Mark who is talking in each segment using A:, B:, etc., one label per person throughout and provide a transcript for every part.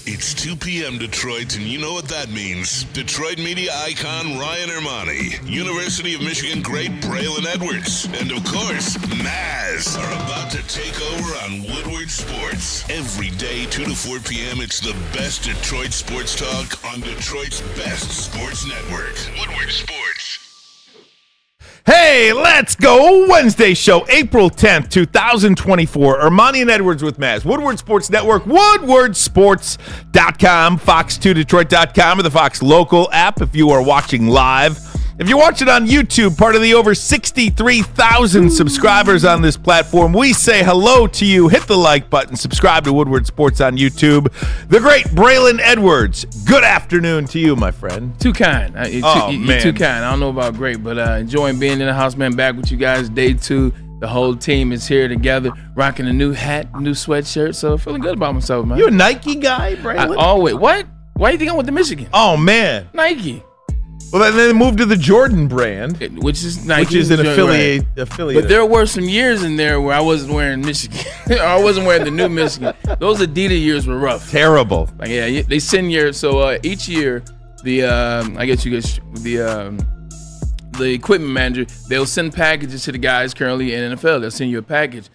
A: It's 2 p.m. Detroit, and you know what that means. Detroit media icon Ryan Ermanni, University of Michigan great Braylon Edwards, and of course, Maz are about to take over on Woodward Sports. Every day, 2 to 4 p.m., it's the best Detroit sports talk on Detroit's best sports network, Woodward Sports.
B: Hey, let's go. Wednesday show, April 10th, 2024. Ermanni and Edwards with Maz. Woodward Sports Network, woodwardsports.com, fox2detroit.com, or the Fox Local app if you are watching live. If you're watching on YouTube, part of the over 63,000 subscribers on this platform, we say hello to you. Hit the like button. Subscribe to Woodward Sports on YouTube. The great Braylon Edwards, good afternoon to you, my friend.
C: Too kind.
B: Man.
C: Too kind. I don't know about great, but enjoying being in the house, man. Back with you guys, day 2. The whole team is here together, rocking a new hat, new sweatshirt. So feeling good about myself, man.
B: You a Nike guy, Braylon?
C: Always. What? Why do you think I went to Michigan?
B: Oh, man.
C: Nike.
B: Well, then they moved to the Jordan brand,
C: Which is Nike.
B: which is an affiliate.
C: But there were some years in there where I wasn't wearing Michigan. Or I wasn't wearing the new Michigan. Those Adidas years were rough.
B: Terrible.
C: Like, yeah, they send years. So each year, the equipment manager, they'll send packages to the guys currently in NFL. They'll send you a package.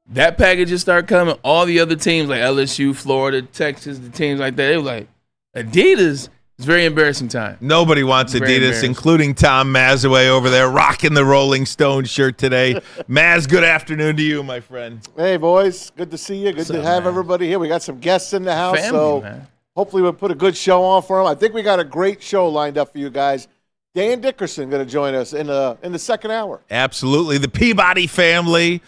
C: That package just start coming. All the other teams like LSU, Florida, Texas, the teams like that, they were like, Adidas. It's a very embarrassing time.
B: Nobody wants Adidas, including Tom Mazaway over there, rocking the Rolling Stone shirt today. Maz, good afternoon to you, my friend.
D: Hey, boys. Good to see you. Good to have everybody here. We got some guests in the house,
C: Family,
D: hopefully we'll put a good show on for them. I think we got a great show lined up for you guys. Dan Dickerson going to join us in the second hour.
B: Absolutely. The Peabody family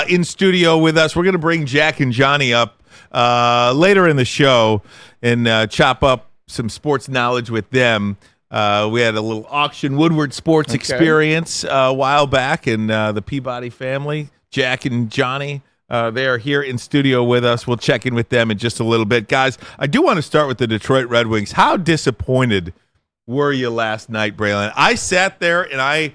B: in studio with us. We're going to bring Jack and Johnny up later in the show and chop up some sports knowledge with them. We had a little auction Woodward Sports experience a while back, and the Peabody family, Jack and Johnny, they are here in studio with us. We'll check in with them in just a little bit. Guys, I do want to start with the Detroit Red Wings. How disappointed were you last night, Braylon? I sat there, and I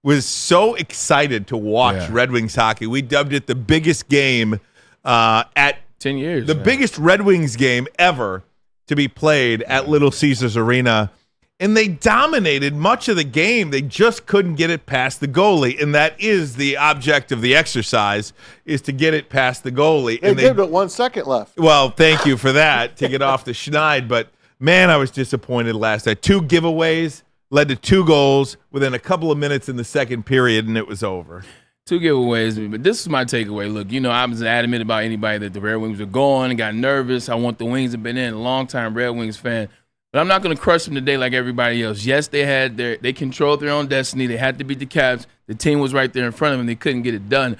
B: was so excited to watch Red Wings hockey. We dubbed it the biggest game at
C: 10 years.
B: The biggest Red Wings game ever to be played at Little Caesars Arena, and they dominated much of the game. They just couldn't get it past the goalie, and that is the object of the exercise, is to get it past the goalie.
D: They did, but 1 second left.
B: Well, thank you for that, to get off the schneid, but man, I was disappointed last night. 2 giveaways led to 2 goals within a couple of minutes in the second period, and it was over.
C: 2 giveaways, but this is my takeaway. Look, I was adamant about anybody that the Red Wings were going and got nervous. I want the Wings to have been in, a long-time Red Wings fan. But I'm not going to crush them today like everybody else. Yes, they controlled their own destiny. They had to beat the Caps. The team was right there in front of them. They couldn't get it done.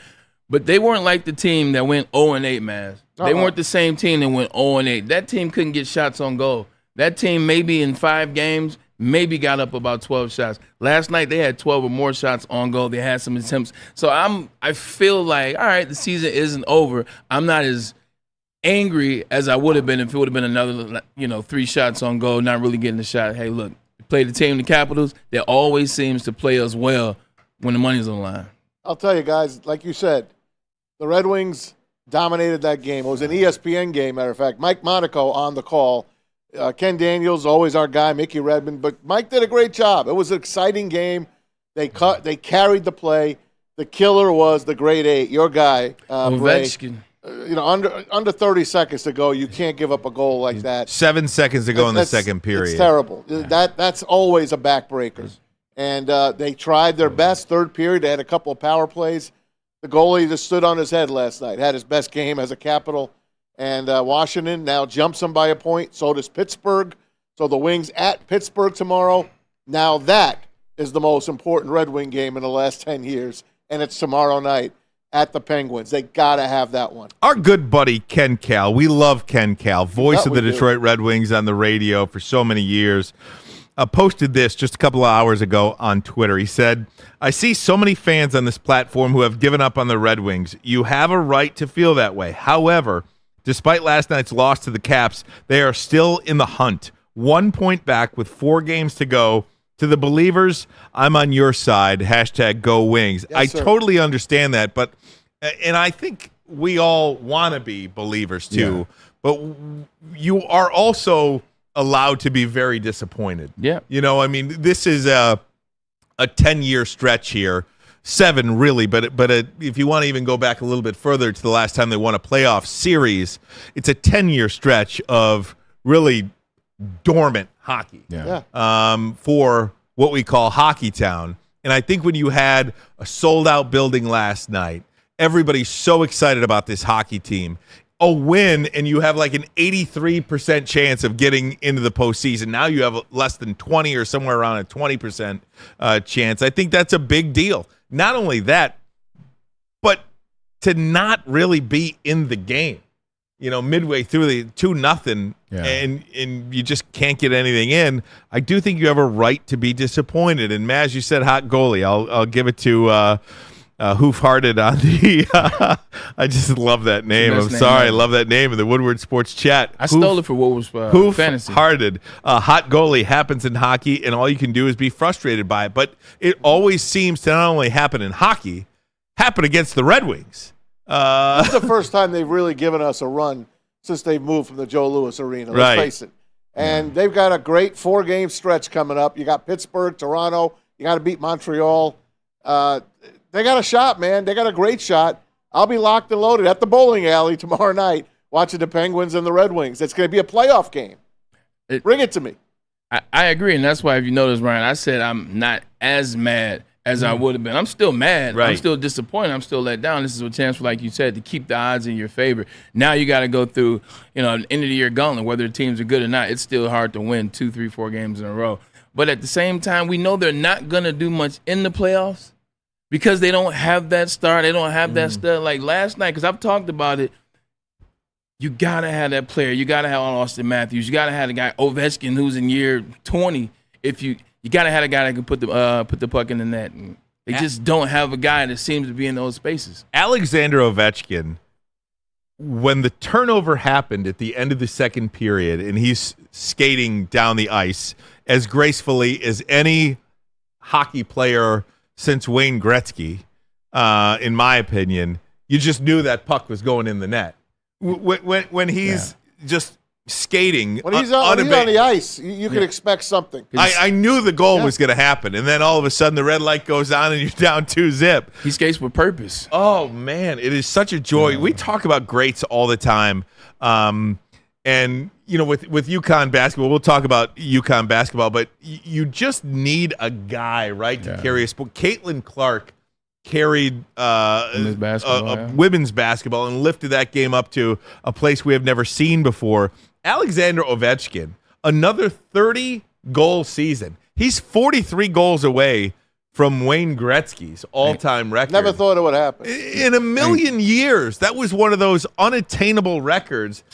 C: But they weren't like the team that went 0-8, man. They weren't the same team that went 0-8. That team couldn't get shots on goal. That team maybe in 5 games maybe got up about 12 shots. Last night they had 12 or more shots on goal. They had some attempts. So I feel like, all right, the season isn't over. I'm not as angry as I would have been if it would have been another 3 shots on goal, not really getting the shot. Hey, look, play the team, the Capitals, that always seems to play us well when the money's on the line.
D: I'll tell you guys, like you said, the Red Wings dominated that game. It was an ESPN game, matter of fact. Mike Monaco on the call. Ken Daniels, always our guy, Mickey Redmond. But Mike did a great job. It was an exciting game. They carried the play. The killer was the grade 8, your guy,
C: Ovechkin.
D: Under 30 seconds to go, you can't give up a goal like that.
B: 7 seconds to go in the second period.
D: It's terrible. That's always a backbreaker. And they tried their best. Third period, they had a couple of power plays. The goalie just stood on his head last night, had his best game as a Capital. And Washington now jumps them by a point. So does Pittsburgh. So the Wings at Pittsburgh tomorrow. Now that is the most important Red Wing game in the last 10 years. And it's tomorrow night at the Penguins. They got to have that one.
B: Our good buddy Ken Cal, we love Ken Cal, voice of the Detroit Red Wings on the radio for so many years, posted this just a couple of hours ago on Twitter. He said, I see so many fans on this platform who have given up on the Red Wings. You have a right to feel that way. However, despite last night's loss to the Caps, they are still in the hunt. 1 point back with 4 games to go. To the believers, I'm on your side. #GoWings.
D: Yes,
B: I
D: sir.
B: totally understand that, and I think we all want to be believers too. but you are also allowed to be very disappointed.
C: Yeah.
B: I mean, this is a 10-year stretch here. 7 really, but if you want to even go back a little bit further to the last time they won a playoff series, it's a 10-year stretch of really dormant hockey. For what we call Hockey Town. And I think when you had a sold-out building last night, everybody's so excited about this hockey team. A win, and you have like an 83% chance of getting into the postseason. Now you have less than 20 or somewhere around a 20% chance. I think that's a big deal. Not only that, but to not really be in the game, midway through the 2-0, and you just can't get anything in. I do think you have a right to be disappointed. And Maz, you said hot goalie. I'll give it to Hoof-Hearted on the I just love that name. I'm sorry. I love that name in the Woodward Sports chat.
C: I stole it for what was fantasy.
B: Hoof-Hearted. Hot goalie happens in hockey, and all you can do is be frustrated by it. But it always seems to not only happen in hockey, happen against the Red Wings.
D: This is the first time they've really given us a run since they've moved from the Joe Louis Arena. Let's face it. And they've got a great 4-game stretch coming up. You got Pittsburgh, Toronto. You got to beat Montreal. They got a shot, man. They got a great shot. I'll be locked and loaded at the bowling alley tomorrow night watching the Penguins and the Red Wings. It's going to be a playoff game. Bring it to me.
C: I agree, and that's why if you notice, Ryan, I said I'm not as mad as I would have been. I'm still mad.
B: Right.
C: I'm still disappointed. I'm still let down. This is a chance for, like you said, to keep the odds in your favor. Now you got to go through, an end-of-the-year gauntlet. Whether the teams are good or not, it's still hard to win 2, 3, 4 games in a row. But at the same time, we know they're not going to do much in the playoffs because they don't have that star. They don't have that stud. Like last night, because I've talked about it, you got to have that player. You got to have Austin Matthews. You got to have the guy Ovechkin who's in year 20. You got to have a guy that can put the puck in the net. And they just don't have a guy that seems to be in those spaces.
B: Alexander Ovechkin, when the turnover happened at the end of the second period and he's skating down the ice as gracefully as any hockey player since Wayne Gretzky, in my opinion, you just knew that puck was going in the net. When he's just skating,
D: when he's on the ice, you can expect something.
B: I knew the goal was going to happen, and then all of a sudden the red light goes on and you're down 2-0.
C: He skates with purpose.
B: Oh man, it is such a joy. Yeah. We talk about greats all the time, and with UConn basketball, we'll talk about UConn basketball, but you just need a guy, right, to carry a sport. Caitlin Clark carried women's basketball and lifted that game up to a place we have never seen before. Alexander Ovechkin, another 30-goal season. He's 43 goals away from Wayne Gretzky's all-time record.
D: Never thought it would happen.
B: In a million years, that was one of those unattainable records.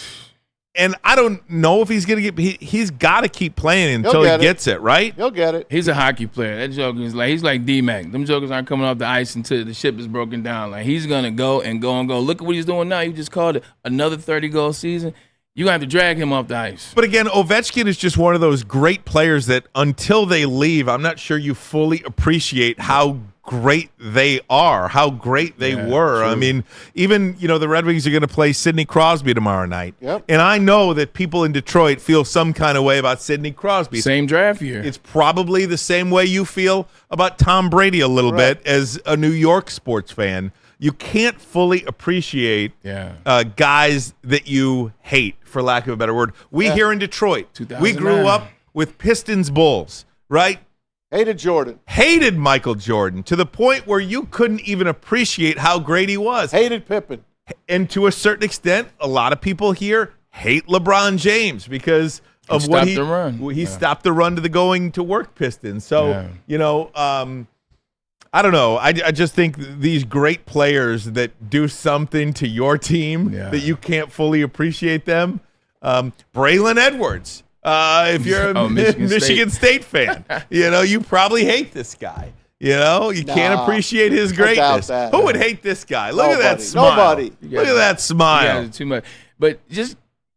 B: And I don't know if he's going to get – he's got to keep playing until he gets it, right?
D: He'll get it.
C: He's a hockey player. That joker is he's like D-Mac. Them jokers aren't coming off the ice until the ship is broken down. Like, he's going to go and go and go. Look at what he's doing now. You just called it another 30-goal season. You're going to have to drag him off the ice.
B: But again, Ovechkin is just one of those great players that until they leave, I'm not sure you fully appreciate how great they are, how great they were. True. I mean, even, the Red Wings are going to play Sidney Crosby tomorrow night.
D: Yep.
B: And I know that people in Detroit feel some kind of way about Sidney Crosby.
C: Same draft year.
B: It's probably the same way you feel about Tom Brady a little bit as a New York sports fan. You can't fully appreciate guys that you hate, for lack of a better word. We here in Detroit, we grew up with Pistons Bulls, right?
D: Hated Jordan.
B: Hated Michael Jordan to the point where you couldn't even appreciate how great he was.
D: Hated Pippen.
B: And to a certain extent, a lot of people here hate LeBron James because of what he stopped the run to the going to work Pistons. So, I don't know. I just think these great players that do something to your team that you can't fully appreciate them. Braylon Edwards, if you're a Michigan State fan, you probably hate this guy. You can't appreciate his greatness. Who would hate this guy? Look at that smile.
D: Nobody.
B: Look at that smile.
C: Too much. But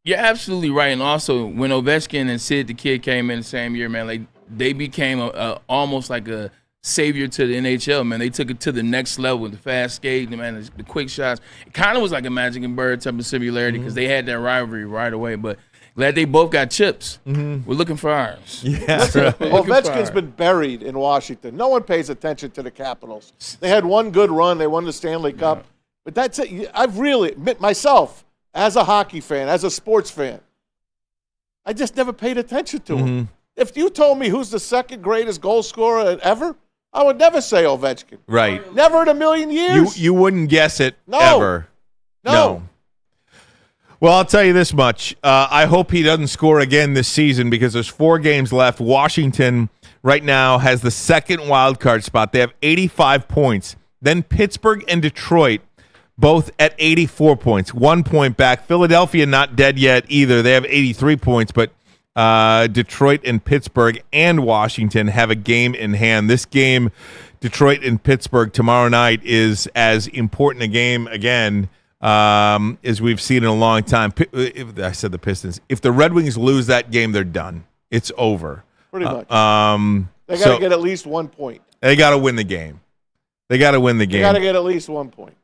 C: you're absolutely right. And also, when Ovechkin and Sid the Kid came in the same year, man, like they became almost like a savior to the NHL, man. They took it to the next level with the fast skating, man, the quick shots. It kind of was like a Magic and Bird type of similarity because they had that rivalry right away. But glad they both got chips. We're looking for ours.
B: Yeah,
D: Ovechkin's been buried in Washington. No one pays attention to the Capitals. They had one good run. They won the Stanley Cup. But that's it. I've really admit myself, as a hockey fan, as a sports fan, I just never paid attention to him. If you told me who's the second greatest goal scorer ever, I would never say Ovechkin.
B: Right.
D: Never in a million years.
B: You wouldn't guess it
D: No.
B: ever.
D: No.
B: Well, I'll tell you this much. I hope he doesn't score again this season because there's 4 games left. Washington right now has the second wild card spot. They have 85 points. Then Pittsburgh and Detroit both at 84 points, 1 point back. Philadelphia not dead yet either. They have 83 points, but Detroit and Pittsburgh and Washington have a game in hand. This game, Detroit and Pittsburgh tomorrow night, is as important a game again as we've seen in a long time. I said the Pistons. If the Red Wings lose that game, they're done. It's over.
D: Pretty much. They got to get at least 1 point.
B: They got to win the game. They got to win the game.
D: They got to get at least 1 point.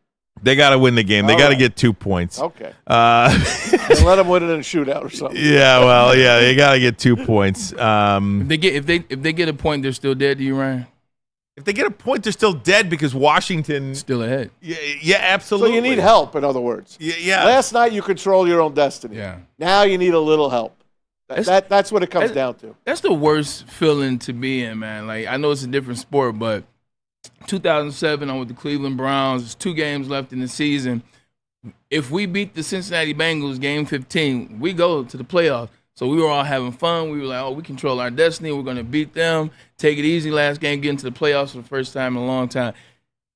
B: They got to win the game. They got to get 2 points.
D: Okay. And let them win it in a shootout or something.
B: Yeah, well, yeah, they got to get 2 points.
C: If they get a point, they're still dead to you, Ryan?
B: If they get a point, they're still dead because Washington
C: Still ahead.
B: Yeah, absolutely.
D: So you need help, in other words.
B: Yeah.
D: Last night you controlled your own destiny.
C: Yeah.
D: Now you need a little help. That's what it comes down to.
C: That's the worst feeling to be in, man. Like, I know it's a different sport, but 2007, I'm with the Cleveland Browns. There's 2 games left in the season. If we beat the Cincinnati Bengals game 15, we go to the playoffs. So we were all having fun. We were like, we control our destiny. We're going to beat them, take it easy last game, get into the playoffs for the first time in a long time.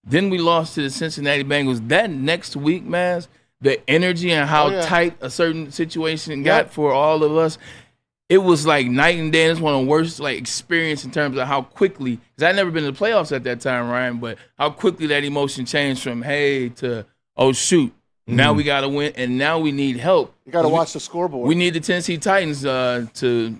C: Then we lost to the Cincinnati Bengals. That next week, man, the energy and how tight a certain situation got for all of us, it was like night and day. It's one of the worst experience in terms of how quickly, because I'd never been to the playoffs at that time, Ryan, but how quickly that emotion changed from hey to oh shoot. Now we got to win, and now we need help.
D: You got to watch the scoreboard.
C: We need the Tennessee Titans to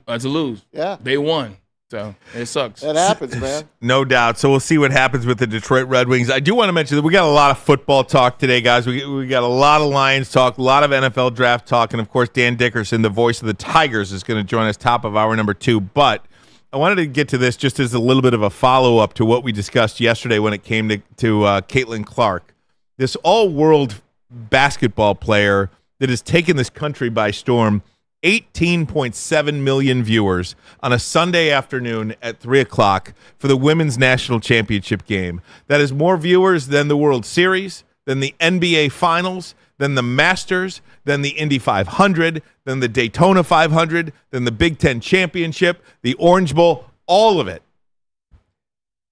C: lose.
D: Yeah.
C: They won. So it sucks.
D: That happens, man.
B: No doubt. So we'll see what happens with the Detroit Red Wings. I do want to mention that we got a lot of football talk today, guys. We got a lot of Lions talk, a lot of NFL draft talk, and, of course, Dan Dickerson, the voice of the Tigers, is going to join us top of hour number 2. But I wanted to get to this just as a little bit of a follow-up to what we discussed yesterday when it came to Caitlin Clark, this all-world basketball player that has taken this country by storm. 18.7 million viewers on a Sunday afternoon at 3 o'clock for the Women's National Championship game. That is more viewers than the World Series, than the NBA Finals, than the Masters, than the Indy 500, than the Daytona 500, than the Big Ten Championship, the Orange Bowl, all of it.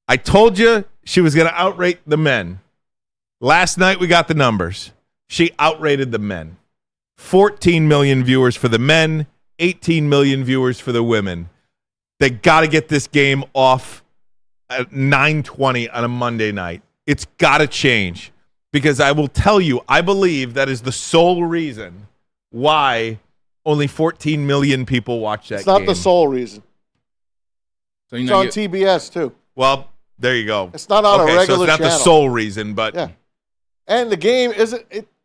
B: I told you she was going to outrate the men. Last night we got the numbers. She outrated the men. 14 million viewers for the men, 18 million viewers for the women. They got to get this game off at 9:20 on a Monday night. It's got to change because I will tell you, I believe that is the sole reason why only 14 million people watch that game.
D: It's not the sole reason.
C: So
D: it's on TBS, too.
B: Well, there you go.
D: It's not on a regular
B: so it's not
D: channel.
B: the sole reason, but...
D: Yeah. And the game isn't...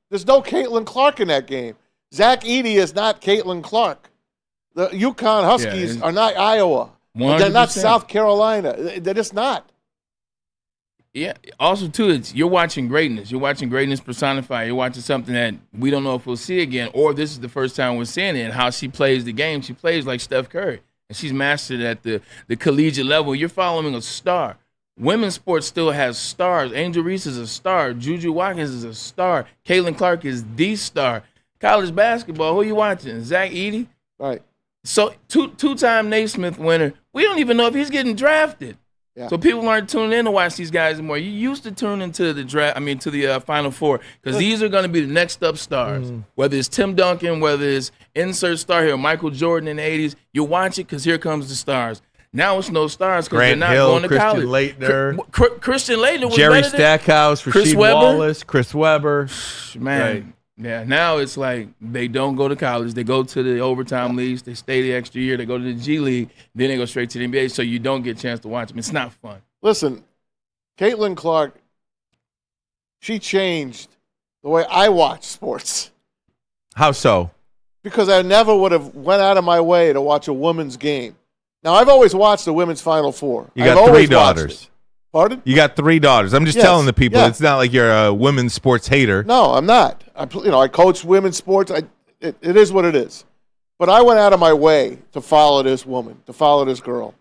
D: There's no Caitlin Clark in that game. Zach Edey is not Caitlin Clark. The UConn Huskies are not Iowa.
C: 100%.
D: They're not South Carolina. They're just not.
C: Yeah. Also, too, you're watching greatness. You're watching greatness personified. You're watching something that we don't know if we'll see again, or this is the first time we're seeing it. And how she plays the game. She plays like Steph Curry, and she's mastered at the collegiate level. You're following a star. Women's sports still has stars. Angel Reese is a star. Juju Watkins is a star. Caitlin Clark is the star. College basketball, who are you watching? Zach Edey?
D: Right.
C: So two-time Naismith winner. We don't even know if he's getting drafted.
D: Yeah.
C: So people aren't tuning in to watch these guys anymore. You used to tune into the draft. To the Final Four because these are going to be the next up stars. Whether it's Tim Duncan, whether it's insert star here, Michael Jordan in the '80s, you watch it because here comes the stars. Now it's no stars because they're not going to college. Christian Laettner was
B: Jerry
C: better than
B: Stackhouse,
C: Chris
B: Rasheed
C: Webber.
B: Wallace, Chris Webber.
C: Man.
B: Right.
C: Yeah, now it's like they don't go to college. They go to the overtime leagues. They stay the extra year. They go to the G League. Then they go straight to the NBA, so you don't get a chance to watch them. It's not fun.
D: Listen, Caitlin Clark, she changed the way I watch sports.
B: How so?
D: Because I never would have went out of my way to watch a women's game. Now, I've always watched the women's Final Four.
B: You
D: I've
B: got 3
D: always watched
B: daughters.
D: it. Pardon?
B: You got 3 daughters. I'm just
D: Yes.
B: telling the people,
D: Yeah.
B: it's not like you're a women's sports hater.
D: No, I'm not. I coach women's sports. It is what it is. But I went out of my way to follow this woman, to follow this girl.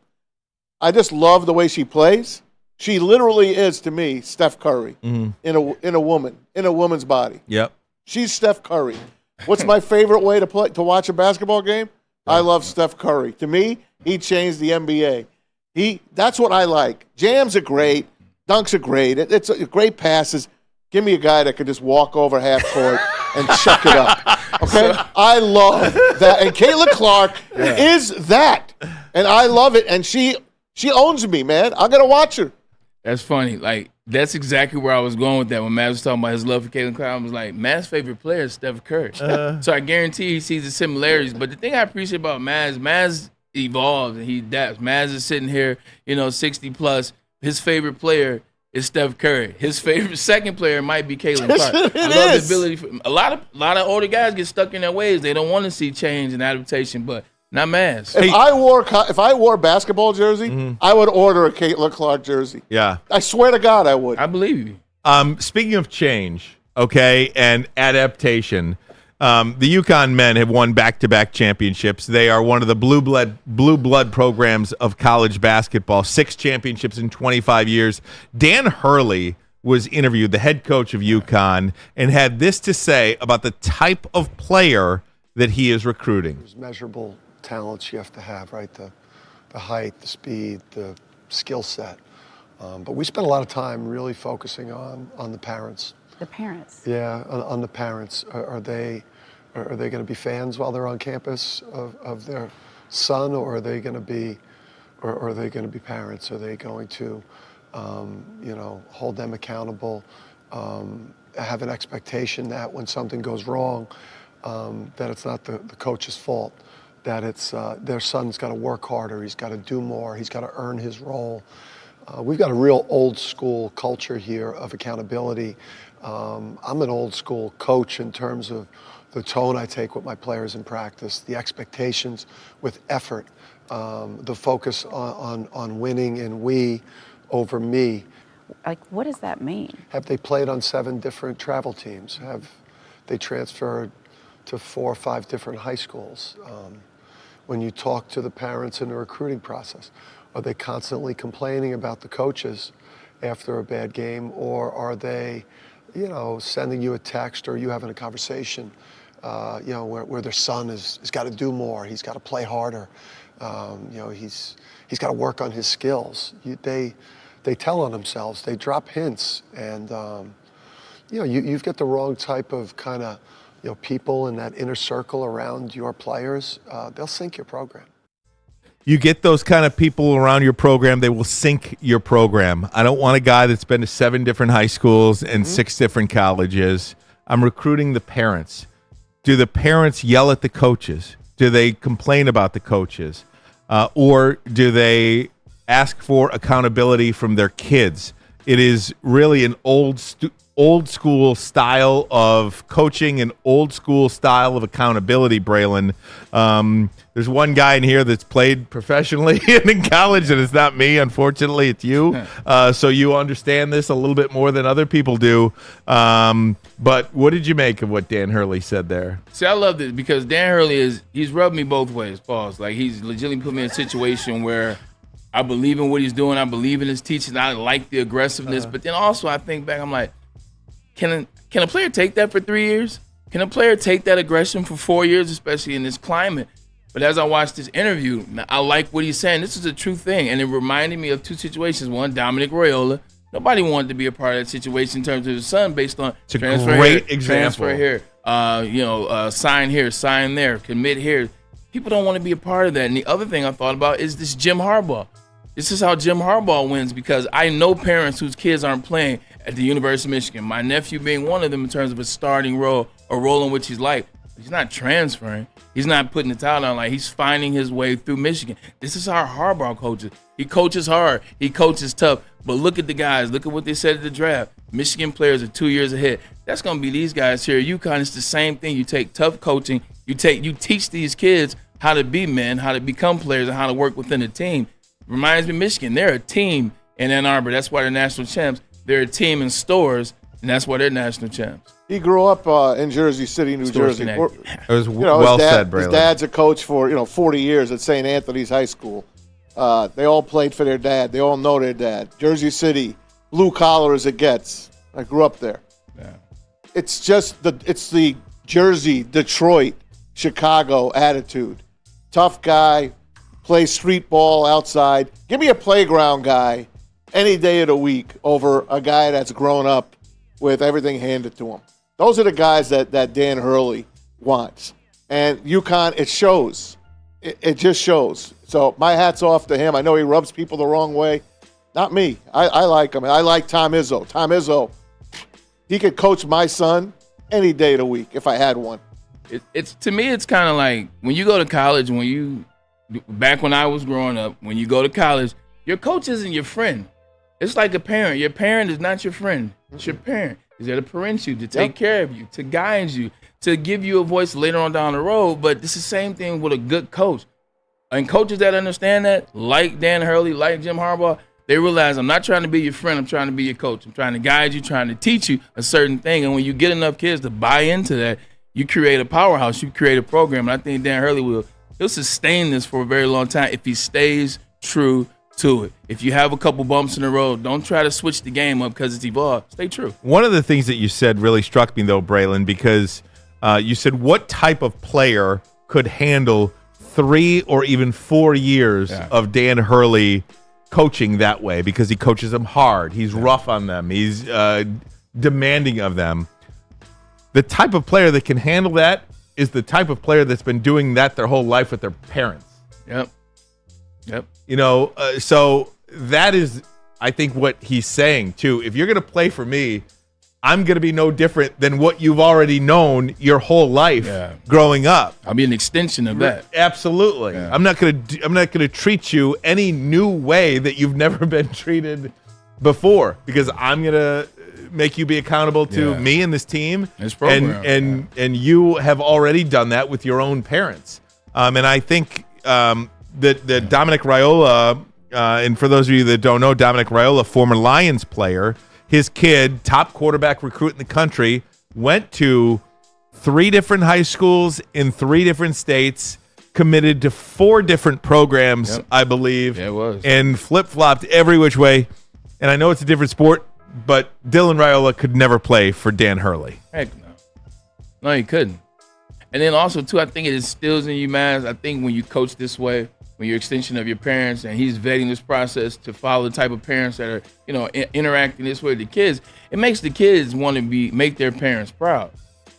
D: I just love the way she plays. She literally is, to me, Steph Curry in a woman's body.
B: Yep.
D: She's Steph Curry. What's my favorite way to watch a basketball game? I love Steph Curry. To me, he changed the NBA. That's what I like. Jams are great. Dunks are great. It's great passes. Give me a guy that could just walk over half court and chuck it up. Okay? I love that. And Caitlin Clark is that. And I love it. And she owns me, man. I'm going to watch her.
C: That's funny. Like, that's exactly where I was going with that. When Matt was talking about his love for Caitlin Clark, I was like, Matt's favorite player is Steph Curry. So I guarantee he sees the similarities. But the thing I appreciate about Matt is Matt evolves and he adapts. Maz is sitting here, 60 plus. His favorite player is Steph Curry. His favorite second player might be Caitlin Clark. I love the ability. A lot of older guys get stuck in their ways. They don't want to see change and adaptation, but not Maz.
D: If I wore a basketball jersey, I would order a Caitlin Clark jersey.
B: Yeah.
D: I swear to God, I would.
C: I believe you.
B: Speaking of change, okay, and adaptation, the UConn men have won back-to-back championships. They are one of the blue blood programs of college basketball. 6 championships in 25 years. Dan Hurley was interviewed, the head coach of UConn, and had this to say about the type of player that he is recruiting.
E: There's measurable talents you have to have, right? The height, the speed, the skill set. But we spent a lot of time really focusing on the parents.
F: The parents.
E: Yeah, on the parents. Are they going to be fans while they're on campus of their son, or are they going to be, or are they going to be parents? Are they going to, hold them accountable, have an expectation that when something goes wrong, that it's not the coach's fault, that it's their son's got to work harder, he's got to do more, he's got to earn his role. We've got a real old school culture here of accountability. I'm an old school coach in terms of the tone I take with my players in practice, the expectations with effort, the focus on winning and we over me.
F: Like, what does that mean?
E: Have they played on 7 different travel teams? Have they transferred to 4 or 5 different high schools? When you talk to the parents in the recruiting process, are they constantly complaining about the coaches after a bad game, or are they, sending you a text or you having a conversation, where their son has got to do more, he's got to play harder, he's got to work on his skills. They tell on themselves, they drop hints, and you've got the wrong type of kind of people in that inner circle around your players, they'll sink your program.
B: You get those kind of people around your program, they will sink your program. I don't want a guy that's been to 7 different high schools and 6 different colleges. I'm recruiting the parents. Do the parents yell at the coaches? Do they complain about the coaches? Or do they ask for accountability from their kids? It is really an old school style of coaching, an old school style of accountability, Braylon. There's one guy in here that's played professionally in college, and it's not me, unfortunately, it's you. So you understand this a little bit more than other people do. But what did you make of what Dan Hurley said there?
C: See, I love this because Dan Hurley he's rubbed me both ways, pause. Like, he's legitimately put me in a situation where I believe in what he's doing. I believe in his teaching. I like the aggressiveness. But then also I think back, I'm like, can a player take that for 3 years? Can a player take that aggression for 4 years, especially in this climate? But as I watched this interview, I like what he's saying. This is a true thing. And it reminded me of 2 situations. One, Dominic Royola. Nobody wanted to be a part of that situation in terms of his son based on
B: it's a
C: transfer
B: great
C: here,
B: example.
C: transfer here, sign here, sign there, commit here. People don't want to be a part of that. And the other thing I thought about is this Jim Harbaugh. This is how Jim Harbaugh wins, because I know parents whose kids aren't playing at the University of Michigan. My nephew being one of them in terms of a starting role or rolling which he's like. He's not transferring. He's not putting the towel down. Like, he's finding his way through Michigan. This is how Harbaugh coaches. He coaches hard. He coaches tough. But look at the guys. Look at what they said at the draft. Michigan players are 2 years ahead. That's going to be these guys here. UConn, it's the same thing. You take tough coaching. You teach these kids how to be men, how to become players, and how to work within a team. Reminds me of Michigan. They're a team in Ann Arbor. That's why they're national champs. They're a team in Stores, and that's why they're national champs.
D: He grew up in Jersey City, New Jersey.
B: It was well said, Braylon.
D: His dad's a coach for 40 years at St. Anthony's High School. They all played for their dad. They all know their dad. Jersey City, blue collar as it gets. I grew up there.
C: Yeah.
D: It's just the Jersey, Detroit, Chicago attitude. Tough guy, play street ball outside. Give me a playground guy any day of the week over a guy that's grown up with everything handed to him. Those are the guys that Dan Hurley wants. And UConn, it shows. It just shows. So my hat's off to him. I know he rubs people the wrong way. Not me. I like him. I like Tom Izzo. Tom Izzo, he could coach my son any day of the week if I had one.
C: It's to me, it's kind of like when you go to college, back when I was growing up, when you go to college, your coach isn't your friend. It's like a parent. Your parent is not your friend. It's your parent. He's there to parent you, to take care of you, to guide you, to give you a voice later on down the road. But it's the same thing with a good coach. And coaches that understand that, like Dan Hurley, like Jim Harbaugh, they realize I'm not trying to be your friend. I'm trying to be your coach. I'm trying to guide you, trying to teach you a certain thing. And when you get enough kids to buy into that, you create a powerhouse. You create a program. And I think Dan Hurley he'll sustain this for a very long time if he stays true to it. If you have a couple bumps in the road, don't try to switch the game up because it's evolved. Stay true.
B: One of the things that you said really struck me, though, Braylon, because you said what type of player could handle 3 or even 4 years of Dan Hurley coaching that way, because he coaches them hard. He's rough on them. He's demanding of them. The type of player that can handle that is the type of player that's been doing that their whole life with their parents.
C: Yep.
B: So that is, I think, what he's saying, too. If you're going to play for me, I'm going to be no different than what you've already known your whole life growing up.
C: I'll be an extension of that.
B: Absolutely. Yeah. I'm not going to treat you any new way that you've never been treated before, because I'm going to make you be accountable to me and this team.
C: This program.
B: And you have already done that with your own parents. And I think that Dominic Raiola, and for those of you that don't know, Dominic Raiola, former Lions player, his kid, top quarterback recruit in the country, went to 3 different high schools in 3 different states, committed to 4 different programs, I believe, and flip-flopped every which way. And I know it's a different sport, but Dylan Raiola could never play for Dan Hurley.
C: Heck no. No, he couldn't. And then also, too, I think it instills in you, man, I think when you coach this way, when you're an extension of your parents, and he's vetting this process to follow the type of parents that are, interacting this way with the kids, it makes the kids want to make their parents proud.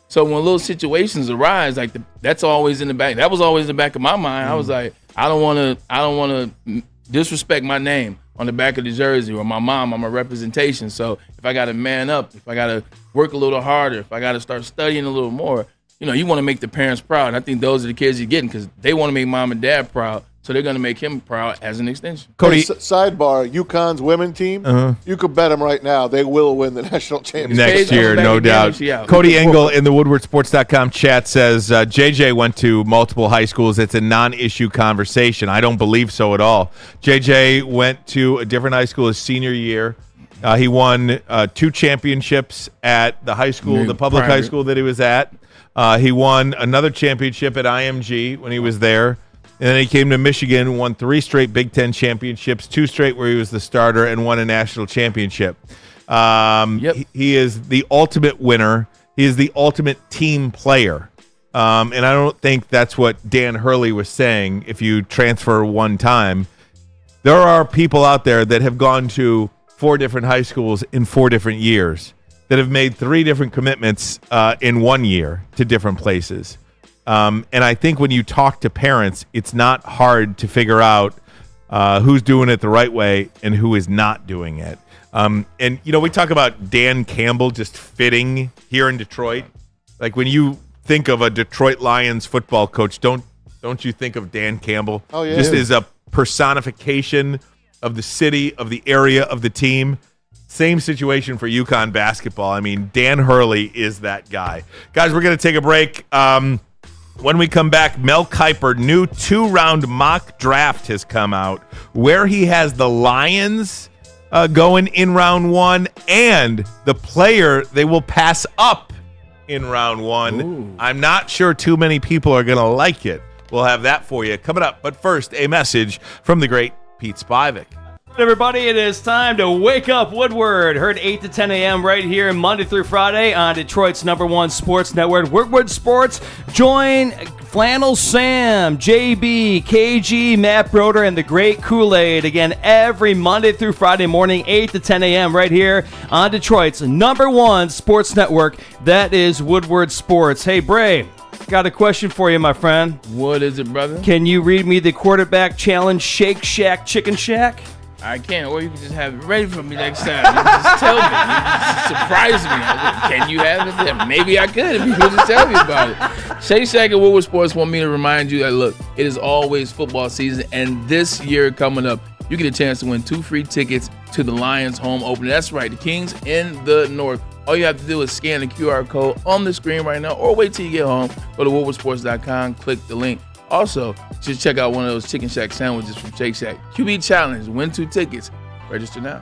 C: So when little situations arise, like that's always in the back. That was always in the back of my mind. I was like, I don't want to disrespect my name on the back of the jersey, or my mom. I'm a representation. So if I got to man up, if I got to work a little harder, if I got to start studying a little more, you want to make the parents proud. And I think those are the kids you're getting, because they want to make mom and dad proud. So they're going to make him proud as an extension.
D: Cody, sidebar, UConn's women team, you could bet them right now they will win the national championship.
B: Next year, no doubt. Cody Engel in the WoodwardSports.com chat says, JJ went to multiple high schools. It's a non-issue conversation. I don't believe so at all. JJ went to a different high school his senior year. He won 2 championships at the high school, the public high school that he was at. He won another championship at IMG when he was there. And then he came to Michigan, won 3 straight Big Ten championships, 2 straight where he was the starter, and won a national championship. He is the ultimate winner. He is the ultimate team player. And I don't think that's what Dan Hurley was saying. If you transfer one time, there are people out there that have gone to 4 different high schools in 4 different years, that have made 3 different commitments in 1 year to different places. And I think when you talk to parents, it's not hard to figure out who's doing it the right way and who is not doing it. And we talk about Dan Campbell just fitting here in Detroit. Like when you think of a Detroit Lions football coach, don't you think of Dan Campbell?
D: Oh, yeah.
B: Just as a personification of the city, of the area, of the team. Same situation for UConn basketball. I mean, Dan Hurley is that guy. Guys, we're going to take a break. When we come back, Mel Kiper, new 2-round mock draft has come out where he has the Lions going in round 1 and the player they will pass up in round 1. Ooh. I'm not sure too many people are going to like it. We'll have that for you coming up. But first, a message from the great Pete Spivak.
G: Everybody, it is time to wake up Woodward. Heard 8 to 10 a.m. right here Monday through Friday on Detroit's #1 sports network, Woodward Sports. Join Flannel Sam, JB, KG, Matt Broder, and the great Kool-Aid again every Monday through Friday morning, 8 to 10 a.m. right here on Detroit's #1 sports network. That is Woodward Sports. Hey, Bray, got a question for you, my friend.
C: What is it, brother?
G: Can you read me the quarterback challenge Shake Shack Chicken Shack?
C: I can't, or you can just have it ready for me next time. You just tell me. You just surprise me. Can you have it there? Maybe I could if you would just tell me about it. Shake Shack and Woodward Sports want me to remind you that, look, it is always football season, and this year coming up, you get a chance to win 2 free tickets to the Lions home opener. That's right, the Kings in the North. All you have to do is scan the QR code on the screen right now, or wait till you get home. Go to woodwardsports.com, click the link. Also, just check out one of those Chicken Shack sandwiches from Shake Shack. QB Challenge, win 2 tickets. Register now.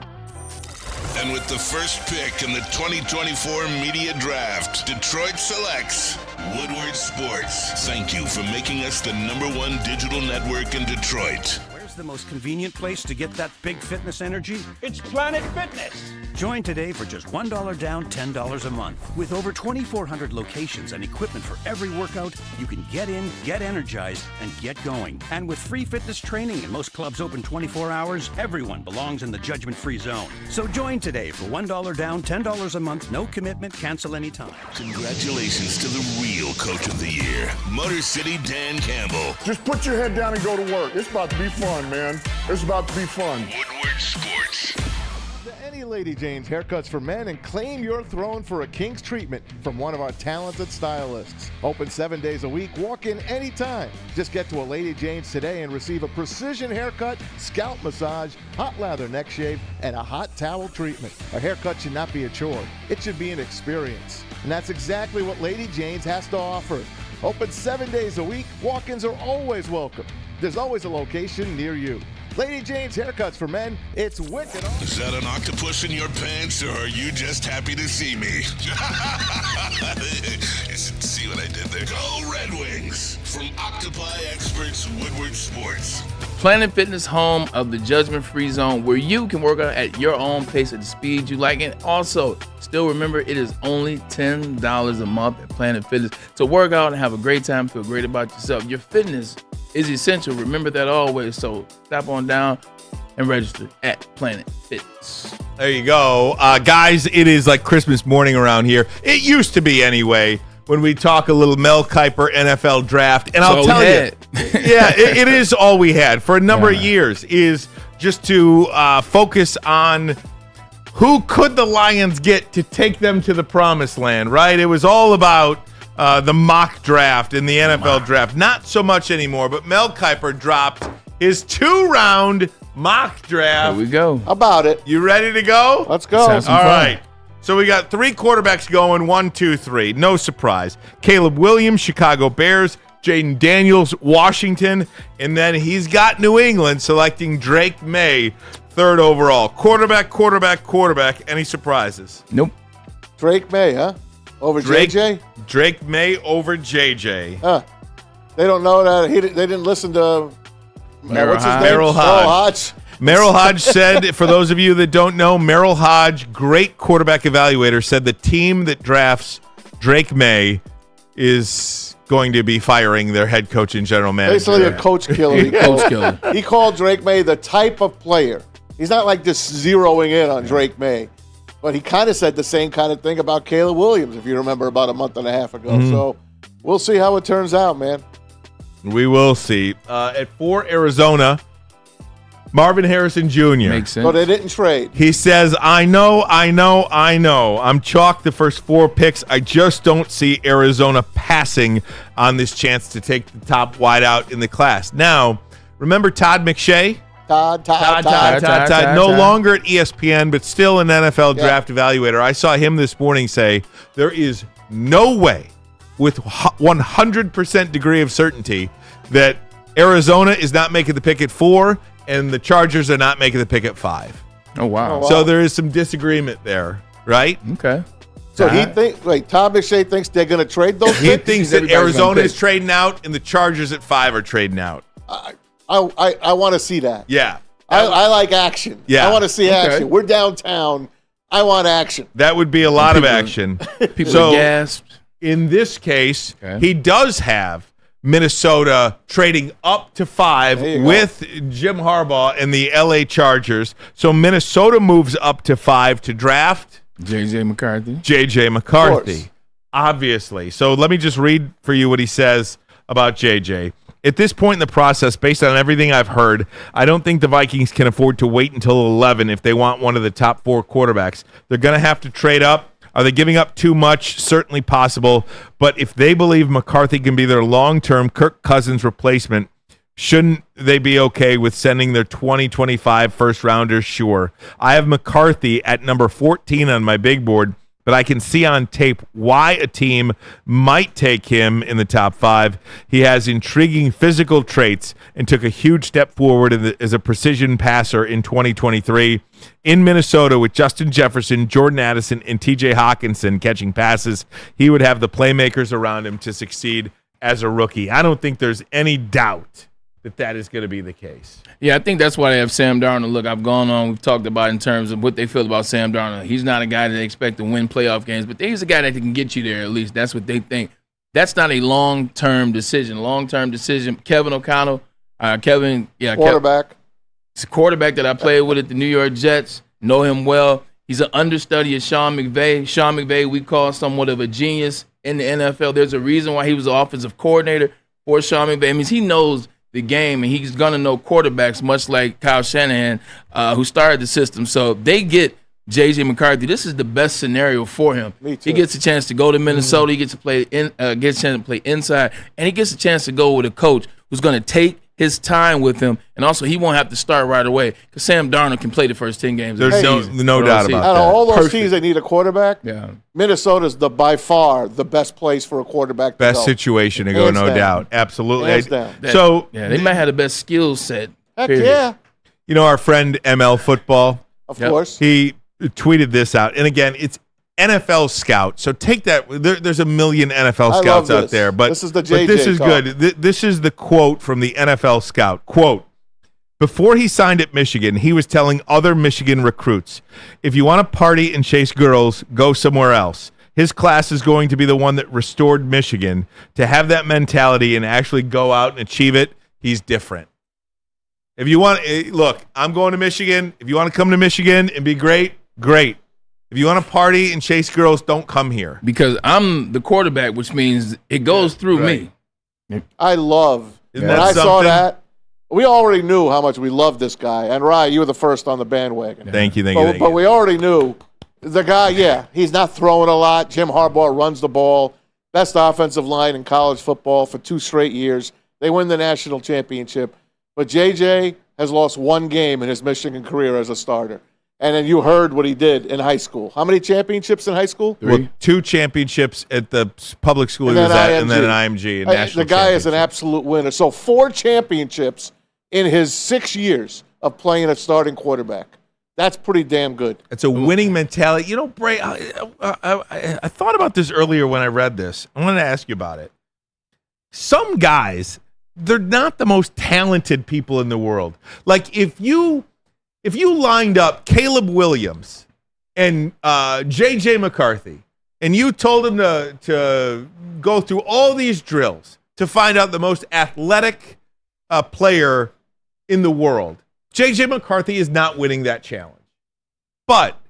A: And with the first pick in the 2024 Media Draft, Detroit selects Woodward Sports. Thank you for making us the #1 digital network in Detroit.
H: Where's the most convenient place to get that big fitness energy?
I: It's Planet Fitness.
H: Join today for just $1 down, $10 a month. With over 2,400 locations and equipment for every workout, you can get in, get energized, and get going. And with free fitness training and most clubs open 24 hours, everyone belongs in the judgment-free zone. So join today for $1 down, $10 a month, no commitment, cancel anytime.
A: Congratulations to the real Coach of the Year, Motor City Dan Campbell.
I: Just put your head down and go to work. It's about to be fun, man. It's about to be fun.
A: Woodward Sports.
D: Any Lady Jane's haircuts for men, and claim your throne for a king's treatment from one of our talented stylists. Open 7 days a week. Walk in anytime. Just get to a Lady Jane's today and receive a precision haircut, scalp massage, hot lather neck shave, and a hot towel treatment. A haircut should not be a chore. It should be an experience. And that's exactly what Lady Jane's has to offer. Open 7 days a week. Walk-ins are always welcome. There's always a location near you. Lady Jane's haircuts for men, it's wicked awesome.
A: Is that an octopus in your pants, or are you just happy to see me? See what I did there? Go Red Wings! From Octopi Experts, Woodward Sports.
C: Planet Fitness, home of the judgment-free zone, where you can work out at your own pace at the speed you like. And also, still remember, it is only $10 a month at Planet Fitness to work out and have a great time, feel great about yourself. Your fitness is essential. Remember that always. So stop on down and register at Planet Fitness.
B: There you go. Guys, it is like Christmas morning around here. It used to be anyway, when we talk a little Mel Kiper NFL draft. And I'll tell you, yeah, it is all we had for a number of years, is just to focus on who could the Lions get to take them to the promised land, right? It was all about the mock draft and the NFL draft. Not so much anymore, but Mel Kiper dropped his 2-round mock draft.
C: Here we go.
D: How about it?
B: You ready to go?
D: Let's go.
C: Let's have some
B: All
C: fun.
B: right. So we got 3 quarterbacks going, 1, 2, 3. No surprise. Caleb Williams, Chicago Bears. Jaden Daniels, Washington. And then he's got New England selecting Drake May, 3rd overall. Quarterback. Any surprises?
C: Nope.
D: Drake May, huh? Over JJ?
B: Drake May over JJ.
D: Huh. They don't know that. They didn't listen to what's his name?
B: Merrill Hodge.
D: Hodge.
B: Merrill Hodge said, for those of you that don't know, Merrill Hodge, great quarterback evaluator, said the team that drafts Drake May is going to be firing their head coach and general manager.
D: Basically a coach killer.
C: Coach killer.
D: He called Drake May the type of player. He's not like just zeroing in on Drake May. But he kind of said the same kind of thing about Caleb Williams, if you remember, about a month and a half ago.
B: Mm-hmm.
D: So we'll see how it turns out, man.
B: We will see. At 4, Arizona, Marvin Harrison Jr.
C: Makes sense.
D: So they didn't trade.
B: He says, I know. I'm chalked the first 4 picks. I just don't see Arizona passing on this chance to take the top wideout in the class. Now, remember Todd McShay?
D: Todd.
B: No longer at ESPN, but still an NFL draft evaluator. I saw him this morning say, there is no way with 100% degree of certainty that Arizona is not making the pick at 4 and the Chargers are not making the pick at 5.
C: Oh, wow.
B: So there is some disagreement there, right?
C: Okay.
D: So he thinks, Todd McShay thinks they're going to trade those
B: He
D: picks?
B: thinks that
C: Everybody's
B: Arizona
C: gonna
B: is
C: pick.
B: trading out and the Chargers at 5 are trading out.
D: I want to see that.
B: Yeah.
D: I like action.
B: Yeah.
D: I want to see
C: Okay.
D: action. We're downtown. I want action.
B: That would be a lot of action.
C: People
B: So-
C: gasped.
B: In this case,
C: Okay.
B: he does have Minnesota trading up to 5
D: There you go.
B: with Jim Harbaugh and the LA Chargers. So Minnesota moves up to 5 to draft
C: J.J. McCarthy.
B: J.J. McCarthy,
D: course.
B: obviously. So let me just read for you what he says about J.J. At this point in the process, based on everything I've heard, I don't think the Vikings can afford to wait until 11 if they want one of the top 4 quarterbacks. They're going to have to trade up. Are they giving up too much? Certainly possible. But if they believe McCarthy can be their long-term Kirk Cousins replacement, shouldn't they be okay with sending their 2025 first-rounders? Sure. I have McCarthy at number 14 on my big board, but I can see on tape why a team might take him in the top 5. He has intriguing physical traits and took a huge step forward as a precision passer in 2023. In Minnesota, with Justin Jefferson, Jordan Addison, and TJ Hawkinson catching passes, he would have the playmakers around him to succeed as a rookie. I don't think there's any doubt that is going to be the case.
C: Yeah, I think that's why they have Sam Darnold. Look, we've talked about in terms of what they feel about Sam Darnold. He's not a guy that they expect to win playoff games, but he's a guy that can get you there at least. That's what they think. That's not a long-term decision. Kevin O'Connell,
D: Quarterback.
C: He's a quarterback that I played with at the New York Jets. Know him well. He's an understudy of Sean McVay. Sean McVay, we call somewhat of a genius in the NFL. There's a reason why he was the offensive coordinator for Sean McVay. It means he knows the game, and he's going to know quarterbacks, much like Kyle Shanahan, who started the system. So they get J.J. McCarthy. This is the best scenario for him.
D: Me too.
C: He gets a chance to go to Minnesota. He gets to play gets a chance to play inside, and he gets a chance to go with a coach who's going to take his time with him, and also he won't have to start right away because Sam Darnold can play the first 10 games.
B: There's no doubt about
D: Out
B: that.
D: of all those teams that need a quarterback,
C: Yeah.
D: Minnesota's by far the best place for a quarterback to
B: Best
D: go.
B: situation to go,
D: Hands
B: no
D: down.
B: doubt. Absolutely.
D: Hands down.
B: So,
C: Yeah, they might have the best skill set.
D: Heck
C: period.
D: yeah,
B: you know, our friend ML Football,
D: of
C: Yep.
D: course.
B: he tweeted this out. And again, it's NFL Scout. So take that. There's a million NFL
D: I
B: Scouts
D: love
B: out
D: this.
B: there. But
D: This is the
B: but
D: JJ
B: this is
D: talk.
B: good. This is the quote from the NFL Scout. Quote, before he signed at Michigan, he was telling other Michigan recruits, if you want to party and chase girls, go somewhere else. His class is going to be the one that restored Michigan. To have that mentality and actually go out and achieve it, he's different. If you want, look, I'm going to Michigan. If you want to come to Michigan and be great, great. If you want to party and chase girls, don't come here.
C: Because I'm the quarterback, which means it goes through me.
D: I love.
B: Isn't
D: when
B: that
D: I saw
B: something?
D: that, we already knew how much we loved this guy. And Ryan, you were the first on the bandwagon.
B: Thank you.
D: But we already knew the guy. Yeah, he's not throwing a lot. Jim Harbaugh runs the ball. Best offensive line in college football for 2 straight years. They win the national championship. But JJ has lost 1 game in his Michigan career as a starter. And then you heard what he did in high school. How many championships in high school?
B: Well, 2 championships at the public school
D: And
B: he was
D: then
B: at, and then an
D: IMG.
B: IMG. A national
D: The guy is an
B: championship.
D: absolute winner. So 4 championships in his 6 years of playing a starting quarterback. That's pretty damn good.
B: It's a winning mentality. You know, Bray, I thought about this earlier when I read this. I wanted to ask you about it. Some guys, they're not the most talented people in the world. Like if you lined up Caleb Williams and J.J. McCarthy, and you told him to go through all these drills to find out the most athletic player in the world, J.J. McCarthy is not winning that challenge. But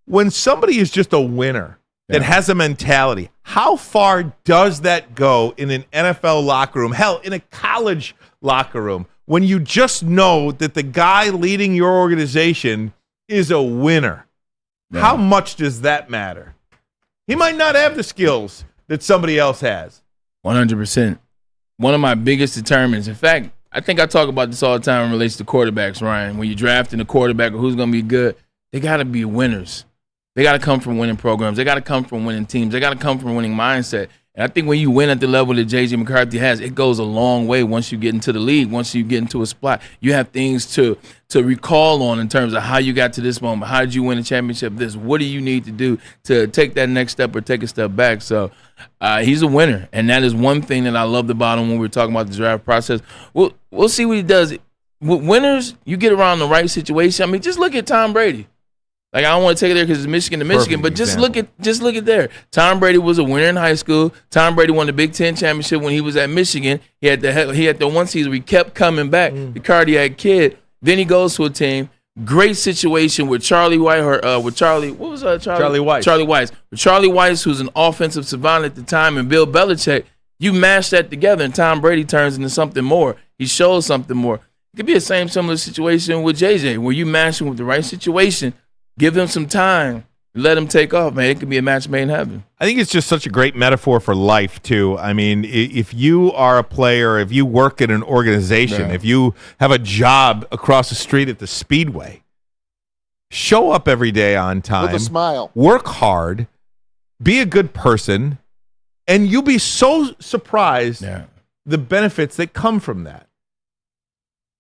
B: when somebody is just a winner that has a mentality, how far does that go in an NFL locker room? Hell, in a college locker room, when you just know that the guy leading your organization is a winner?
C: Yeah.
B: How much does that matter? He might not have the skills that somebody else has.
C: 100%. One of my biggest determinants. In fact, I think I talk about this all the time in relation to quarterbacks, Ryan. When you're drafting a quarterback or who's going to be good, they got to be winners. They got to come from winning programs. They got to come from winning teams. They got to come from winning mindset. And I think when you win at the level that J.J. McCarthy has, it goes a long way once you get into the league. Once you get into a spot, you have things to recall on in terms of how you got to this moment. How did you win a championship? What do you need to do to take that next step or take a step back? So he's a winner, and that is one thing that I loved about him when we were talking about the draft process. We'll see what he does. With winners, you get around the right situation. I mean, just look at Tom Brady. Like, I don't want to take it there because it's Michigan to Michigan, but just look at there. Tom Brady was a winner in high school. Tom Brady won the Big Ten championship when he was at Michigan. He had the one season where he kept coming back, the cardiac kid. Then he goes to a team. Great situation with Charlie White, Charlie Weiss. Charlie Weiss. With Charlie Weiss, who's an offensive savant at the time, and Bill Belichick, you mash that together, and Tom Brady turns into something more. He shows something more. It could be a similar situation with JJ, where you mash him with the right situation. Give him some time. Let him take off, man. It could be a match made in heaven.
B: I think it's just such a great metaphor for life, too. I mean, if you are a player, if you work in an organization, if you have a job across the street at the Speedway, show up every day on time.
D: With a smile.
B: Work hard. Be a good person. And you'll be so surprised the benefits that come from that.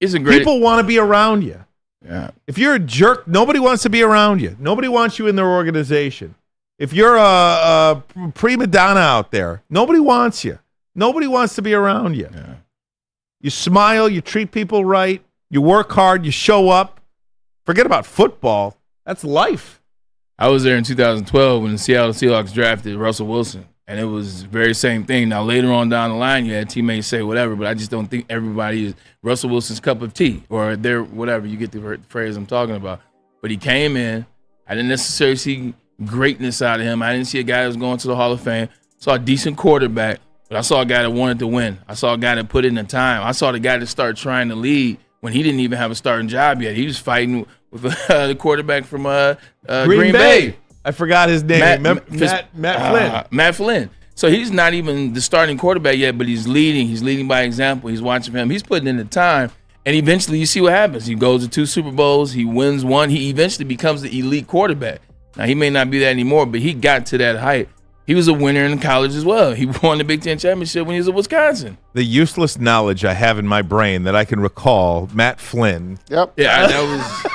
B: People want to be around you.
C: Yeah.
B: If you're a jerk, nobody wants to be around you. Nobody wants you in their organization. If you're a prima donna out there, nobody wants you. Nobody wants to be around you.
C: Yeah.
B: You smile, you treat people right, you work hard, you show up. Forget about football. That's life.
C: I was there in 2012 when the Seattle Seahawks drafted Russell Wilson, and it was the very same thing. Now, later on down the line, you had teammates say whatever, but I just don't think everybody is Russell Wilson's cup of tea or their whatever. You get the phrase I'm talking about. But he came in. I didn't necessarily see greatness out of him. I didn't see a guy that was going to the Hall of Fame. Saw a decent quarterback, but I saw a guy that wanted to win. I saw a guy that put in the time. I saw the guy that started trying to lead when he didn't even have a starting job yet. He was fighting with the quarterback from Green Bay.
B: I forgot his name. Matt Flynn.
C: Matt Flynn. So he's not even the starting quarterback yet, but he's leading. He's leading by example. He's watching him. He's putting in the time. And eventually you see what happens. He goes to 2 Super Bowls. He wins 1. He eventually becomes the elite quarterback. Now, he may not be that anymore, but he got to that height. He was a winner in college as well. He won the Big Ten championship when he was at Wisconsin.
B: The useless knowledge I have in my brain that I can recall, Matt Flynn.
D: Yep.
C: Yeah, that was...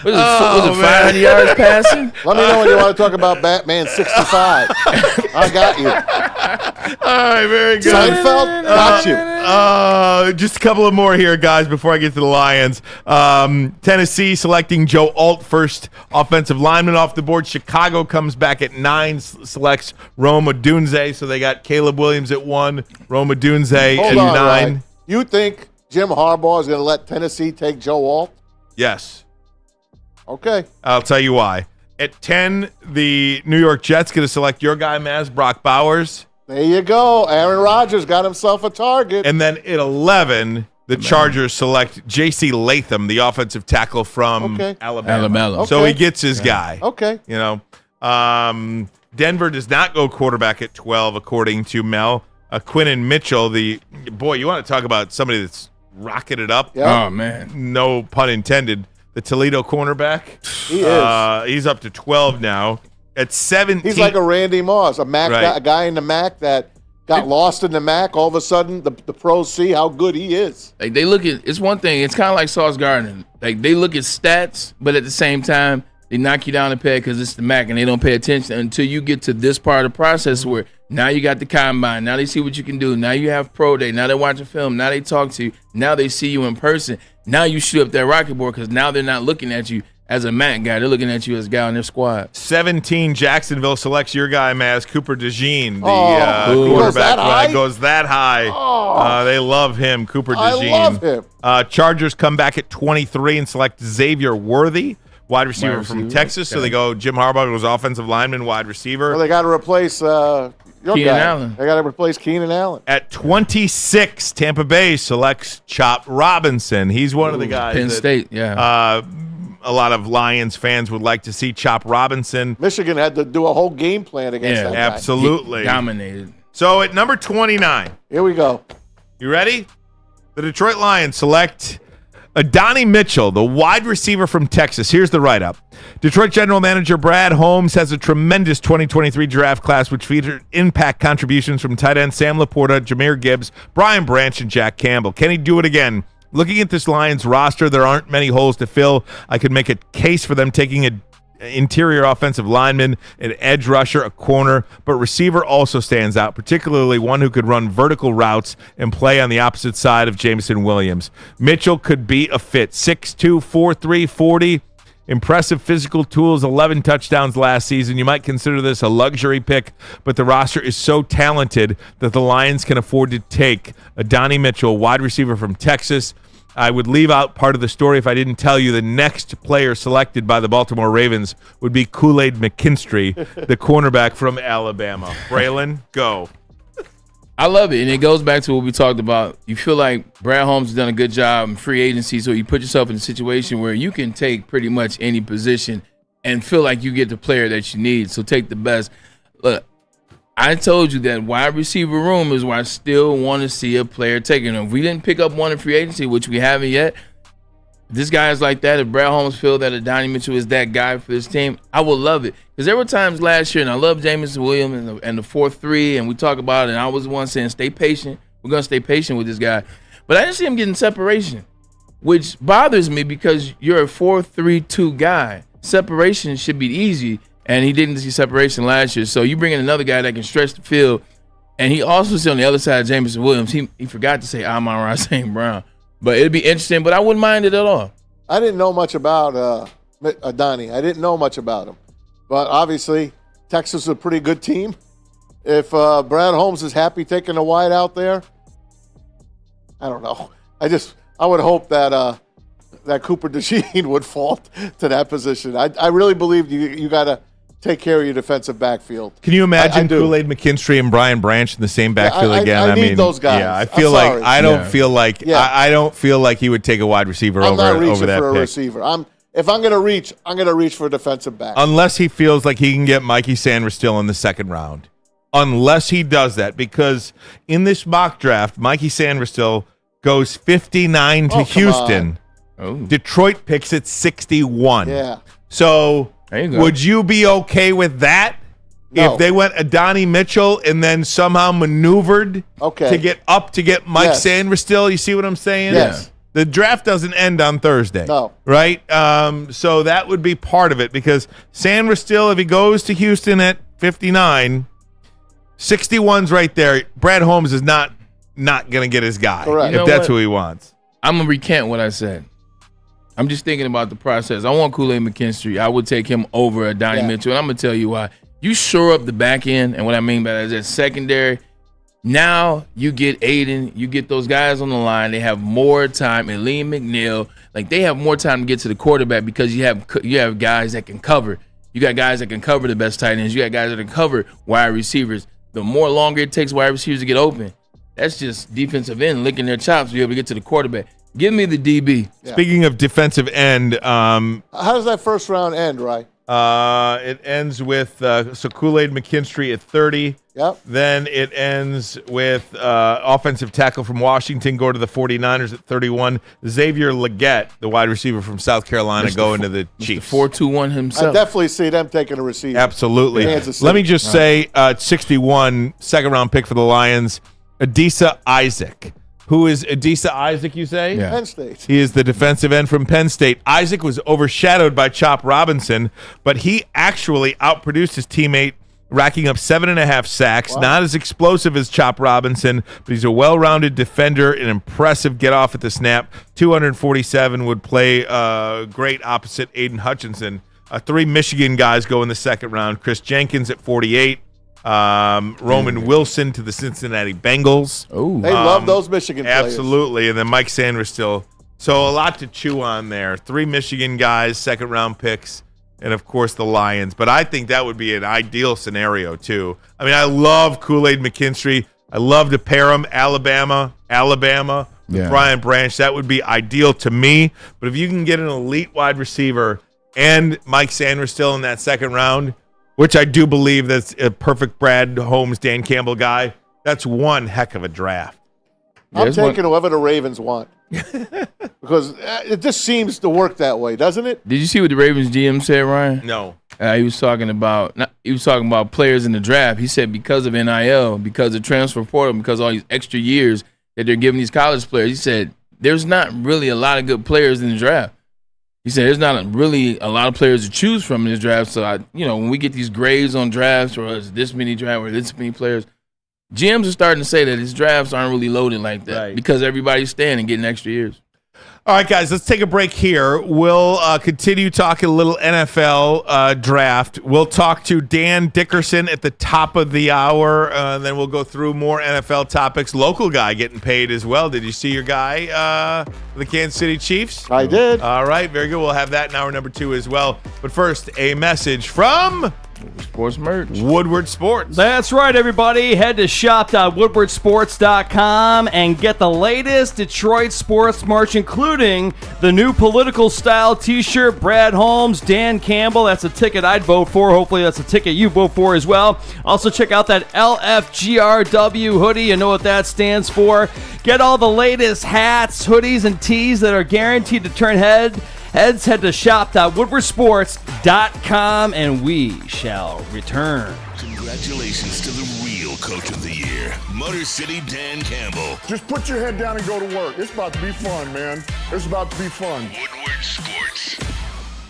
C: Was it 500 yards passing?
D: Let me know when you want to talk about Batman 65. I got you.
B: All right, very good.
D: Seinfeld, got you.
B: Just a couple of more here, guys, before I get to the Lions. Tennessee selecting Joe Alt, first offensive lineman off the board. Chicago comes back at 9, selects Rome Odunze. So they got Caleb Williams at 1, Rome Odunze at 9.
D: Right. You think Jim Harbaugh is going to let Tennessee take Joe Alt?
B: Yes.
D: Okay.
B: I'll tell you why. At 10, the New York Jets going to select your guy, Maz, Brock Bowers.
D: There you go. Aaron Rodgers got himself a target.
B: And then at 11, the Chargers select J.C. Latham, the offensive tackle from Alabama.
D: Okay.
B: So he gets his guy.
D: Okay.
B: You know, Denver does not go quarterback at 12, according to Mel. Quinnen Mitchell, you want to talk about somebody that's rocketed up?
D: Yep.
C: Oh, man.
B: No pun intended. The Toledo cornerback.
D: He is.
B: He's up to 12 now. At 17.
D: He's like a Randy Moss, a guy in the MAC that got lost in the MAC. All of a sudden, the pros see how good he is.
C: Like, they look at, it's one thing, it's kind of like Sauce Gardner. Like, they look at stats, but at the same time, they knock you down a peg because it's the MAC, and they don't pay attention until you get to this part of the process where now you got the combine. Now they see what you can do. Now you have pro day. Now they're watching film. Now they talk to you. Now they see you in person. Now you shoot up that rocket board because now they're not looking at you as a MAC guy. They're looking at you as a guy on their squad.
B: 17, Jacksonville selects your guy, Maz, Cooper DeJean, the quarterback. Goes that high. They love him, Cooper DeJean.
D: I love him.
B: Chargers come back at 23 and select Xavier Worthy, wide receiver from Texas. So they go Jim Harbaugh goes offensive lineman, wide receiver.
D: Well, they got to replace your
C: Keenan
D: guy.
C: Allen.
D: They got to replace Keenan Allen.
B: At 26, Tampa Bay selects Chop Robinson. He's one of the guys.
C: Penn State, yeah.
B: A lot of Lions fans would like to see Chop Robinson.
D: Michigan had to do a whole game plan against that guy.
B: Absolutely.
C: He dominated.
B: So at number 29,
D: Here we go.
B: you ready? The Detroit Lions select Adonai Mitchell, the wide receiver from Texas. Here's the write-up. Detroit General Manager Brad Holmes has a tremendous 2023 draft class which featured impact contributions from tight end Sam Laporta, Jahmyr Gibbs, Brian Branch, and Jack Campbell. Can he do it again? Looking at this Lions roster, there aren't many holes to fill. I could make a case for them taking an interior offensive lineman, an edge rusher, a corner, but receiver also stands out, particularly one who could run vertical routes and play on the opposite side of Jameson Williams. Mitchell could be a fit. 6'2", 4'3", 40. Impressive physical tools, 11 touchdowns last season. You might consider this a luxury pick, but the roster is so talented that the Lions can afford to take Adonai Mitchell, wide receiver from Texas. I would leave out part of the story if I didn't tell you the next player selected by the Baltimore Ravens would be Kool-Aid McKinstry, the cornerback from Alabama. Braylon, go.
C: I love it, and it goes back to what we talked about. You feel like Brad Holmes has done a good job in free agency, so you put yourself in a situation where you can take pretty much any position and feel like you get the player that you need, so take the best. Look, I told you that wide receiver room is where I still want to see a player taking them. If we didn't pick up one in free agency, which we haven't yet, this guy is like that. If Brad Holmes feels that Adonai Mitchell is that guy for this team, I will love it. Because there were times last year, and I love Jameson Williams and the 4-3, and we talk about it, and I was the one saying, stay patient. We're going to stay patient with this guy. But I didn't see him getting separation, which bothers me because you're a 4-3-2 guy. Separation should be easy, and he didn't see separation last year. So you bring in another guy that can stretch the field, and he also see on the other side of Jameson Williams, he forgot to say Amon-Ra St. Brown. But it'd be interesting, but I wouldn't mind it at all.
D: I didn't know much about Adonai. I didn't know much about him. But obviously, Texas is a pretty good team. If Brad Holmes is happy taking a wide out there, I don't know. I would hope that that Cooper DeJean would fall to that position. I really believe you got to take care of your defensive backfield.
B: Can you imagine Kool-Aid McKinstry and Brian Branch in the same backfield again?
D: I need those guys.
B: Yeah, I feel like I don't feel like I don't feel like he would take a wide receiver over that pick.
D: I'm not reaching for a receiver. If I'm going to reach for a defensive back.
B: Unless he feels like he can get Mikey Sanders still in the second round. Unless he does that, because in this mock draft, Mikey Sanders still goes 59 to Houston. Detroit picks at 61.
D: Yeah.
B: So would you be okay with that?
D: No.
B: If they went Adonai Mitchell and then somehow maneuvered to get Mike Sanders still? You see what I'm saying?
D: Yes.
B: The draft doesn't end on Thursday.
D: No.
B: Right? So that would be part of it, because Sanders still, if he goes to Houston at 59, 61's right there. Brad Holmes is not going to get his guy.
D: Correct.
B: If that's who he wants.
C: I'm going to recant what I said. I'm just thinking about the process. I want Kool-Aid McKinstry. I would take him over Adonai Mitchell, and I'm going to tell you why. You shore up the back end, and what I mean by that is that secondary. Now you get Aiden, you get those guys on the line. They have more time, and Liam McNeil, like they have more time to get to the quarterback because you have guys that can cover. You got guys that can cover the best tight ends. You got guys that can cover wide receivers. The more longer it takes wide receivers to get open, that's just defensive end licking their chops to be able to get to the quarterback. Give me the DB.
B: Yeah. Speaking of defensive end,
D: how does that first round end, right?
B: It ends with Kool-Aid McKinstry at 30.
D: Yep.
B: Then it ends with offensive tackle from Washington go to the 49ers at 31. Xavier Legette, the wide receiver from South Carolina, go into the Chiefs.
C: 4-2-1 himself.
D: I definitely see them taking a receiver.
B: Absolutely. Let me just say, 61, second-round pick for the Lions, Adisa Isaac. Who is Adisa Isaac, you say?
D: Yeah. Penn State.
B: He is the defensive end from Penn State. Isaac was overshadowed by Chop Robinson, but he actually outproduced his teammate, racking up 7.5 sacks. Wow. Not as explosive as Chop Robinson, but he's a well-rounded defender, an impressive get-off at the snap. 247 would play great opposite Aiden Hutchinson. 3 Michigan guys go in the second round. Chris Jenkins at 48. Roman Wilson to the Cincinnati Bengals.
D: They love those Michigan players.
B: Absolutely. And then Mike Sanders still So a lot to chew on there. 3 Michigan guys, second-round picks, and, of course, the Lions. But I think that would be an ideal scenario, too. I mean, I love Kool-Aid McKinstry. I love to pair him, Alabama, with Brian Branch. That would be ideal to me. But if you can get an elite wide receiver and Mike Sanders still in that second round, which I do believe that's a perfect Brad Holmes, Dan Campbell guy, that's one heck of a draft.
D: I'm taking whoever the Ravens want. Because it just seems to work that way, doesn't it?
C: Did you see what the Ravens GM said, Ryan?
B: No.
C: He was talking about players in the draft. He said because of NIL, because of transfer portal, because of all these extra years that they're giving these college players, he said there's not really a lot of good players in the draft. He said there's not really a lot of players to choose from in this draft. So, when we get these grades on drafts or it's this many drafts or this many players, GMs are starting to say that his drafts aren't really loaded like that because everybody's staying and getting extra years.
B: All right, guys, let's take a break here. We'll continue talking a little NFL draft. We'll talk to Dan Dickerson at the top of the hour, and then we'll go through more NFL topics. Local guy getting paid as well. Did you see your guy, the Kansas City Chiefs?
D: I did.
B: All right, very good. We'll have that in hour number 2 as well. But first, a message from
C: Sports merch.
B: Woodward Sports.
G: That's right, everybody. Head to shop.woodwardsports.com and get the latest Detroit sports merch, including the new political style t-shirt, Brad Holmes, Dan Campbell. That's a ticket I'd vote for. Hopefully that's a ticket you vote for as well. Also check out that LFGRW hoodie. You know what that stands for. Get all the latest hats, hoodies, and tees that are guaranteed to turn heads. Head to shop.woodwardsports.com, and we shall return.
A: Congratulations to the real Coach of the Year, Motor City Dan Campbell.
I: Just put your head down and go to work. It's about to be fun, man. It's about to be fun.
A: Woodward Sports.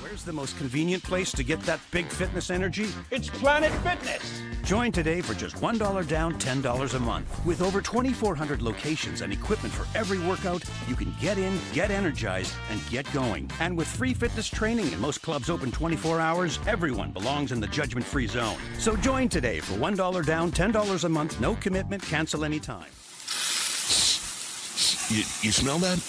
H: Where's the most convenient place to get that big fitness energy?
J: It's Planet Fitness.
H: Join today for just $1 down, $10 a month. With over 2,400 locations and equipment for every workout, you can get in, get energized, and get going. And with free fitness training and most clubs open 24 hours, everyone belongs in the judgment-free zone. So join today for $1 down, $10 a month, no commitment, cancel anytime.
A: You smell that?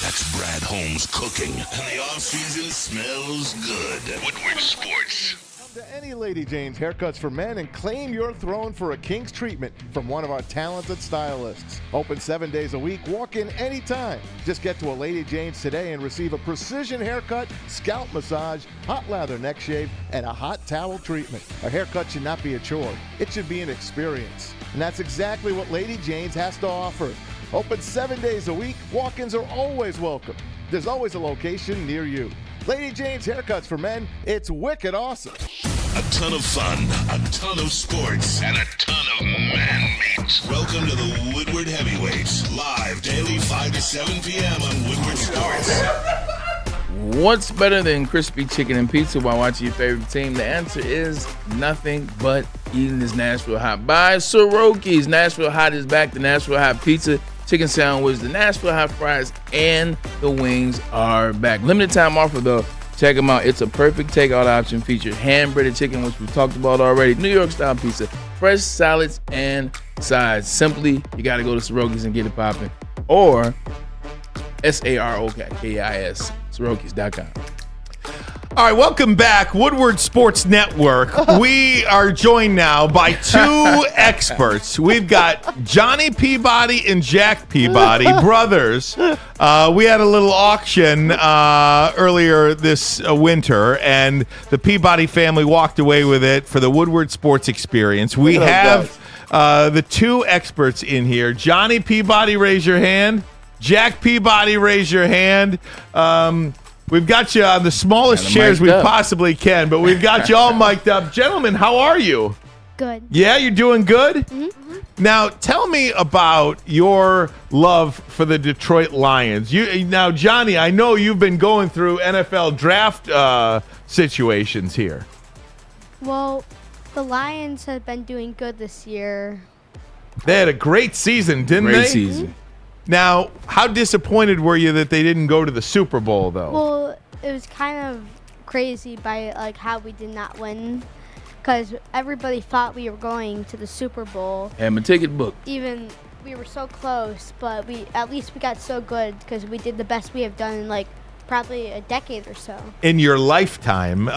A: That's Brad Holmes cooking. And the off-season smells good. Woodward Sports.
D: To any Lady Jane's Haircuts for Men and claim your throne for a king's treatment from one of our talented stylists. Open 7 days a week. Walk in anytime. Just get to a Lady Jane's today and receive a precision haircut, scalp massage, hot lather neck shave, and a hot towel treatment. A haircut should not be a chore. It should be an experience. And that's exactly what Lady Jane's has to offer. Open 7 days a week. Walk-ins are always welcome. There's always a location near you. Lady Jane's Haircuts for Men, it's wicked awesome.
A: A ton of fun, a ton of sports, and a ton of man meat. Welcome to the Woodward Heavyweights, live daily 5 to 7 p.m. on Woodward Sports.
C: What's better than crispy chicken and pizza while watching your favorite team? The answer is nothing but eating this Nashville Hot by Soroki's. Nashville Hot is back. The Nashville Hot pizza, chicken sandwich, the Nashville Hot fries, and the wings are back. Limited time offer though. Check them out. It's a perfect takeout option. Features hand-breaded chicken, which we've talked about already, New York style pizza, fresh salads, and sides. Simply, you got to go to Soroki's and get it popping. Or SAROKIS, Sorokis.com.
B: All right, welcome back, Woodward Sports Network. We are joined now by 2 experts. We've got Johnny Peabody and Jack Peabody, brothers. We had a little auction earlier this winter, and the Peabody family walked away with it for the Woodward Sports Experience. We have the 2 experts in here. Johnny Peabody, raise your hand. Jack Peabody, raise your hand. We've got you on the smallest chairs we possibly can, but we've got you all mic'd up. Gentlemen, how are you?
K: Good.
B: Yeah, you're doing good? Mm-hmm. Now, tell me about your love for the Detroit Lions. Now, Johnny, I know you've been going through NFL draft situations here.
K: Well, the Lions have been doing good this year.
B: They had a great season, didn't they?
C: Great season. Mm-hmm.
B: Now, how disappointed were you that they didn't go to the Super Bowl, though?
K: Well, it was kind of crazy by how we did not win, because everybody thought we were going to the Super Bowl.
C: And my ticket booked.
K: Even we were so close, but at least we got so good because we did the best we have done in like probably a decade or so.
B: In your lifetime,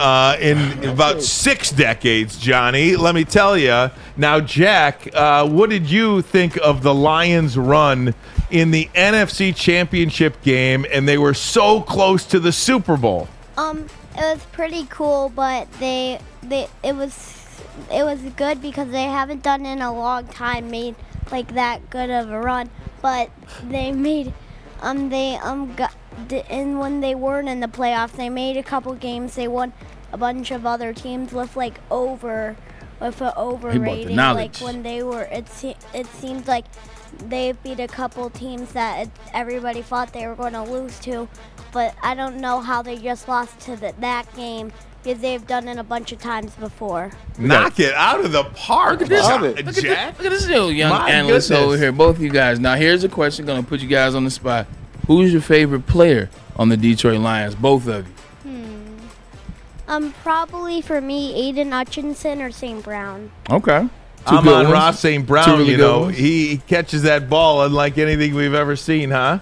B: in about 6 decades, Johnny, let me tell you. Now, Jack, what did you think of the Lions' run in the NFC Championship game, and they were so close to the Super Bowl?
K: It was pretty cool, but it was good because they haven't done in a long time made like that good of a run, but they made and when they weren't in the playoffs, they made a couple games. They won a bunch of other teams with an over rating. Like when they were, it seems like they beat a couple teams that everybody thought they were going to lose to, but I don't know how they just lost to that game because they've done it a bunch of times before.
B: Knock it out of the park.
C: Look at this,
B: Jack.
C: look at this little young
B: My
C: analyst
B: goodness.
C: over here. Both of you guys. Now here's a question. Going to put you guys on the spot. Who's your favorite player on the Detroit Lions? Both of you.
K: Probably for me, Aiden Hutchinson or St. Brown.
C: Okay.
B: Amon-Ra St. Brown,
C: really
B: you
C: good
B: know,
C: ones.
B: he catches that ball unlike anything we've ever seen, huh?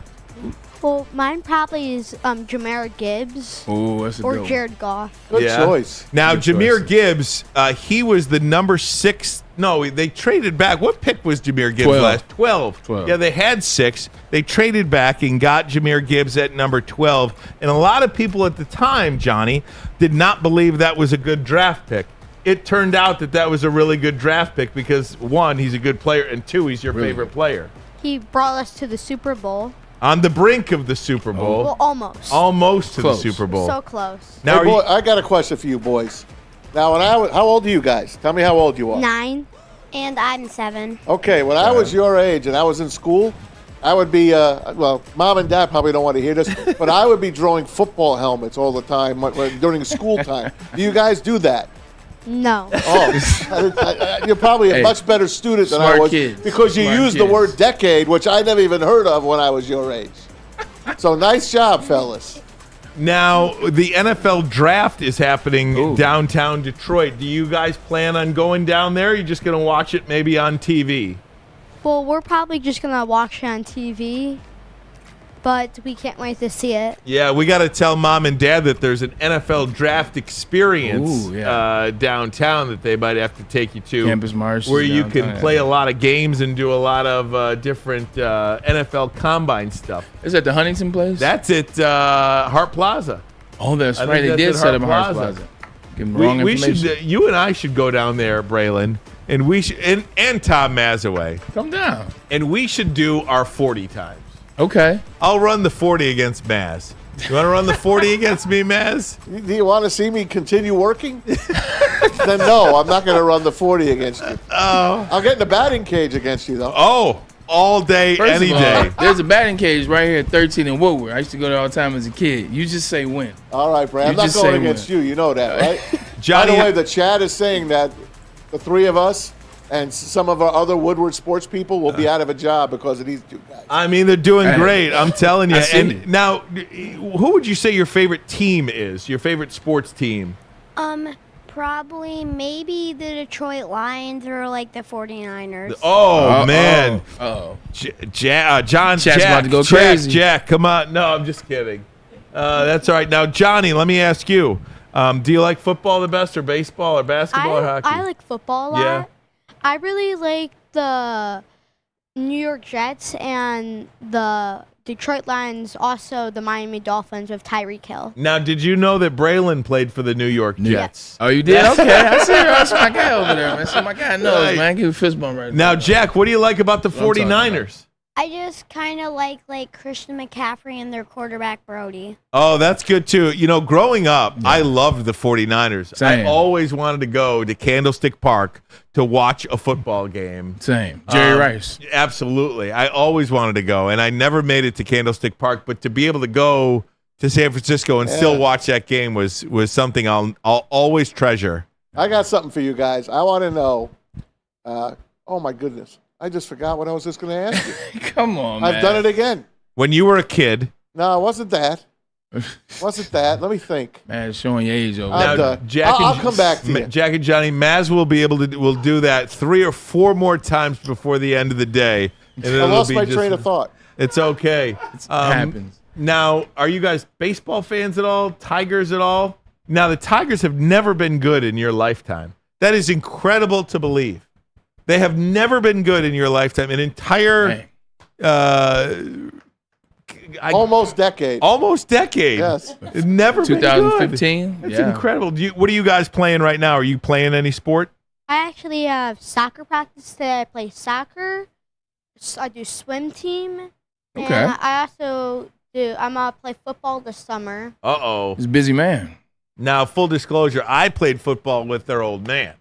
K: Well, mine probably is Jahmyr Gibbs
C: Oh, that's a
K: or
C: good one.
K: Jared Goff.
D: Good choice.
B: Now,
C: Good
B: Jahmyr
C: choice.
B: Gibbs, he was the number 6. No, they traded back. What pick was Jahmyr Gibbs
C: 12.
B: last? 12.
C: 12.
B: Yeah, they had 6. They traded back and got Jahmyr Gibbs at number 12. And a lot of people at the time, Johnny, did not believe that was a good draft pick. It turned out that was a really good draft pick because, 1, he's a good player, and 2, he's your favorite player.
K: He brought us to the Super Bowl.
B: On the brink of the Super Bowl.
K: Well, almost.
B: Almost to
C: Close.
B: the Super Bowl.
K: So close.
B: Now,
D: Hey, boy, I got a question for you boys. Now, how old are you guys? Tell me how old you are.
K: 9, and I'm 7.
D: Okay, when I was your age and I was in school, I would be, well, Mom and Dad probably don't want to hear this, but I would be drawing football helmets all the time during school time. Do you guys do that?
K: No.
D: Oh, you're probably a
C: Hey,
D: much better student than I
C: smart
D: was
C: kids.
D: because you
C: Smart
D: used the
C: kids.
D: word decade, which I never even heard of when I was your age. So nice job, fellas.
B: Now, the NFL draft is happening
C: Ooh.
B: downtown Detroit. Do you guys plan on going down there? Or are you just going to watch it maybe on TV?
K: Well, we're probably just going to watch it on TV, but we can't wait to see it.
B: Yeah, we got to tell Mom and Dad that there's an NFL draft experience
C: Ooh, yeah.
B: downtown that they might have to take you to.
C: Campus Marsh.
B: Where you can
C: downtown,
B: play
C: yeah.
B: a lot of games and do a lot of different NFL combine stuff.
C: Is that the Huntington place?
B: That's at Hart Plaza.
C: Oh, that's
B: I
C: right.
B: think
C: They
B: that's
C: did
B: at
C: set up
B: Hart
C: Hart
B: Plaza.
C: Plaza. Give them wrong
B: We
C: information.
B: should, you and I should go down there, Braylon, and we should, and Tom Mazaway,
C: Come down.
B: and we should do our 40 times.
C: Okay.
B: I'll run the 40 against Maz. You want to run the 40 against me, Maz?
D: Do you want to see me continue working? Then no, I'm not going to run the 40 against you. I'll get in the batting cage against you, though.
B: Oh, all day,
C: First
B: any
C: of all,
B: day.
C: there's a batting cage right here at 13 in Woodward. I used to go there all the time as a kid. You just say when.
D: All right, Brad. I'm
C: You
D: not
C: just
D: going
C: say
D: against
C: when.
D: you. You know that, right?
B: Johnny,
D: By the way, the chat is saying that the three of us and some of our other Woodward sports people will be out of a job because of these two guys.
B: I mean, they're doing
C: Hey,
B: great. I'm telling you.
C: I seen
B: And
C: it.
B: now, who would you say your favorite team is? Your favorite sports team?
K: Probably maybe the Detroit Lions or like the 49ers.
B: Oh, man.
C: Oh.
B: John,
C: Chat's
B: Jack,
C: about to go
B: Jack,
C: crazy.
B: Jack, come on. No, I'm just kidding. That's all right. Now, Johnny, let me ask you. Do you like football the best or baseball or basketball or hockey?
K: I like football a lot.
B: Yeah.
K: I really like the New York Jets and the Detroit Lions, also the Miami Dolphins with Tyreek Hill.
B: Now, did you know that Braylon played for the New York Jets?
C: Oh, you did? Okay. I see. That's my guy over there, man. So my guy knows,
B: Right.
C: man. Give a fist bump right
B: Now,
C: there.
B: Jack, what do you like about the
C: What I'm talking
B: 49ers?
K: I just kind of like Christian McCaffrey and their quarterback Brody.
B: Oh, that's good too. You know, growing up, I loved the 49ers.
C: Same.
B: I always wanted to go to Candlestick Park to watch a football game.
C: Same. Jerry Rice.
B: Absolutely. I always wanted to go, and I never made it to Candlestick Park, but to be able to go to San Francisco and still watch that game was something I'll always treasure.
D: I got something for you guys. I want to know. Oh, my goodness. I just forgot what I was just going to ask you.
C: Come on, man.
D: I've done it again.
B: When you were a kid,
D: No, it wasn't that. Wasn't that? Let me think.
C: Man, showing your age over
D: I'm
C: there.
D: done.
B: Jack
D: I'll
B: and-
D: come back to you.
B: Jack and Johnny, Maz will be able to will do that 3 or 4 more times before the end of the day, And
D: I
B: it'll
D: lost
B: be
D: my
B: just-
D: train of thought.
B: It's okay.
C: It happens.
B: Now, are you guys baseball fans at all? Tigers at all? Now, the Tigers have never been good in your lifetime. That is incredible to believe. They have never been good in your lifetime. An entire
D: Almost decade.
B: Almost decade.
D: Yes.
B: It's never been good.
C: 2015.
B: That's incredible. What are you guys playing right now? Are you playing any sport?
K: I actually have soccer practice today. I play soccer. I do swim team.
C: Okay.
K: And I also I'm going to play football this summer.
B: Uh-oh.
C: He's a busy man.
B: Now, full disclosure, I played football with their old man.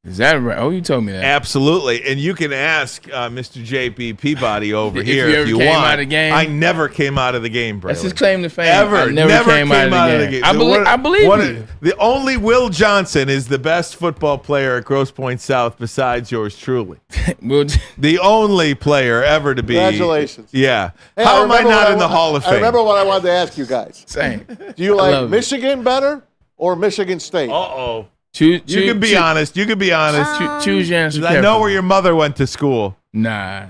C: Is that right? Oh, you told me that.
B: Absolutely. And you can ask Mr. J.P. Peabody over
C: If
B: here
C: you
B: if
C: ever
B: you
C: came
B: want.
C: out of the game?
B: I never came out of the game, Braylon.
C: That's his claim to fame.
B: Ever.
C: I never came out of the game. I believe you.
B: The only Will Johnson is the best football player at Grosse Pointe South besides yours truly. The only player ever to be.
D: Congratulations.
B: Yeah.
D: Hey,
B: How am I
D: remember
B: not
D: what
B: in the Hall of Fame?
D: I remember what I wanted to ask you guys.
C: Same.
D: Do you
C: love
D: like
C: it.
D: Michigan better or Michigan State?
B: Uh-oh.
C: You
B: can be honest. You can be honest.
C: Choose your answer.
B: I know where your mother went to school.
C: Nah.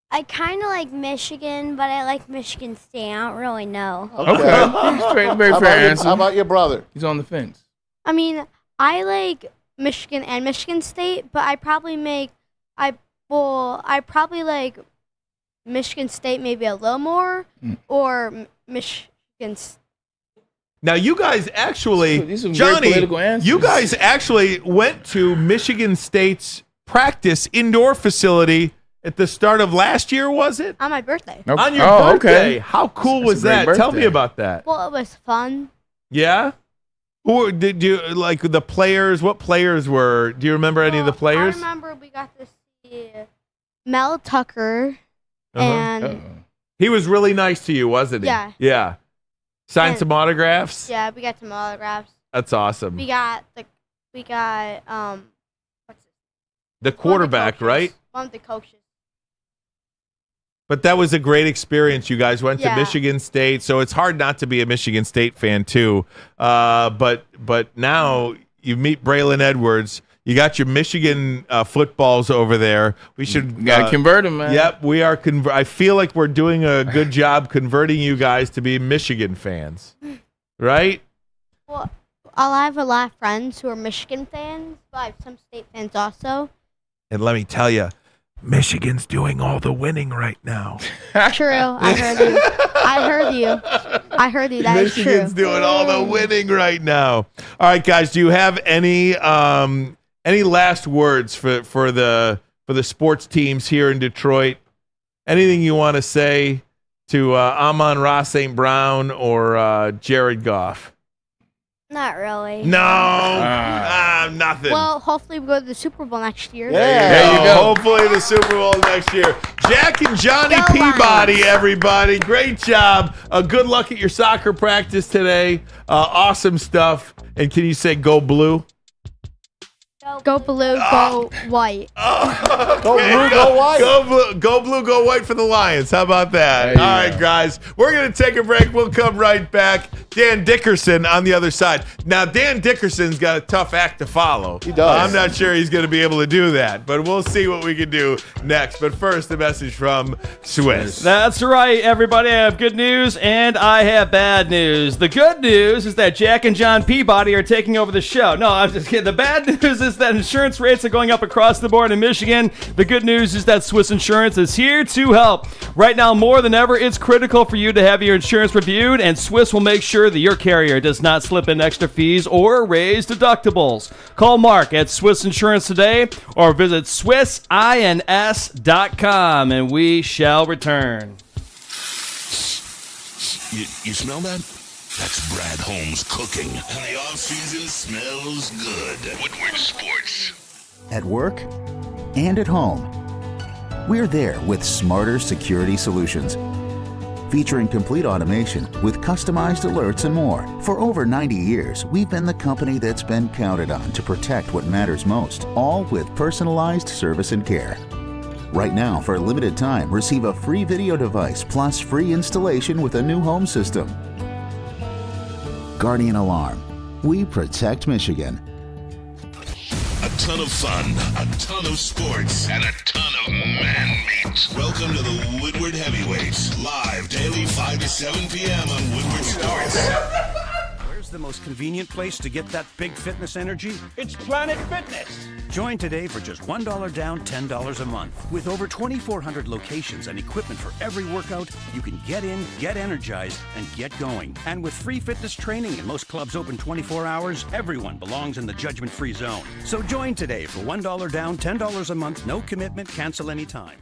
K: I kind of like Michigan, but I like Michigan State. I don't really know.
C: Okay. Very fair answer.
D: How about your brother?
C: He's on the fence.
K: I mean, I like Michigan and Michigan State, but I probably like Michigan State maybe a little more, or Michigan State.
B: Now, you guys actually,
C: These are very
B: Johnny,
C: political answers.
B: you guys actually went to Michigan State's practice indoor facility at the start of last year, was it?
K: On my birthday.
B: On your birthday. How cool
C: That's
B: was
C: a great
B: that? Tell me
C: birthday.
B: about that.
K: Well, it was fun.
B: Yeah? Who did you like the players? What players were? Do you remember any of the players?
K: I remember we got to see Mel Tucker,
B: Uh-huh.
K: and
B: He was really nice to you, wasn't he?
K: Yeah.
B: Yeah. Signed
K: And-
B: some autographs?
K: yeah, we got some autographs.
B: That's awesome.
K: We got
B: The quarterback, right?
K: One of the coaches.
B: But that was a great experience. You guys went to
K: Yeah.
B: Michigan State, so it's hard not to be a Michigan State fan too. But now you meet Braylon Edwards. You got your Michigan footballs over there. We should
C: Gotta convert him, man.
B: Yep, we are. I feel like we're doing a good job converting you guys to be Michigan fans, right?
K: Well, I have a lot of friends who are Michigan fans, but I have some state fans also.
B: And let me tell you, Michigan's doing all the winning right now.
K: True. I heard you. That is true.
B: Michigan's doing all the winning right now. All right, guys. Do you have any last words for the sports teams here in Detroit? Anything you want to say to Amon-Ra St. Brown or Jared Goff?
K: Not really.
B: No, nothing.
K: Well, hopefully we go to the Super Bowl next year.
B: There you go. Hopefully the Super Bowl next year. Jack and Johnny
K: Go
B: Peabody,
K: Lions.
B: everybody. Great job. Good luck at your soccer practice today. Awesome stuff. And can you say go blue?
K: Go blue, go white.
D: Go blue, go white.
B: Go blue, go white for the Lions. How about that?
C: There you
B: All right,
C: go.
B: guys. We're going to take a break. We'll come right back. Dan Dickerson on the other side. Now, Dan Dickerson's got a tough act to follow.
D: He does.
B: I'm not sure he's going to be able to do that, but we'll see what we can do next. But first, a message from Swiss.
G: That's right, everybody. I have good news and I have bad news. The good news is that Jack and John Peabody are taking over the show. No, I'm just kidding. The bad news is that insurance rates are going up across the board in Michigan. The good news is that Swiss Insurance is here to help. Right now, more than ever, it's critical for you to have your insurance reviewed, and Swiss will make sure that your carrier does not slip in extra fees or raise deductibles. Call Mark at Swiss Insurance today or visit SwissINS.com, and we shall return.
A: You smell that? That's Brad Holmes cooking. And the off-season smells good. Woodward Sports.
J: At work and at home, we're there with smarter security solutions. Featuring complete automation with customized alerts and more. For over 90 years, we've been the company that's been counted on to protect what matters most, all with personalized service and care. Right now, for a limited time, receive a free video device plus free installation with a new home system. Guardian Alarm. We protect Michigan.
A: A ton of fun, a ton of sports, and a ton of man meat. Welcome to the Woodward Heavyweights, live daily 5 to 7 p.m. on Woodward Sports.
H: Where's the most convenient place to get that big fitness energy?
L: It's Planet Fitness.
H: Join today for just $1 down, $10 a month. With over 2,400 locations and equipment for every workout, you can get in, get energized, and get going. And with free fitness training and most clubs open 24 hours, everyone belongs in the judgment-free zone. So join today for $1 down, $10 a month, no commitment, cancel anytime.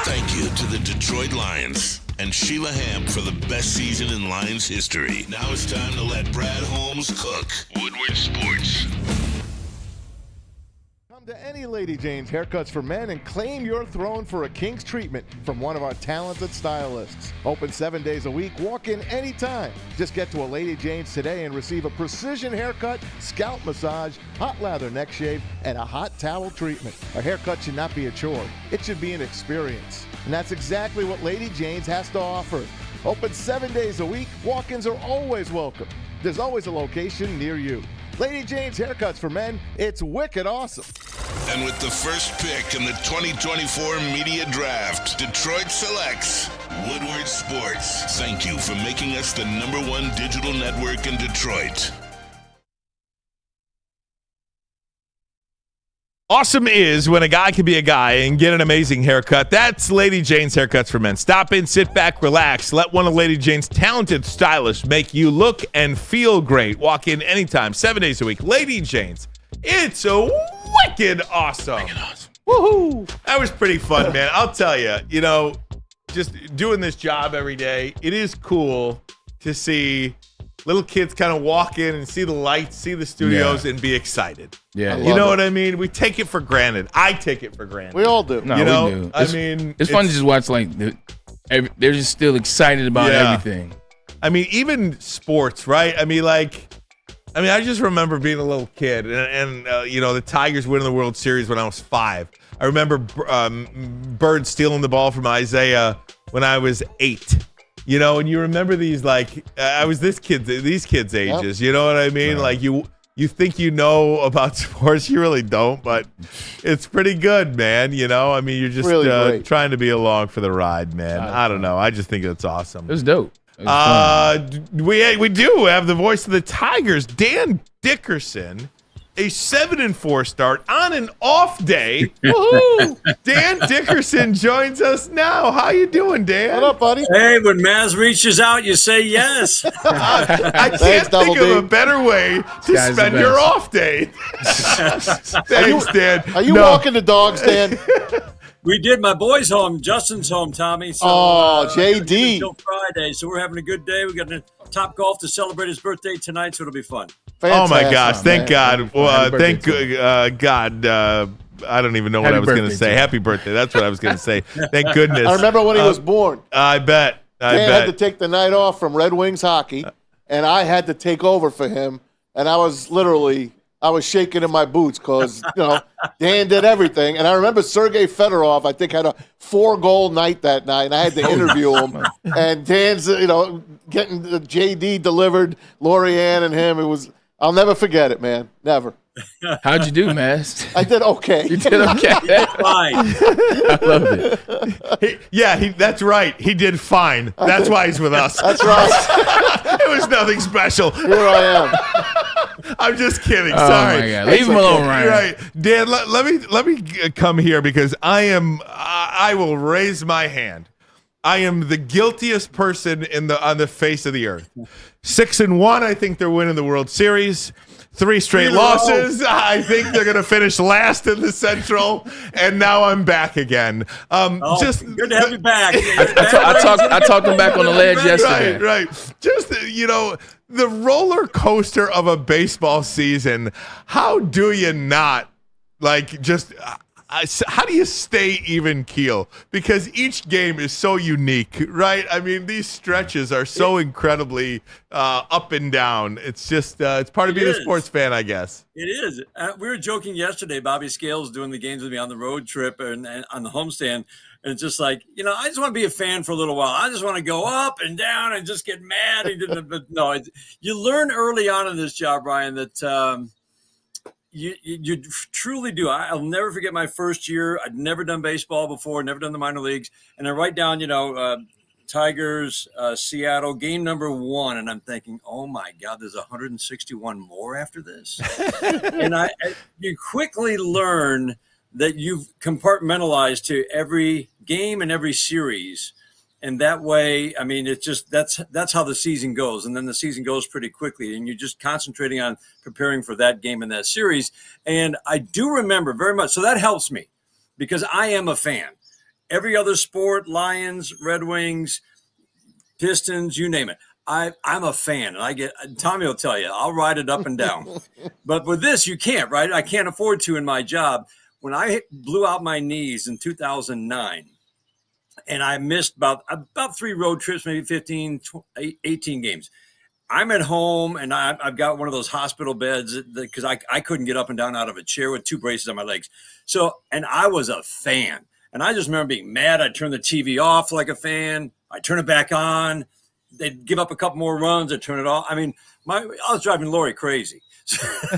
A: Thank you to the Detroit Lions and Sheila Hamp for the best season in Lions history. Now it's time to let Brad Holmes cook. Woodward Sports.
D: Come to any Lady Jane's Haircuts for Men and claim your throne for a king's treatment from one of our talented stylists. Open 7 days a week. Walk in anytime. Just get to a Lady Jane's today and receive a precision haircut, scalp massage, hot lather neck shave, and a hot towel treatment. A haircut should not be a chore. It should be an experience. And that's exactly what Lady Jane's has to offer. Open 7 days a week. Walk-ins are always welcome. There's always a location near you. Lady Jane's Haircuts for Men, it's wicked awesome.
A: And with the first pick in the 2024 Media Draft, Detroit selects Woodward Sports. Thank you for making us the #1 digital network in Detroit.
B: Awesome is when a guy can be a guy and get an amazing haircut. That's Lady Jane's Haircuts for Men. Stop in, sit back, relax. Let one of Lady Jane's talented stylists make you look and feel great. Walk in anytime, 7 days a week. Lady Jane's. It's a wicked awesome. Woohoo! That was pretty fun, man. I'll tell you, just doing this job every day, it is cool to see little kids kind of walk in and see the lights, see the studios, and be excited.
C: Yeah,
B: you know what I mean? We take it for granted. I take it for granted.
D: We all do.
C: No,
B: we
C: do. It's fun to just watch. They're just still excited about everything.
B: I mean, even sports, right? I mean, I just remember being a little kid, and the Tigers winning the World Series when I was 5. I remember Bird stealing the ball from Isaiah when I was 8. And you remember these, I was these kids' ages. You know what I mean? Right. You think you know about sports, you really don't, but it's pretty good, man. I mean, you're just really trying to be along for the ride, man. I don't know. I just think it's awesome.
C: It was dope.
B: We do have the voice of the Tigers, Dan Dickerson, a 7-4 start on an off day. Woohoo! Dan Dickerson joins us now. How you doing, Dan?
D: What up, buddy?
L: Hey, when Maz reaches out, you say yes.
B: I can't think of a better way to spend your off day. Thanks, Dan.
D: Are you walking the dogs, Dan?
L: We did. My boy's home. Justin's home, Tommy. So,
D: JD.
L: Until Friday, so we're having a good day. We got the Top Golf to celebrate his birthday tonight, so it'll be fun.
B: Fantastic. Oh my gosh! Thank God! Thank God! I don't even know what I was going to say. Happy birthday! That's what I was going to say. Thank goodness.
D: I remember when he was born.
B: I bet.
D: Dan had to take the night off from Red Wings hockey, and I had to take over for him. And I was shaking in my boots because Dan did everything. And I remember Sergei Fedorov, I think, had a 4-goal night that night, and I had to interview him. And Dan's, getting the JD delivered, Lorianne and him. I'll never forget it, man. Never.
C: How'd you do, Maz?
D: I did okay.
C: You did okay.
L: Fine.
C: I loved it.
B: That's right. He did fine. That's why he's with us.
D: That's right.
B: It was nothing special.
D: Here I am.
B: I'm just kidding.
C: Oh
B: Sorry.
C: My God. Leave him alone, Ryan.
B: Right, Dan. Let me come here because I will raise my hand. I am the guiltiest person on the face of the earth. 6-1. I think they're winning the World Series. 3 straight losses. I think they're going to finish last in the Central, and now I'm back again.
L: Just good to have you back.
C: I talked him back on the ledge yesterday.
B: Right. Just the roller coaster of a baseball season. How do you not how do you stay even keel? Because each game is so unique, right? I mean, these stretches are so incredibly up and down. It's just it's part of being a sports fan, I guess.
L: It is. We were joking yesterday. Bobby Scales doing the games with me on the road trip and on the homestand. And it's just like, I just want to be a fan for a little while. I just want to go up and down and just get mad. But no, you learn early on in this job, Brian, that you truly do. I'll never forget my first year. I'd never done baseball before, never done the minor leagues. And I write down, Tigers, Seattle, game number 1. And I'm thinking, oh, my God, there's 161 more after this. And you quickly learn that you've compartmentalized to every game and every series. And that way, I mean, it's just that's how the season goes. And then the season goes pretty quickly. And you're just concentrating on preparing for that game and that series. And I do remember very much. So that helps me because I am a fan. Every other sport, Lions, Red Wings, Pistons, you name it. I'm a fan. And Tommy will tell you, I'll ride it up and down. But with this, you can't, right? I can't afford to in my job. When I blew out my knees in 2009, and I missed about 3 road trips, maybe 15, 18 games. I'm at home, and I've got one of those hospital beds because I couldn't get up and down out of a chair with 2 braces on my legs. So, and I was a fan. And I just remember being mad. I'd turn the TV off like a fan. I'd turn it back on. They'd give up a couple more runs. I'd turn it off. I mean, I was driving Lori crazy.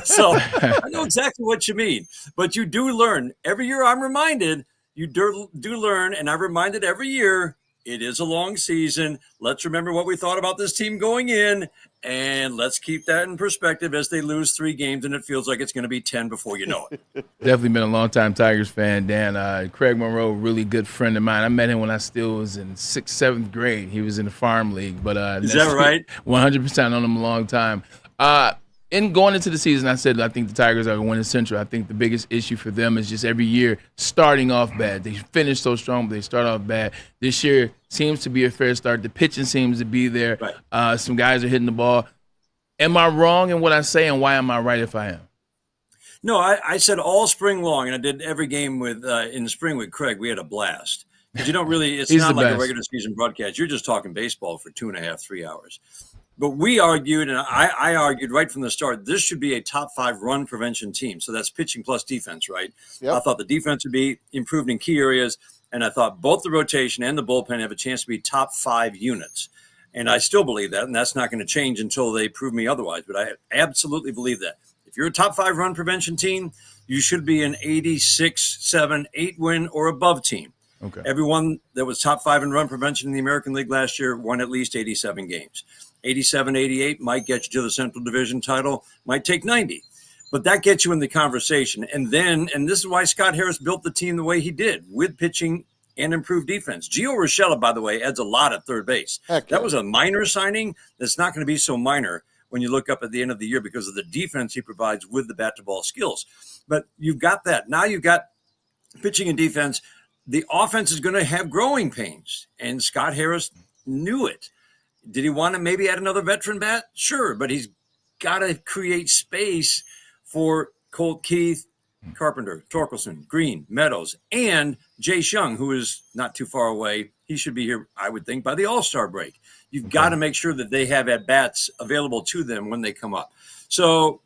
L: So I know exactly what you mean. But you do learn. Every year I'm reminded, you do learn, and I'm reminded every year, it is a long season. Let's remember what we thought about this team going in, and let's keep that in perspective as they lose 3 games, and it feels like it's going to be 10 before you know it.
C: Definitely been a long-time Tigers fan, Dan. Craig Monroe, really good friend of mine. I met him when I still was in 6th, 7th grade. He was in the farm league. But
L: is that right?
C: 100% known him a long time. In going into the season, I said I think the Tigers are going to win the Central. I think the biggest issue for them is just every year starting off bad. They finish so strong, but they start off bad. This year seems to be a fair start. The pitching seems to be there. Right. Some guys are hitting the ball. Am I wrong in what I say, and why am I right if I am?
L: No, I said all spring long, and I did every game with in the spring with Craig. We had a blast. Because you don't really – it's not like a regular season broadcast. You're just talking baseball for 2.5, 3 hours. But we argued, and I argued right from the start, this should be a top 5 run prevention team. So that's pitching plus defense, right? Yep. I thought the defense would be improved in key areas, and I thought both the rotation and the bullpen have a chance to be top 5 units. And I still believe that, and that's not going to change until they prove me otherwise. But I absolutely believe that. If you're a top 5 run prevention team, you should be an 86, 7, 8 win or above team.
C: Okay.
L: Everyone that was top 5 in run prevention in the American League last year won at least 87 games. 87, 88 might get you to the Central Division title, might take 90. But that gets you in the conversation. And this is why Scott Harris built the team the way he did, with pitching and improved defense. Gio Urshela, by the way, adds a lot at third base. That was a minor signing that's not going to be so minor when you look up at the end of the year because of the defense he provides with the bat-to-ball skills. But you've got that. Now you've got pitching and defense. The offense is going to have growing pains, and Scott Harris knew it. Did he want to maybe add another veteran bat? Sure, but he's got to create space for Colt Keith, Carpenter, Torkelson, Greene, Meadows, and Jay Shung, who is not too far away. He should be here, I would think, by the All-Star break. You've got to make sure that they have at-bats available to them when they come up. So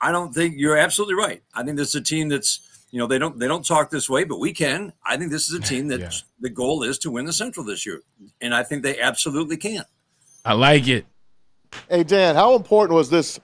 L: I don't think you're absolutely right. I think this is a team that's, they don't talk this way, but we can. I think this is a team that the goal is to win the Central this year, and I think they absolutely can.
C: I like it.
D: Hey, Dan, how important was this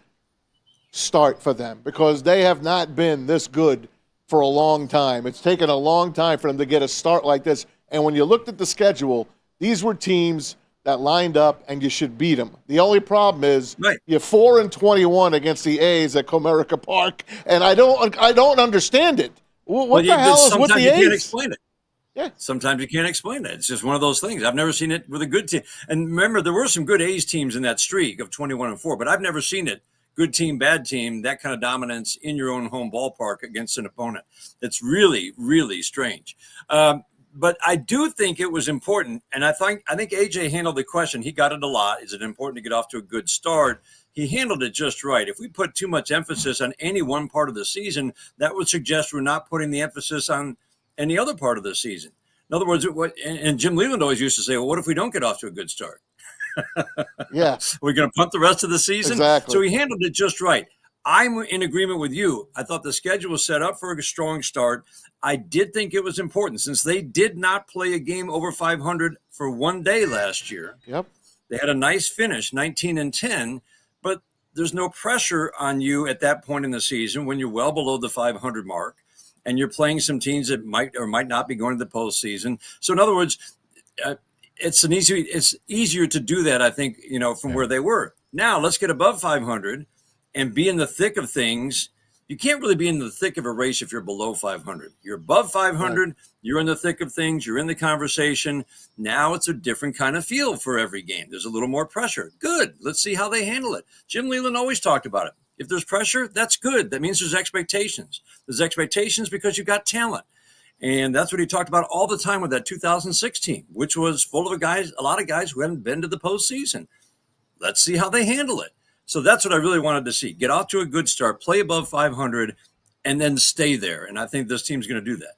D: start for them? Because they have not been this good for a long time. It's taken a long time for them to get a start like this. And when you looked at the schedule, these were teams that lined up, and you should beat them. The only problem is you're 4-21 against the A's at Comerica Park, and I don't understand it. What the hell is with the A's?
L: Sometimes you can't explain it. Yeah. Sometimes you can't explain it. It's just one of those things. I've never seen it with a good team. And remember, there were some good A's teams in that streak of 21-4, but I've never seen it. Good team, bad team, that kind of dominance in your own home ballpark against an opponent. It's really, really strange. But I do think it was important, and I think AJ handled the question. He got it a lot. Is it important to get off to a good start? He handled it just right. If we put too much emphasis on any one part of the season, that would suggest we're not putting the emphasis on any other part of the season. In other words, and Jim Leland always used to say, well, what if we don't get off to a good start?
D: Yeah.
L: We're going to punt the rest of the season?
D: Exactly.
L: So he handled it just right. I'm in agreement with you. I thought the schedule was set up for a strong start. I did think it was important since they did not play a game over 500 for one day last year.
D: Yep.
L: They had a nice finish, 19-10, but there's no pressure on you at that point in the season when you're well below the 500 mark and you're playing some teams that might or might not be going to the postseason. So in other words, it's easier to do that, I think, from where they were. Now let's get above 500 and be in the thick of things. You can't really be in the thick of a race if you're below 500. You're above 500, you're in the thick of things, you're in the conversation. Now it's a different kind of feel for every game. There's a little more pressure. Good. Let's see how they handle it. Jim Leland always talked about it. If there's pressure, that's good. That means there's expectations. There's expectations because you got talent. And that's what he talked about all the time with that 2016, which was full of a lot of guys who hadn't been to the postseason. Let's see how they handle it. So that's what I really wanted to see. Get off to a good start, play above 500, and then stay there. And I think this team's going to do that.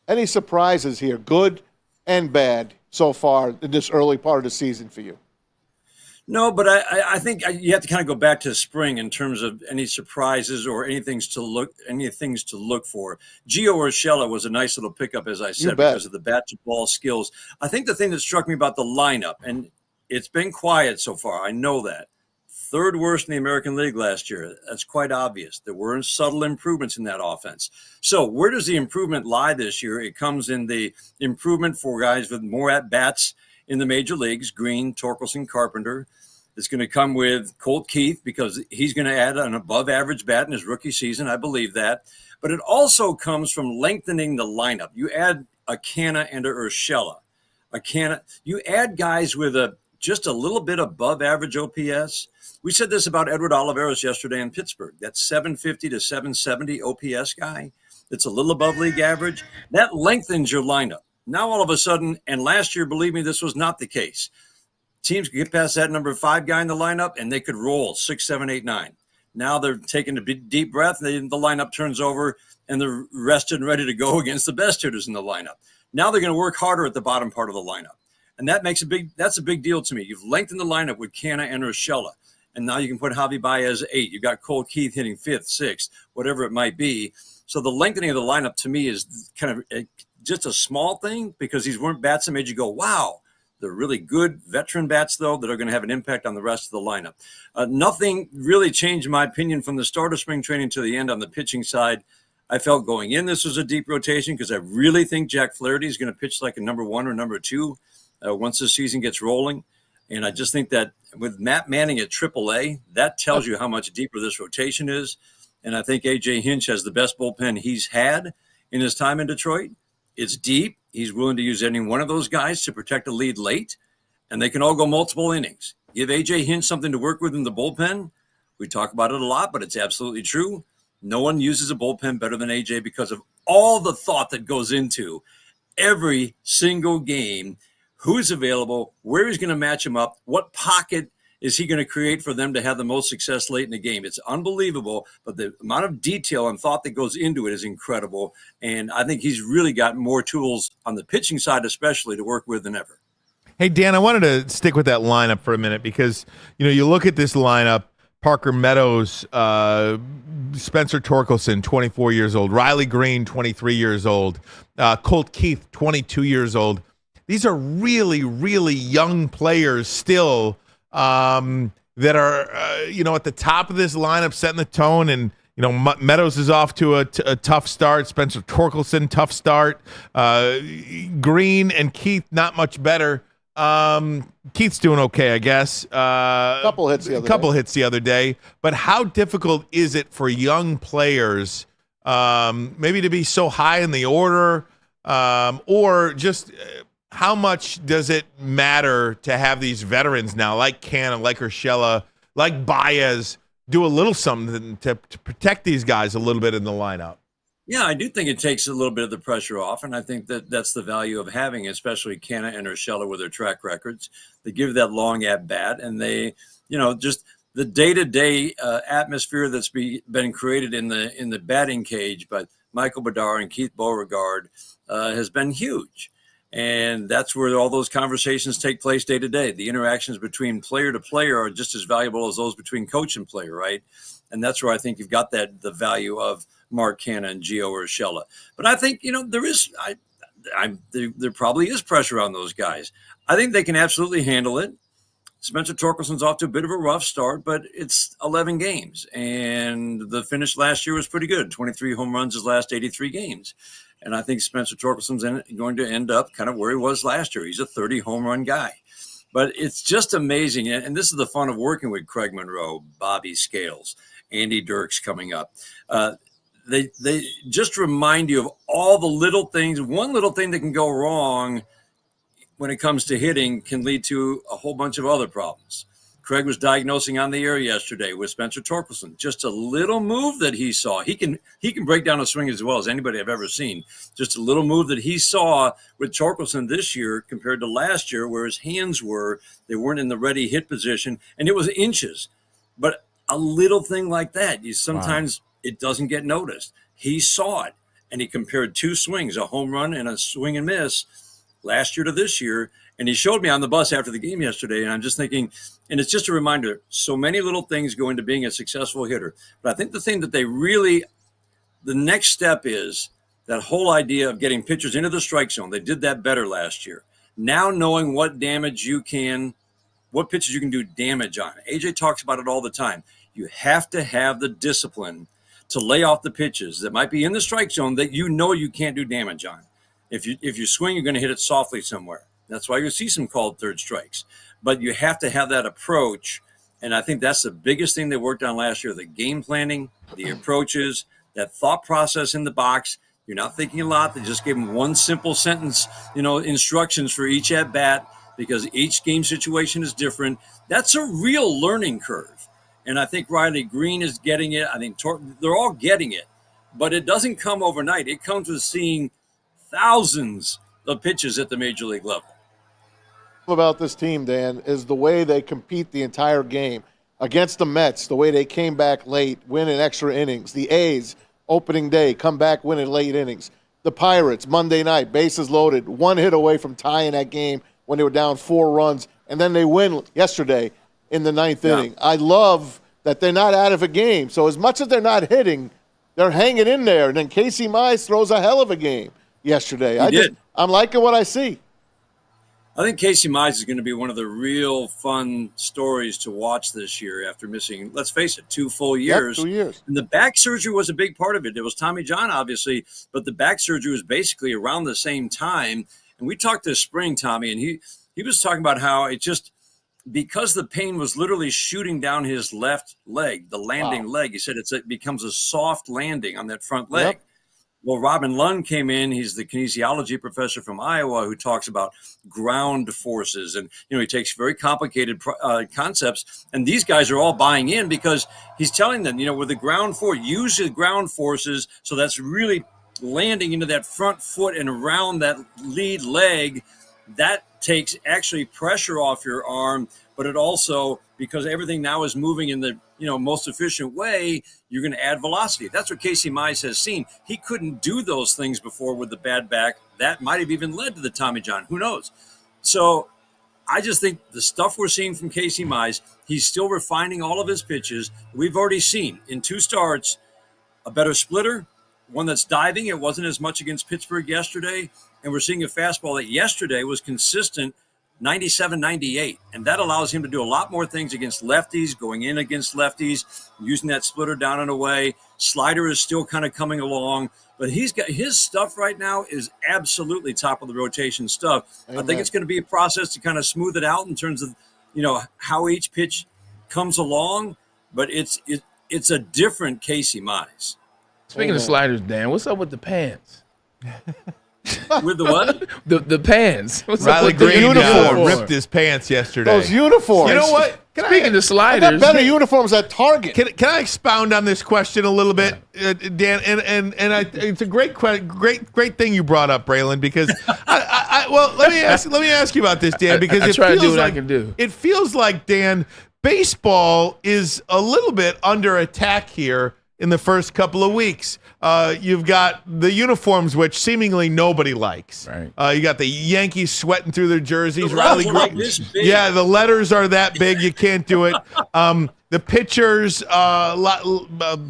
D: Any surprises here, good and bad, so far in this early part of the season for you?
L: No, but I think you have to kind of go back to spring in terms of any surprises or any things to look for. Gio Urshela was a nice little pickup, as I said, because of the bat-to-ball skills. I think the thing that struck me about the lineup, and it's been quiet so far, I know that. Third worst in the American League last year. That's quite obvious. There were subtle improvements in that offense. So where does the improvement lie this year? It comes in the improvement for guys with more at-bats in the major leagues, Greene, Torkelson, Carpenter. It's going to come with Colt Keith because he's going to add an above-average bat in his rookie season. I believe that. But it also comes from lengthening the lineup. You add a Canna and a Urshela. You add guys with just a little bit above average OPS. We said this about Edward Olivares yesterday in Pittsburgh. That 750 to 770 OPS guy. It's a little above league average. That lengthens your lineup. Now all of a sudden, and last year, believe me, this was not the case. Teams could get past that number 5 guy in the lineup, and they could roll 6, 7, 8, 9. Now they're taking a deep breath, and the lineup turns over, and they're rested and ready to go against the best hitters in the lineup. Now they're going to work harder at the bottom part of the lineup. And that's a big deal to me. You've lengthened the lineup with Canna and Urshela, and now you can put Javi Baez 8. You've got Cole Keith hitting 5th, 6th, whatever it might be. So the lengthening of the lineup to me is kind of just a small thing because these weren't bats that made you go, wow. They're really good veteran bats, though, that are going to have an impact on the rest of the lineup. Nothing really changed my opinion from the start of spring training to the end on the pitching side. I felt going in this was a deep rotation because I really think Jack Flaherty is going to pitch like a number 1 or number 2 once the season gets rolling. And I just think that with Matt Manning at AAA, that tells you how much deeper this rotation is. And I think A.J. Hinch has the best bullpen he's had in his time in Detroit. It's deep. He's willing to use any one of those guys to protect a lead late, and they can all go multiple innings. Give A.J. Hinch something to work with in the bullpen. We talk about it a lot, but it's absolutely true. No one uses a bullpen better than A.J. because of all the thought that goes into every single game. Who's available, where he's going to match him up, what pocket is he going to create for them to have the most success late in the game. It's unbelievable, but the amount of detail and thought that goes into it is incredible. And I think he's really got more tools on the pitching side especially to work with than ever.
B: Hey, Dan, I wanted to stick with that lineup for a minute because, you look at this lineup, Parker Meadows, Spencer Torkelson, 24 years old, Riley Greene, 23 years old, Colt Keith, 22 years old. These are really, really young players still that are, at the top of this lineup, setting the tone. And, Meadows is off to a tough start. Spencer Torkelson, tough start. Greene and Keith, not much better. Keith's doing okay, I guess.
D: Couple hits the other day. But how difficult is it for young players maybe to be so high in the order or just how much does it matter to have these veterans now, like Canna, like Urshela, like Baez, do a little something to protect these guys a little bit in the lineup?
L: Yeah, I do think it takes a little bit of the pressure off, and I think that that's the value of having, especially Canna and Urshela with their track records. They give that long at bat, and they, just the day-to-day atmosphere that's been created in the batting cage by Michael Bedard and Keith Beauregard has been huge. And that's where all those conversations take place day to day. The interactions between player to player are just as valuable as those between coach and player, right? And that's where I think you've got the value of Mark Canna and Gio Urshela. But I think, there probably is pressure on those guys. I think they can absolutely handle it. Spencer Torkelson's off to a bit of a rough start, but it's 11 games. And the finish last year was pretty good. 23 home runs his last 83 games. And I think Spencer Torkelson's going to end up kind of where he was last year. He's a 30 home run guy. But it's just amazing. And this is the fun of working with Craig Monroe, Bobby Scales, Andy Dirks coming up. They just remind you of all the little things. One little thing that can go wrong when it comes to hitting can lead to a whole bunch of other problems. Craig was diagnosing on the air yesterday with Spencer Torkelson. Just a little move that he saw. He can break down a swing as well as anybody I've ever seen. Just a little move that he saw with Torkelson this year compared to last year, where his hands were. They weren't in the ready hit position, and it was inches. But a little thing like that, sometimes it doesn't get noticed. He saw it, and he compared two swings, a home run and a swing and miss, last year to this year. And he showed me on the bus after the game yesterday, and I'm just thinking, and it's just a reminder, so many little things go into being a successful hitter. But I think the thing that the next step is that whole idea of getting pitchers into the strike zone. They did that better last year. Now knowing what pitches you can do damage on. AJ talks about it all the time. You have to have the discipline to lay off the pitches that might be in the strike zone that you can't do damage on. If you swing, you're going to hit it softly somewhere. That's why you see some called third strikes. But you have to have that approach, and I think that's the biggest thing they worked on last year, the game planning, the approaches, that thought process in the box. You're not thinking a lot. They just gave them one simple sentence, instructions for each at-bat because each game situation is different. That's a real learning curve, and I think Riley Greene is getting it. I think they're all getting it, but it doesn't come overnight. It comes with seeing thousands of pitches at the major league level.
D: About this team, Dan, is the way they compete the entire game against the Mets, the way they came back late, winning extra innings. The A's, opening day, come back winning late innings. The Pirates, Monday night, bases loaded, one hit away from tying that game when they were down 4 runs, and then they win yesterday in the 9th inning. I love that they're not out of a game. So as much as they're not hitting, they're hanging in there. And then Casey Mize throws a hell of a game yesterday. I'm liking what I see.
L: I think Casey Mize is going to be one of the real fun stories to watch this year after missing, let's face it, 2 full years.
D: Yep, 2 years.
L: And the back surgery was a big part of it. It was Tommy John, obviously, but the back surgery was basically around the same time. And we talked this spring, Tommy, and he was talking about how it just, because the pain was literally shooting down his left leg, the landing leg, he said it becomes a soft landing on that front leg. Yep. Well, Robin Lund came in. He's the kinesiology professor from Iowa who talks about ground forces. And, he takes very complicated concepts. And these guys are all buying in because he's telling them, with the ground force, use the ground forces. So that's really landing into that front foot and around that lead leg. That takes actually pressure off your arm. But it also, because everything now is moving in the most efficient way, you're going to add velocity. That's what Casey Mize has seen. He couldn't do those things before with the bad back. That might have even led to the Tommy John. Who knows? So I just think the stuff we're seeing from Casey Mize, he's still refining all of his pitches. We've already seen in 2 starts a better splitter, one that's diving. It wasn't as much against Pittsburgh yesterday. And we're seeing a fastball that yesterday was consistent 97, 98. And that allows him to do a lot more things against lefties, going in against lefties, using that splitter down and away. Slider is still kind of coming along, but he's got his stuff right now is absolutely top of the rotation stuff. Amen. I think it's going to be a process to kind of smooth it out in terms of, how each pitch comes along, but it's a different Casey Mize.
C: Speaking of sliders, Dan, what's up with the pants?
L: With the what?
C: The pants. What's up
B: Riley
C: with the
B: Greene
C: uniform?
B: ripped his pants yesterday.
D: Those uniforms.
B: You know what?
C: Speaking of
D: I
C: sliders,
D: got better uniforms at Target.
B: Can I expound on this question a little bit, Dan? And it's a great thing you brought up, Braylon, because well, let me ask you about this, Dan, because
C: I
B: it
C: try to
B: feels
C: do what
B: like
C: I can do.
B: It feels like, Dan, baseball is a little bit under attack here in the first couple of weeks. You've got the uniforms, which seemingly nobody likes.
C: Right.
B: You got the Yankees sweating through their jerseys.
L: The
B: Riley
L: letters are
B: Greene.
L: this big.
B: Yeah, the letters are that big. You can't do it. The pitchers,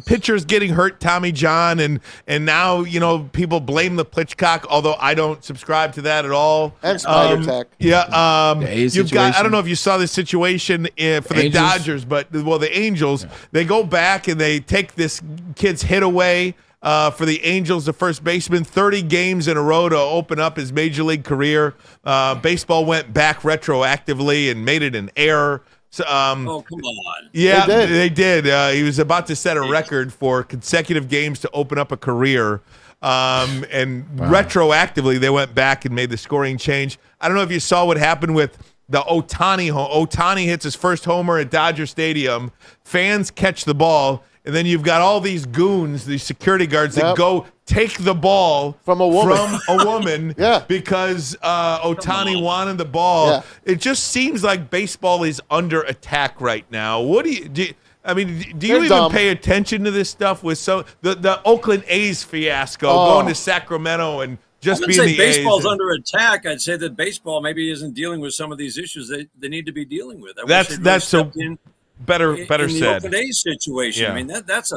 B: pitchers getting hurt, Tommy John, and now people blame the Pitchcock, although I don't subscribe to that at all.
D: And Spider Tech.
B: Yeah,
C: The A's
B: you've got. I
C: situation.
B: don't know if you saw this situation for the
C: Angels?
B: Dodgers, but the Angels, they go back and they take this kid's hit away. For the Angels, the first baseman, 30 games in a row to open up his major league career. Baseball went back retroactively and made it an error. So,
L: Oh, come on.
B: yeah, they did. He was about to set a record for consecutive games to open up a career. And retroactively, they went back and made the scoring change. I don't know if you saw what happened with the Ohtani. Ohtani hits his first homer at Dodger Stadium. Fans catch the ball. And then you've got all these goons, these security guards that go take the ball
D: from a woman,
B: yeah, because Ohtani wanted the ball.
D: Yeah.
B: It just seems like baseball is under attack right now. What do you do? I mean, do you
D: They're
B: even
D: dumb.
B: pay attention to this stuff with the Oakland A's fiasco going to Sacramento and just
L: I
B: being
L: wouldn't
B: the
L: say baseball's
B: A's?
L: under attack. I'd say that baseball maybe isn't dealing with some of these issues they need to be dealing with.
B: That's better
L: in
B: said.
L: the Oakland A's situation.
B: Yeah.
L: I mean, that's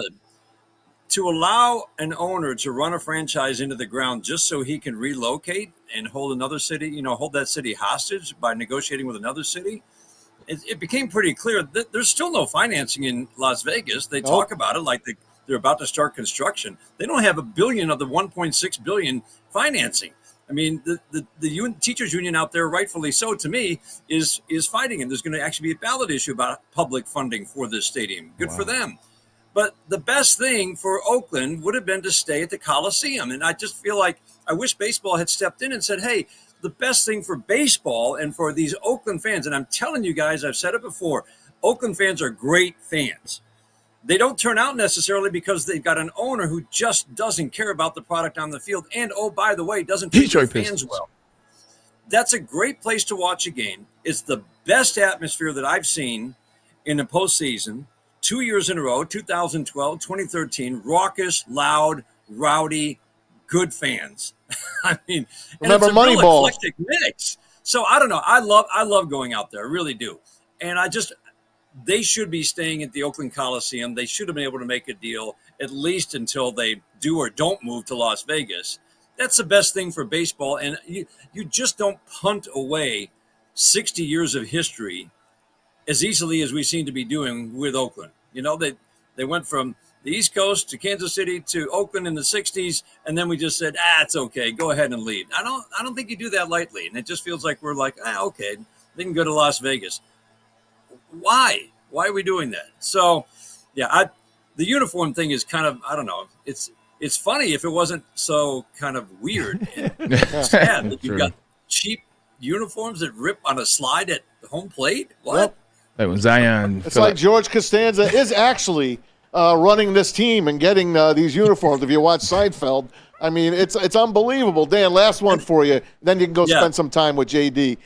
L: to allow an owner to run a franchise into the ground just so he can relocate and hold another city, hold that city hostage by negotiating with another city. It became pretty clear that there's still no financing in Las Vegas. They talk about it like they're about to start construction. They don't have $1 billion of the $1.6 billion financing. I mean, the teachers union out there, rightfully so, to me, is fighting, and there's going to actually be a ballot issue about public funding for this stadium. Good for them. But the best thing for Oakland would have been to stay at the Coliseum, and I just feel like I wish baseball had stepped in and said, hey, the best thing for baseball and for these Oakland fans, and I'm telling you guys, I've said it before, Oakland fans are great fans. They don't turn out necessarily because they've got an owner who just doesn't care about the product on the field. And, oh, by the way, doesn't treat the fans well. That's a great place to watch a game. It's the best atmosphere that I've seen in the postseason 2 years in a row, 2012, 2013, raucous, loud, rowdy, good fans. I mean,
D: Remember
L: and it's a real
D: Moneyball.
L: eclectic mix. So I don't know. I love going out there. I really do. And they should be staying at the Oakland Coliseum. They should have been able to make a deal at least until they do or don't move to Las Vegas. That's the best thing for baseball. And you just don't punt away 60 years of history as easily as we seem to be doing with Oakland. They went from the East Coast to Kansas City to Oakland in the 60s, and then we just said, it's okay, go ahead and leave. I don't think you do that lightly. And it just feels like we're like, okay, they can go to Las Vegas. Why are we doing that? So, yeah, the uniform thing is kind of, I don't know. It's funny if it wasn't so kind of weird and sad that you've got cheap uniforms that rip on a slide at home plate. What?
D: Yep.
C: Like when Zion.
D: It's like George Costanza is actually running this team and getting these uniforms. If you watch Seinfeld, I mean, it's unbelievable. Dan, last one for you. Then you can go spend some time with JD.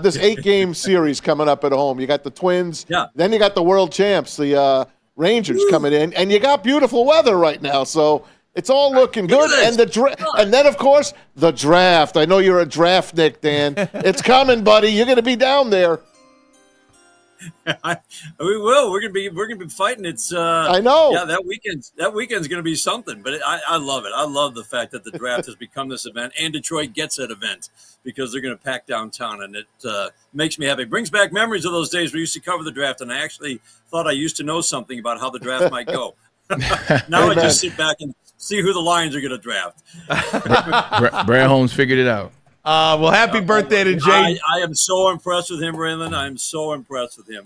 D: This 8-game series coming up at home. You got the Twins.
L: Yeah.
D: Then you got the world champs, the Rangers coming in, and you got beautiful weather right now. So it's all looking good. And and then of course the draft. I know you're a draft Nick, Dan. It's coming, buddy. You're going to be down there.
L: We will. We're gonna be fighting. It's
D: I know.
L: Yeah, that weekend's gonna be something. But I love it. I love the fact that the draft has become this event, and Detroit gets that event because they're gonna pack downtown, and it makes me happy. It brings back memories of those days we used to cover the draft, and I actually thought I used to know something about how the draft might go. Now I just sit back and see who the Lions are gonna draft.
C: Brad Holmes figured it out.
B: Well, happy birthday to Jay.
L: I am so impressed with him, Braylon. I am so impressed with him.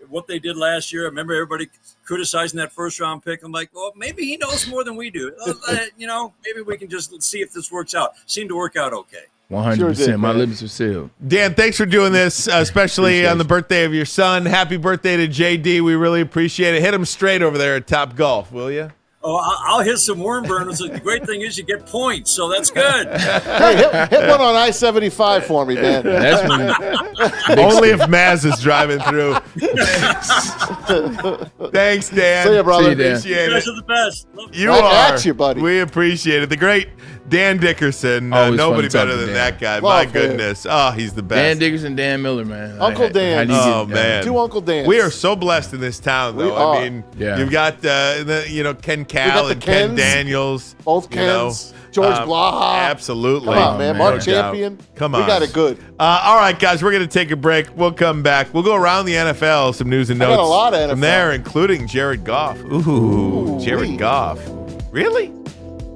L: what they did last year. I remember everybody criticizing that first-round pick. I'm like, well, maybe he knows more than we do. Maybe we can just see if this works out. Seemed to work out okay.
C: 100%. My lips are sealed.
B: Dan, thanks for doing this, especially on the birthday of your son. Happy birthday to JD. We really appreciate it. Hit him straight over there at Top Golf, will you?
L: Oh, I'll hit some worm burners. The great thing is you get points, so that's good.
D: Hey, hit one on I-75 for me, Dan.
C: That's when
B: Only if Maz is driving through. Thanks, Dan.
D: See you, brother.
B: Appreciate
L: You guys
B: it.
L: are the best. Love
B: You
D: Right
B: are.
D: at you, buddy.
B: We appreciate it. The great Dan Dickerson.
C: Always
B: Nobody
C: fun to talk
B: better
C: to
B: than
C: Dan.
B: that guy.
D: Love
B: My
D: him.
B: goodness. Oh, he's the best.
C: Dan Dickerson, Dan Miller, man.
D: Uncle Dan.
B: Oh, man.
D: Two Uncle Dans.
B: We are so blessed in this town, though.
D: We are.
B: I mean,
C: Yeah.
B: you've got Ken
D: got
B: Cal
D: the
B: and Ken
D: Kens.
B: Daniels.
D: Both
B: you know.
D: Kens. George Blaha.
B: Absolutely.
D: Come on, man.
C: man.
D: Mark
B: No doubt.
D: Champion.
B: Come on.
D: We got it good.
B: All right, guys, we're going to take a break. We'll come back. We'll go around the NFL, some news and
D: I
B: notes
D: got a lot of
B: from
D: NFL.
B: there, including Jared Goff. Ooh, Jared
D: wee.
B: Goff. Really?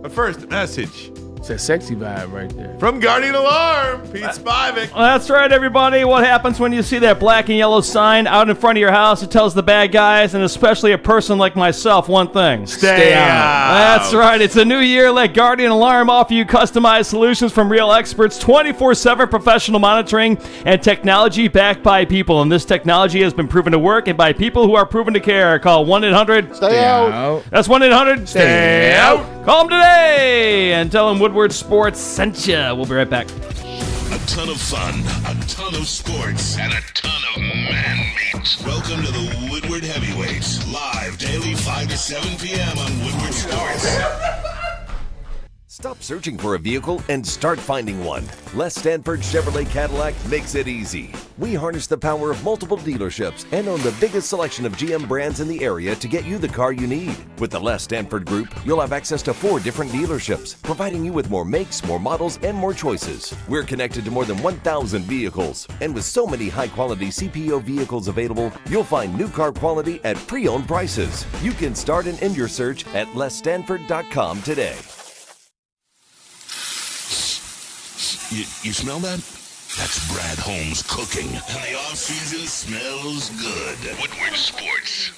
B: But first, a message
C: It's a sexy vibe right there.
B: from Guardian Alarm, Pete Spivak.
G: That's right, everybody. What happens when you see that black and yellow sign out in front of your house? It tells the bad guys, and especially a person like myself, one thing.
B: Stay out.
G: That's right. It's a new year. Let Guardian Alarm offer you customized solutions from real experts, 24/7 professional monitoring, and technology backed by people. And this technology has been proven to work and by people who are proven to care. Call 1-800.
D: Stay out.
G: That's 1-800.
B: Stay out.
G: Call them today and tell them Woodward Sports sent you. We'll be right back.
A: A ton of fun, a ton of sports, and a ton of man meat. Welcome to the Woodward Heavyweights, live daily 5 to 7 p.m. on Woodward Sports.
M: Stop searching for a vehicle and start finding one. Les Stanford Chevrolet Cadillac makes it easy. We harness the power of multiple dealerships and own the biggest selection of GM brands in the area to get you the car you need. With the Les Stanford Group, you'll have access to 4 different dealerships, providing you with more makes, more models, and more choices. We're connected to more than 1,000 vehicles. And with so many high-quality CPO vehicles available, you'll find new car quality at pre-owned prices. You can start and end your search at lesstanford.com today.
A: You smell that? That's Brad Holmes cooking. And the off-season smells good. Woodward Sports.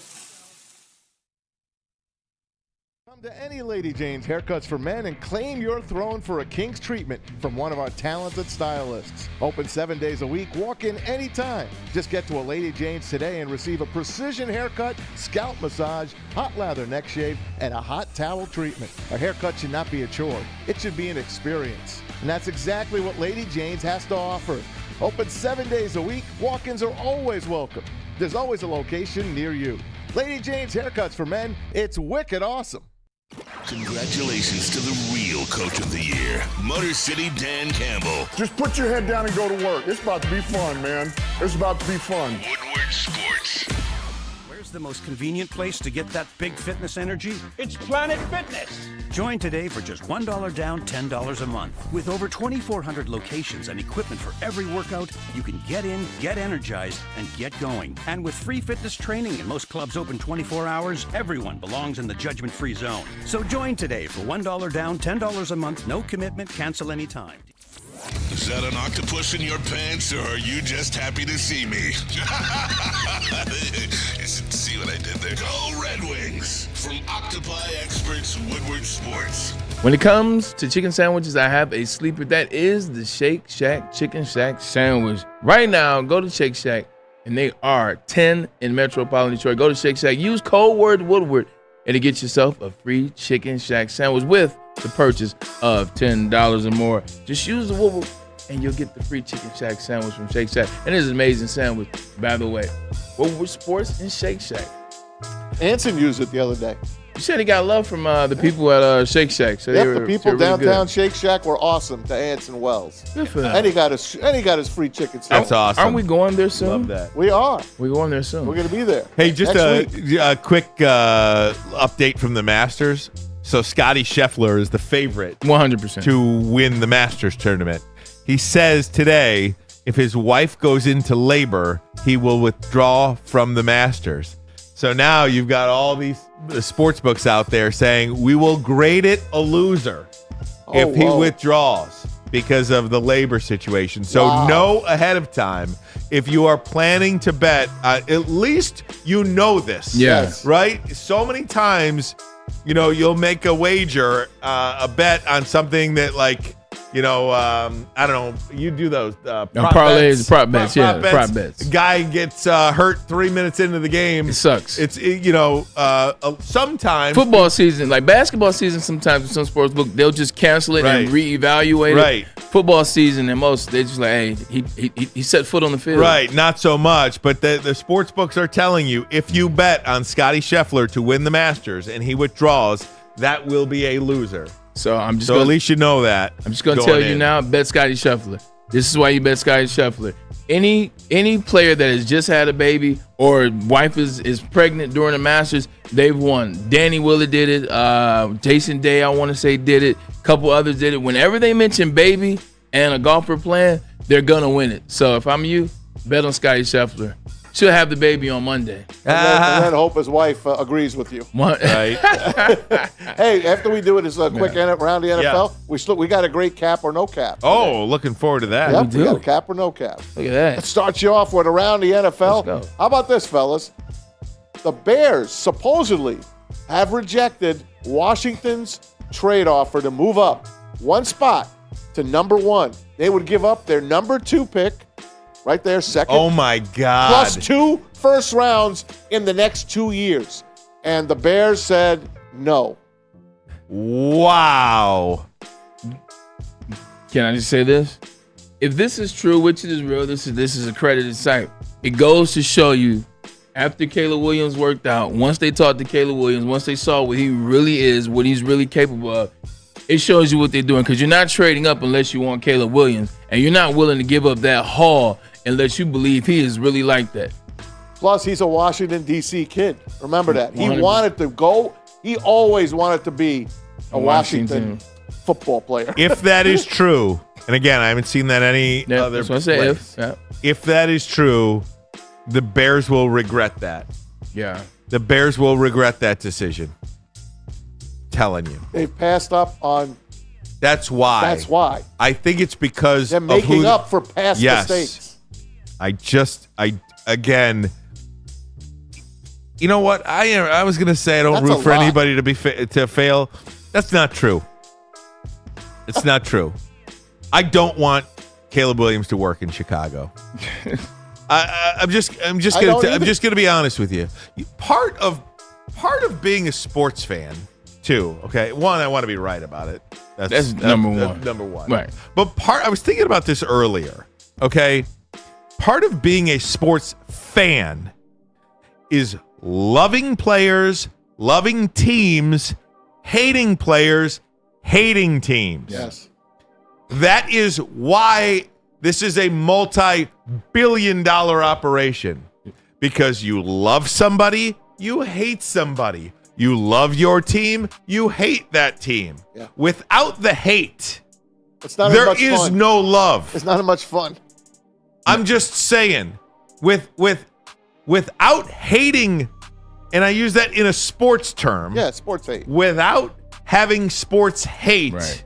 D: Come to any Lady Jane's Haircuts for Men and claim your throne for a king's treatment from one of our talented stylists. Open 7 days a week. Walk in anytime. Just get to a Lady Jane's today and receive a precision haircut, scalp massage, hot lather neck shave, and a hot towel treatment. A haircut should not be a chore. It should be an experience. And that's exactly what Lady Jane's has to offer. Open 7 days a week. Walk-ins are always welcome. There's always a location near you. Lady Jane's Haircuts for Men. It's wicked awesome.
A: Congratulations to the real Coach of the Year, Motor City Dan Campbell.
I: Just put your head down and go to work. It's about to be fun, man. It's about to be fun.
A: Woodward Sports.
H: Where's the most convenient place to get that big fitness energy?
N: It's Planet Fitness.
H: Join today for just $1 down, $10 a month. With over 2,400 locations and equipment for every workout, you can get in, get energized, and get going. And with free fitness training and most clubs open 24 hours, everyone belongs in the judgment-free zone. So join today for $1 down, $10 a month, no commitment, cancel anytime.
A: Is that an octopus in your pants, or are you just happy to see me? See what I did there? Go Red Wings! From Octopi Experts, Woodward Sports.
C: When it comes to chicken sandwiches, I have a sleeper. That is the Shake Shack Chicken Shack sandwich. Right now, go to Shake Shack, and they are 10 in Metropolitan Detroit. Go to Shake Shack. Use code word Woodward, and to get yourself a free Chicken Shack sandwich with the purchase of $10 or more. Just use the Woodward, and you'll get the free Chicken Shack sandwich from Shake Shack. And it's an amazing sandwich, by the way. Woodward Sports and Shake Shack.
D: Anson used it the other day.
C: You said he got love from the people at Shake Shack. So
D: Yep,
C: they were,
D: the people
C: they were really
D: downtown
C: good.
D: Shake Shack were awesome to Anson Wells.
C: Good for them.
D: And he got his free chicken sandwich.
B: That's awesome.
C: Aren't we going there soon?
B: Love that.
D: We are.
C: We're going there soon.
D: We're going to be there.
B: Hey, just
D: next week.
B: a quick update from the Masters. So Scotty Scheffler is the favorite
C: 100%
B: to win the Masters tournament. He says today, if his wife goes into labor, he will withdraw from the Masters. So now you've got all these sports books out there saying we will grade it a loser if he withdraws. because of the labor situation. So
D: Wow.
B: know ahead of time if you are planning to bet. At least you know this.
C: Yes.
B: Right? So many times, you'll make a wager, a bet on something that I don't know. You do those prop
C: parlays,
B: bets,
C: prop bets, prop bets.
B: A guy gets hurt 3 minutes into the game.
C: It sucks.
B: Sometimes
C: Football season, like basketball season, sometimes with some sports book, they'll just cancel it and reevaluate it.
B: Right.
C: Football season, and most they just like, hey, he set foot on the field.
B: Right, not so much. But the sports books are telling you if you bet on Scotty Scheffler to win the Masters and he withdraws, that will be a loser.
C: So I'm just.
B: So at least you know that.
C: I'm just gonna tell you now. Bet Scotty Scheffler. This is why you bet Scotty Scheffler. Any player that has just had a baby or wife is pregnant during the Masters, they've won. Danny Willett did it. Jason Day, I want to say, did it. A couple others did it. Whenever they mention baby and a golfer playing, they're gonna win it. So if I'm you, bet on Scotty Scheffler. She'll have the baby on Monday.
D: And then hope his wife agrees with you.
B: Right.
D: Hey, after we do it as a quick round of the NFL, we got a great cap or no cap.
B: Oh, looking forward to that.
D: Yep, we got a cap or no cap.
C: Look at that.
D: Let's start you off with around the NFL.
C: Let's go.
D: How about this, fellas? The Bears supposedly have rejected Washington's trade offer to move up one spot to number 1. They would give up their number 2 pick, right there, second.
B: Oh, my God.
D: Plus 2 first rounds in the next 2 years. And the Bears said no.
B: Wow.
C: Can I just say this? If this is true, which it is real, this is a credited site. It goes to show you, after Caleb Williams worked out, once they talked to Caleb Williams, once they saw what he really is, what he's really capable of, it shows you what they're doing. Because you're not trading up unless you want Caleb Williams, and you're not willing to give up that haul unless you believe he is really like that.
D: Plus, he's a Washington, D.C. kid. Remember that. He
C: 100%.
D: wanted to go. He always wanted to be a Washington football player.
B: If that is true, and again, I haven't seen that any other
C: that's what I say,
B: place. If that is true, the Bears will regret that.
C: Yeah.
B: The Bears will regret that decision. Telling you.
D: They've passed up on.
B: That's why.
D: That's why.
B: I think it's because
D: they're making up for past mistakes.
B: Again, you know what? I was going to say I don't root for anybody to fail. That's not true. It's not true. I don't want Caleb Williams to work in Chicago. I'm just going to be honest with you. Part of being a sports fan too. Okay, one, I want to be right about it. That's
C: number one.
B: That's number one.
C: Right.
B: But I was thinking about this earlier. Okay, part of being a sports fan is loving players, loving teams, hating players, hating teams.
D: Yes.
B: That is why this is a multi-billion-dollar operation. Because you love somebody, you hate somebody. You love your team, you hate that team.
D: Yeah.
B: Without the hate,
D: there is
B: no love.
D: It's not as much fun.
B: I'm just saying, without hating, and I use that in a sports term.
D: Yeah, sports hate.
B: Without having sports hate,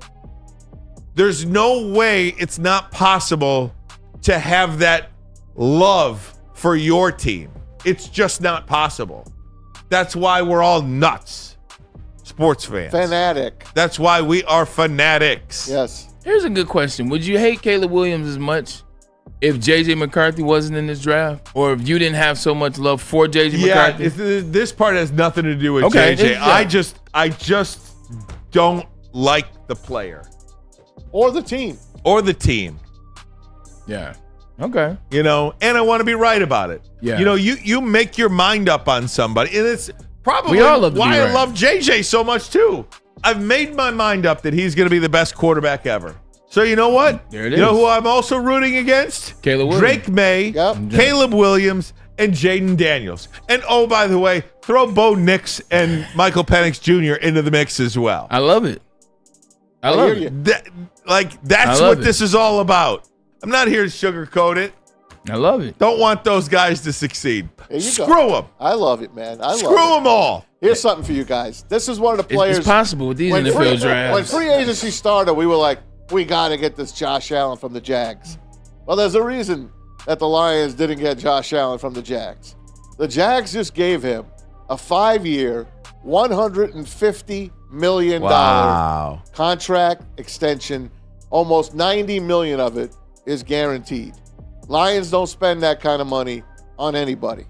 B: there's no way it's not possible to have that love for your team. It's just not possible. That's why we're all nuts, sports fans.
D: Fanatic.
B: That's why we are fanatics.
D: Yes.
C: Here's a good question. Would you hate Caleb Williams as much if J.J. McCarthy wasn't in this draft? Or if you didn't have so much love for J.J. McCarthy?
B: Yeah, this part has nothing to do with J.J. I just don't like the player.
D: Or the team.
C: Yeah. Okay.
B: And I want to be right about it.
C: Yeah.
B: You make your mind up on somebody, and it's probably
C: I
B: love JJ so much too. I've made my mind up that he's going to be the best quarterback ever. So you know what?
C: There it
B: is. You know who I'm also rooting against?
C: Caleb Williams.
B: Drake May, Caleb Williams, and Jaden Daniels. And oh, by the way, throw Bo Nix and Michael Penix Jr. into the mix as well.
C: I love it. I love it.
B: That's what this is all about. I'm not here to sugarcoat it.
C: I love it.
B: Don't want those guys to succeed.
D: Screw them. I love it, man.
B: Screw them all.
D: Here's something for you guys. This is one of the players.
C: It's possible with these NFL drafts.
D: When free agency started, we were like, we got to get this Josh Allen from the Jags. Well, there's a reason that the Lions didn't get Josh Allen from the Jags. The Jags just gave him a 5-year, $150 million contract extension. Almost $90 million of it is guaranteed. Lions don't spend that kind of money on anybody.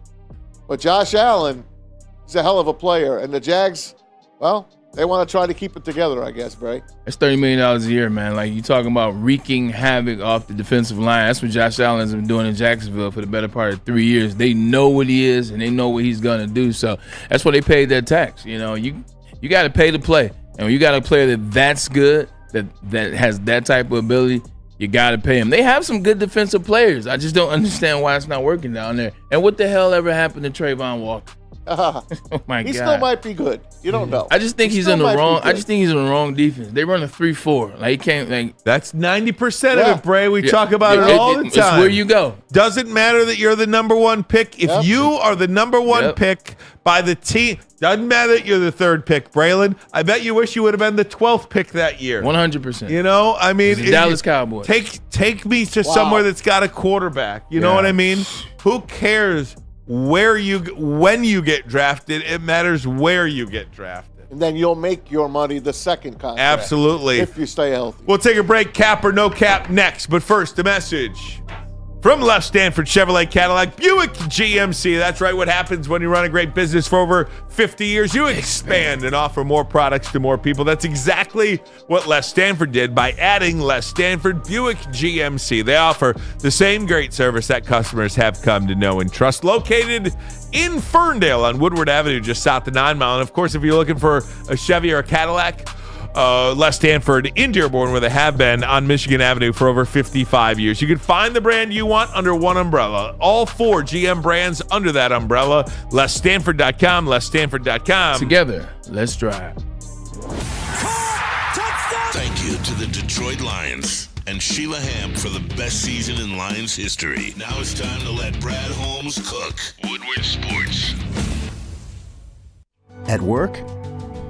D: But Josh Allen is a hell of a player, and the Jags, well, they want to try to keep it together, I guess, Bray.
C: It's $30 million a year, man. Like, you talking about wreaking havoc off the defensive line. That's what Josh Allen has been doing in Jacksonville for the better part of 3 years. They know what he is, and they know what he's going to do. So that's why they paid that tax. You know, you got to pay to play. And when you got a player that's good, that has that type of ability, you got to pay him. They have some good defensive players. I just don't understand why it's not working down there. And what the hell ever happened to Trayvon Walker? Oh my God.
D: He still might be good. You don't know.
C: I just think he's in the wrong. I just think he's in the wrong defense. They run a 3-4. Like, he can't. Like,
B: that's 90% of it, Bray. We talk about it all the time.
C: It's where you go.
B: Doesn't matter that you're the number one pick. If you are the number one pick by the team, doesn't matter that you're the third pick, Braylon. I bet you wish you would have been the 12th pick that year.
C: 100%.
B: You know, I mean,
C: Dallas Cowboys.
B: Take me to somewhere that's got a quarterback. You know what I mean? Who cares when you get drafted? It matters where you get drafted.
D: And then you'll make your money the second contract.
B: Absolutely.
D: If you stay healthy.
B: We'll take a break. Cap or no cap next. But first, a message from Left Stanford Chevrolet Cadillac Buick GMC. That's right. What happens when you run a great business for over 50 years? You expand and offer more products to more people. That's exactly what Les Stanford did by adding Les Stanford Buick GMC. They offer the same great service that customers have come to know and trust. Located in Ferndale on Woodward Avenue, just south of 9 Mile. And of course, if you're looking for a Chevy or a Cadillac, Les Stanford in Dearborn, where they have been on Michigan Avenue for over 55 years. You can find the brand you want under one umbrella. All 4 GM brands under that umbrella. LesStanford.com, LesStanford.com.
C: Together, let's drive.
A: Thank you to the Detroit Lions and Sheila Hamp for the best season in Lions history. Now it's time to let Brad Holmes cook. Woodward Sports.
J: At work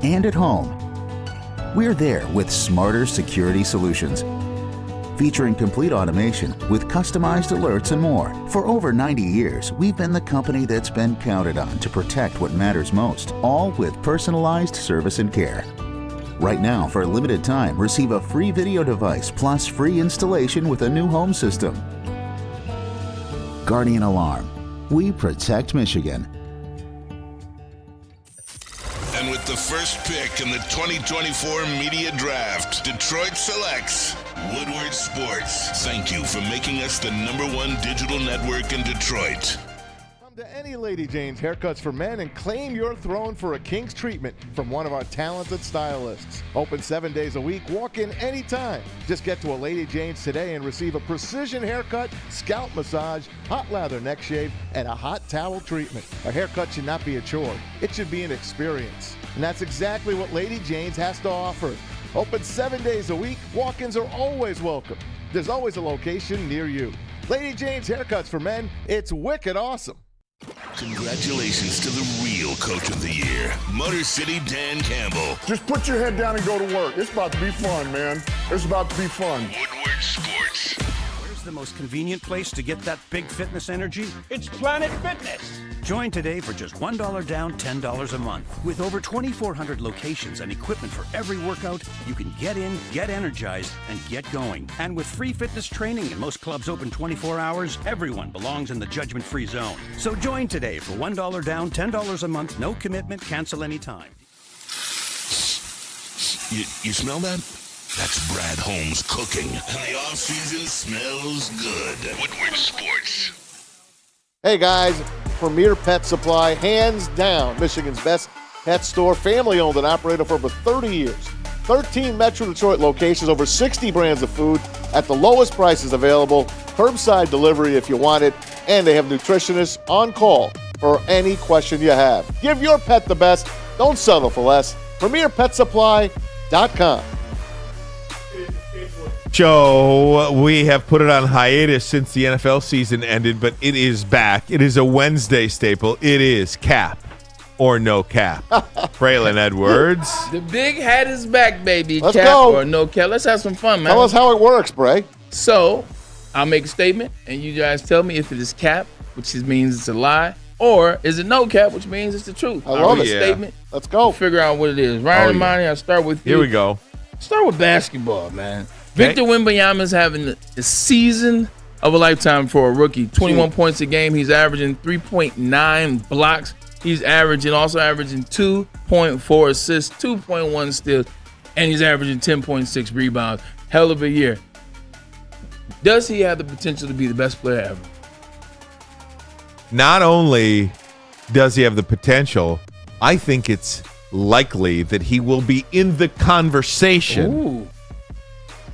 J: and at home, we're there with smarter security solutions. Featuring complete automation with customized alerts and more. For over 90 years, we've been the company that's been counted on to protect what matters most, all with personalized service and care. Right now, for a limited time, receive a free video device plus free installation with a new home system. Guardian Alarm. We protect Michigan.
A: And with the first pick in the 2024 Media Draft, Detroit selects Woodward Sports. Thank you for making us the #1 digital network in Detroit.
N: Come to any Lady Jane's Haircuts for Men and claim your throne for a king's treatment from one of our talented stylists. Open 7 days a week. Walk in anytime. Just get to a Lady Jane's today and receive a precision haircut, scalp massage, hot lather neck shave, and a hot towel treatment. A haircut should not be a chore. It should be an experience. And that's exactly what Lady Jane's has to offer. Open 7 days a week. Walk-ins are always welcome. There's always a location near you. Lady Jane's Haircuts for Men. It's wicked awesome.
A: Congratulations to the real Coach of the Year, Motor City Dan Campbell.
I: Just put your head down and go to work. It's about to be fun, man. It's about to be fun.
A: Woodward Sports.
H: Where's the most convenient place to get that big fitness energy?
O: It's Planet Fitness.
H: Join today for just $1 down, $10 a month. With over 2,400 locations and equipment for every workout, you can get in, get energized, and get going. And with free fitness training and most clubs open 24 hours, everyone belongs in the judgment-free zone. So join today for $1 down, $10 a month, no commitment, cancel anytime.
A: You smell that? That's Brad Holmes cooking. And the off-season smells good. Woodward Sports.
D: Hey guys, Premier Pet Supply, hands down, Michigan's best pet store, family owned and operated for over 30 years. 13 Metro Detroit locations, over 60 brands of food at the lowest prices available, curbside delivery if you want it, and they have nutritionists on call for any question you have. Give your pet the best, don't settle for less. PremierPetSupply.com.
B: Show, we have put it on hiatus since the NFL season ended, but it is back. It is a Wednesday staple. It is Cap or no cap? Braylon Edwards.
C: The big hat is back, baby.
D: Let's
C: cap
D: go.
C: or no cap. Let's have some fun, man.
D: Tell us how it works, Bray.
C: So, I'll make a statement, and you guys tell me if it is cap, which means it's a lie, or is it no cap, which means it's the truth.
D: I love it.
C: Statement.
D: Let's go.
C: We'll figure out what it is. Ryan and Monty, I'll start with you.
B: Here we go.
C: Start with basketball, man. Victor Wembanyama's having a season of a lifetime for a rookie. 21 points a game. He's averaging 3.9 blocks. He's also averaging 2.4 assists, 2.1 steals, and he's averaging 10.6 rebounds. Hell of a year. Does he have the potential to be the best player ever?
B: Not only does he have the potential, I think it's likely that he will be in the conversation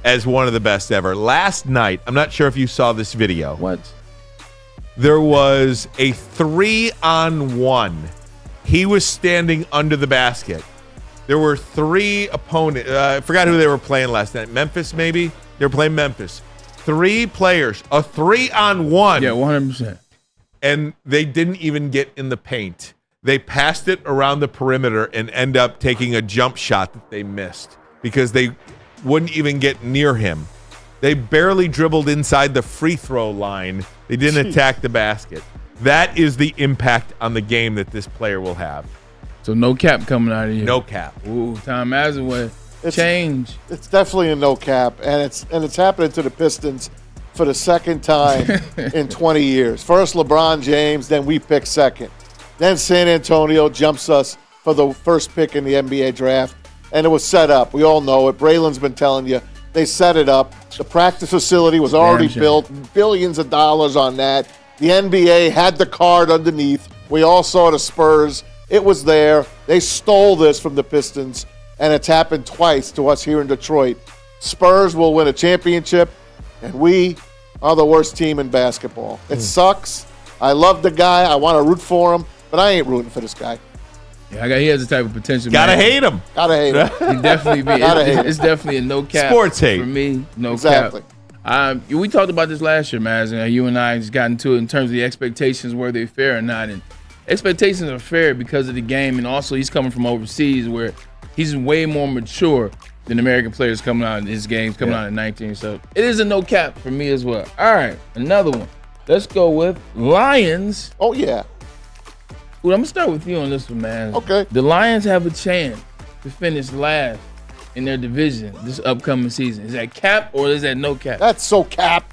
B: as one of the best ever. Last night, I'm not sure if you saw this video.
C: What?
B: There was a 3-on-1. He was standing under the basket. There were 3 opponents. I forgot who they were playing last night. Memphis, maybe? They were playing Memphis. 3 players. A 3-on-1.
C: Yeah, 100%.
B: And they didn't even get in the paint. They passed it around the perimeter and end up taking a jump shot that they missed because they wouldn't even get near him. They barely dribbled inside the free throw line. They didn't attack the basket. That is the impact on the game that this player will have.
C: So no cap coming out of here.
B: No cap.
C: Ooh, Tom Azaway. Change.
D: It's definitely a no cap, and it's happening to the Pistons for the second time in 20 years. First LeBron James, then we pick second. Then San Antonio jumps us for the first pick in the NBA draft, and it was set up. We all know it. Braylon's been telling you. They set it up. The practice facility was already built. Billions of dollars on that. The NBA had the card underneath. We all saw the Spurs. It was there. They stole this from the Pistons, and it's happened twice to us here in Detroit. Spurs will win a championship, and we are the worst team in basketball. It sucks. I love the guy. I want to root for him, but I ain't rooting for this guy.
C: Yeah, he has the type of potential.
B: Gotta hate him.
D: Gotta hate him.
C: He definitely be. It's definitely a no cap.
B: Sports hate
C: for me. No
D: Exactly.
C: cap. We talked about this last year, Maz, and you and I just got into it in terms of the expectations, were they fair or not? And expectations are fair because of the game, and also he's coming from overseas where he's way more mature than American players coming out in his games, coming out at 19. So it is a no cap for me as well. All right, another one. Let's go with Lions.
D: Oh, yeah.
C: Well, I'm going to start with you on this one, man.
D: Okay.
C: The Lions have a chance to finish last in their division this upcoming season. Is that cap or is that no cap?
D: That's so cap.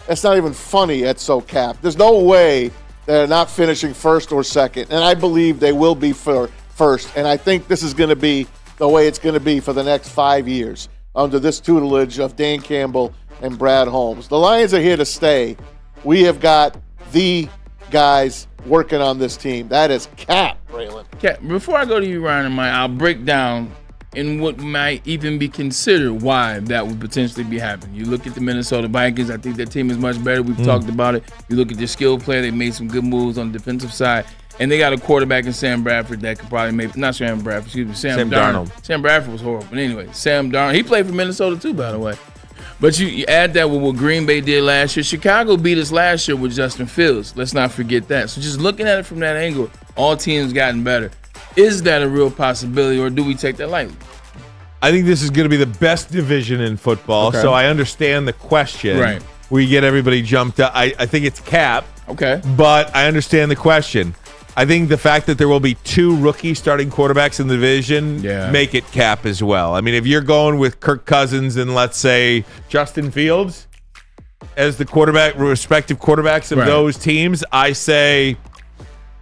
D: That's not even funny. That's so cap. There's no way they're not finishing first or second, and I believe they will be first, and I think this is going to be the way it's going to be for the next 5 years under this tutelage of Dan Campbell and Brad Holmes. The Lions are here to stay. We have got the guys working on this team. That is cap, Braylon.
C: Cap. Before I go to you, Ryan and Mike, I'll break down in what might even be considered why that would potentially be happening. You look at the Minnesota Vikings. I think their team is much better. We've talked about it. You look at their skill player. They made some good moves on the defensive side. And they got a quarterback in Sam Bradford that could probably make – not Sam Bradford, excuse me, Sam Darnold. Sam Bradford was horrible. But anyway, Sam Darnold. He played for Minnesota too, by the way. But you add that with what Green Bay did last year. Chicago beat us last year with Justin Fields. Let's not forget that. So just looking at it from that angle, all teams gotten better. Is that a real possibility, or do we take that lightly?
B: I think this is going to be the best division in football, so I understand the question.
C: Right.
B: We get everybody jumped up. I think it's cap.
C: Okay.
B: But I understand the question. I think the fact that there will be 2 rookie starting quarterbacks in the division make it cap as well. I mean, if you're going with Kirk Cousins and let's say Justin Fields as the respective quarterbacks of those teams, I say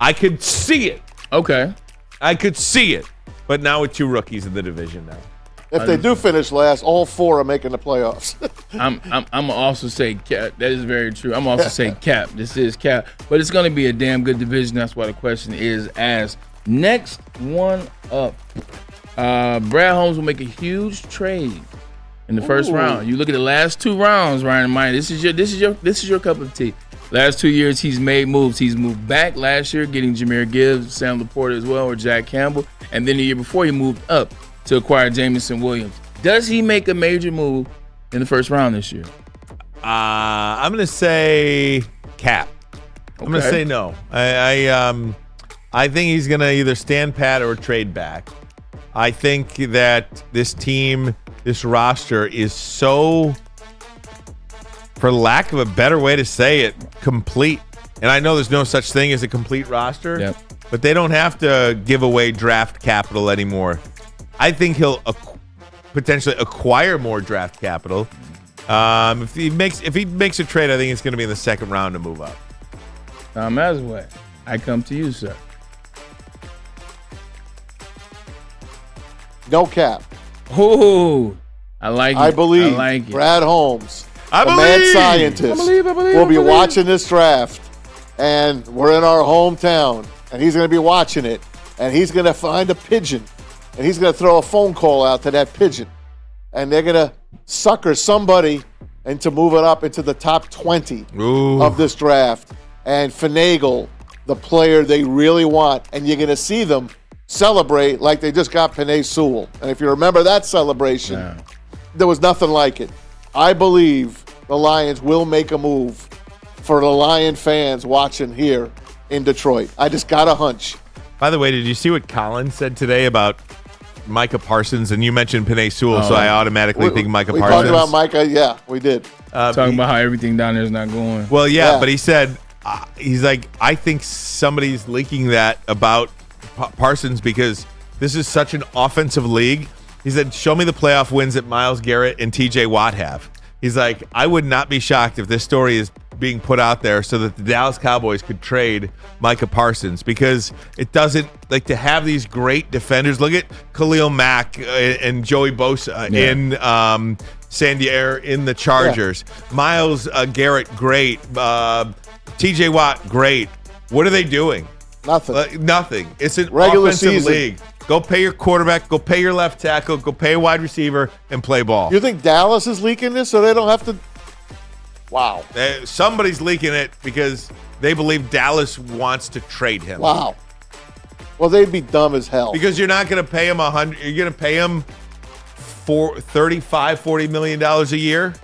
B: I could see it.
C: Okay.
B: I could see it. But now with 2 rookies in the division now.
D: If they do finish last, all 4 are making the playoffs.
C: I'm also say cap. That is very true. I'm also say cap. This is cap, but it's going to be a damn good division. That's why the question is asked. Next one up, Brad Holmes will make a huge trade in the first round. You look at the last 2 rounds, Ryan and Mike. This is your cup of tea. Last 2 years, he's made moves. He's moved back last year, getting Jahmyr Gibbs, Sam Laporta as well, or Jack Campbell, and then the year before he moved up to acquire Jamison Williams. Does he make a major move in the first round this year?
B: I'm going to say cap. I'm going to say no. I think he's going to either stand pat or trade back. I think that this team, this roster is so, for lack of a better way to say it, complete. And I know there's no such thing as a complete roster, but they don't have to give away draft capital anymore. I think he'll potentially acquire more draft capital. If he makes a trade, I think it's going to be in the second round to move up.
C: Tom Asway, I come to you, sir.
D: No cap.
C: Oh, I like it.
D: I believe
C: I like it.
D: Brad Holmes,
B: the
D: mad scientist,
C: I believe,
D: will be watching this draft, and we're in our hometown, and he's going to be watching it, and he's going to find a pigeon, and he's going to throw a phone call out to that pigeon, and they're going to sucker somebody into moving up into the top 20 of this draft and finagle the player they really want, and you're going to see them celebrate like they just got Penei Sewell. And if you remember that celebration, there was nothing like it. I believe the Lions will make a move for the Lion fans watching here in Detroit. I just got a hunch.
B: By the way, did you see what Colin said today about Micah Parsons? And you mentioned Penei Sewell, so I automatically think Micah Parsons.
D: We talked about Micah. Yeah, we did.
C: Talking about how everything down there is not going.
B: Well, yeah. But he said, he's like, I think somebody's leaking that about Parsons because this is such an offensive league. He said, show me the playoff wins that Myles Garrett and TJ Watt have. He's like, I would not be shocked if this story is being put out there so that the Dallas Cowboys could trade Micah Parsons, because it doesn't, like, to have these great defenders. Look at Khalil Mack and Joey Bosa in San Diego in the Chargers. Myles Garrett, great. TJ Watt, great. What are they doing?
D: Nothing.
B: It's an
D: regular
B: offensive
D: season
B: league. Go pay your quarterback, go pay your left tackle, go pay a wide receiver, and play ball.
D: You think Dallas is leaking this so they don't have to? Wow.
B: Somebody's leaking it because they believe Dallas wants to trade him.
D: Wow. Well, they'd be dumb as hell.
B: Because you're not going to pay him $100. You're going to pay him $40 million a year.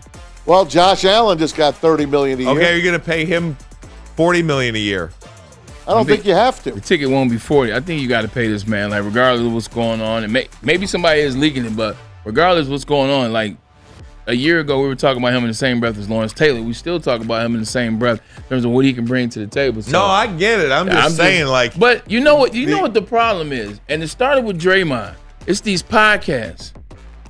D: Well, Josh Allen just got $30 million a year.
B: Okay, you're going to pay him $40 million a year.
D: I don't think you have to.
C: The ticket won't be 40. I think you got to pay this man, like, regardless of what's going on. And maybe somebody is leaking it, but regardless of what's going on, like, a year ago we were talking about him in the same breath as Lawrence Taylor. We still talk about him in the same breath in terms of what he can bring to the table. So,
B: no, I get it. I'm just saying, like.
C: But you know what? You know what the problem is, and it started with Draymond. It's these podcasts.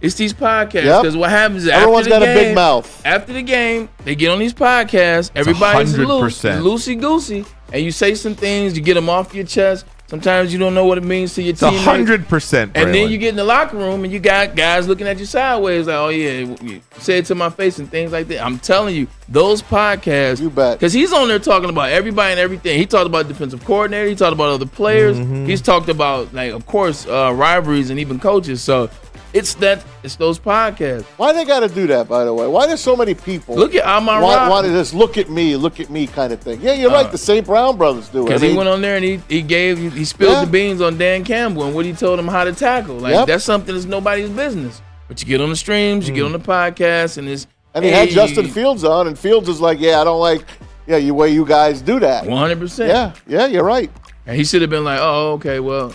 C: Because what happens is
D: everyone's got a big mouth.
C: After the game, they get on these podcasts. Everybody's loosey goosey, and you say some things. You get them off your chest. Sometimes you don't know what it means to your teammates.
B: 100%.
C: And then you get in the locker room and you got guys looking at you sideways, like, "Oh yeah, say it to my face" and things like that. I'm telling you, those podcasts.
D: You bet.
C: Because he's on there talking about everybody and everything. He talked about defensive coordinator. He talked about other players. He's talked about, like, of course, rivalries and even coaches. So. It's those podcasts.
D: Why they got to do that, by the way? Why there's so many people?
C: Look at Amon-Ra.
D: Why this look at me kind of thing? Yeah, you're right. The St. Brown brothers do it.
C: Because he went on there and he spilled the beans on Dan Campbell and what he told him how to tackle. Like, that's something that's nobody's business. But you get on the streams, you get on the podcast, and it's.
D: And he had Justin Fields on, and Fields is like, I don't like the way you guys do that.
C: 100%.
D: Yeah, you're right.
C: And he should have been like, oh, okay, well.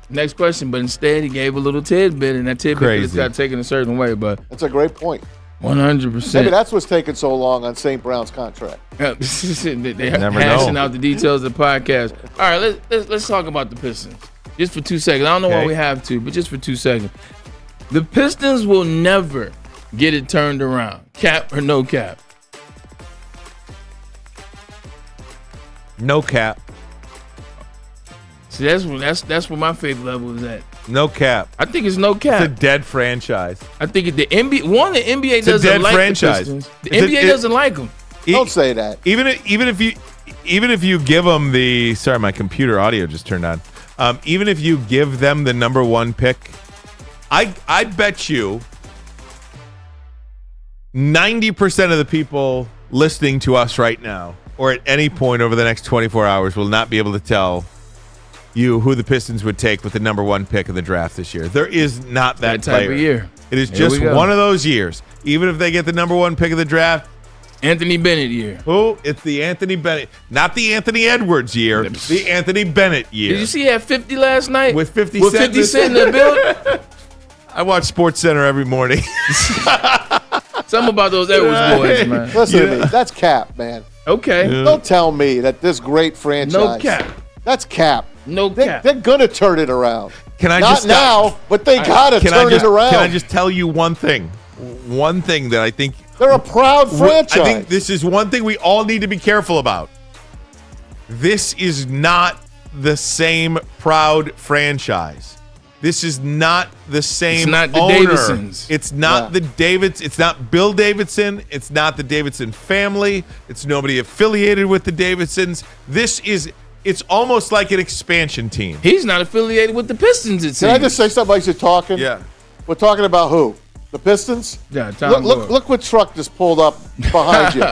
C: Next question, but instead he gave a little tidbit, and that tidbit just got taken a certain way. But
D: that's a great point.
C: 100%.
D: Maybe that's what's taking so long on St. Brown's contract.
C: They're hashing out the details of the podcast. All right, let's talk about the Pistons just for 2 seconds. I don't know why we have to, but just for 2 seconds. The Pistons will never get it turned around, cap or no cap.
B: No cap.
C: See, that's where my faith level is at.
B: No cap.
C: I think it's no cap.
B: It's a dead franchise.
C: I think the NBA doesn't like
B: franchise.
C: The Pistons. The NBA doesn't like them.
D: Don't say that.
B: Even if you give them the my computer audio just turned on. Even if you give them the number 1 pick, I bet you 90% of the people listening to us right now, or at any point over the next 24 hours, will not be able to tell you who the Pistons would take with the number 1 pick in the draft this year. There is not that
C: type of year.
B: It is just one of those years. Even if they get the number 1 pick of the draft,
C: Anthony Bennett year.
B: Who? It's the Anthony Bennett, not the Anthony Edwards year. The Anthony Bennett year.
C: Did you see he had 50 last night?
B: With 50
C: With
B: Cent
C: 50 Cent in the building?
B: I watch Sports Center every morning.
C: Something about those Edwards boys, man.
D: Listen to me. That's cap, man.
C: Okay.
D: Don't tell me that this great franchise.
C: No cap.
D: That's cap.
C: No cap.
D: They're going to turn it around.
B: Can I
D: Not
B: just
D: now, but they got to turn it around.
B: Can I just tell you one thing? One thing that I think
D: they're a proud franchise.
B: I think this is one thing we all need to be careful about. This is not the same proud franchise. This is not the same
C: It's not the
B: owner.
C: Davidsons.
B: It's not the Davids. It's not Bill Davidson. It's not the Davidson family. It's nobody affiliated with the Davidsons. It's almost like an expansion team.
C: He's not affiliated with the Pistons, it seems.
D: Can I just say something while you're talking?
B: Yeah.
D: We're talking about who? The Pistons?
C: Yeah, Tom
D: look what truck just pulled up behind you.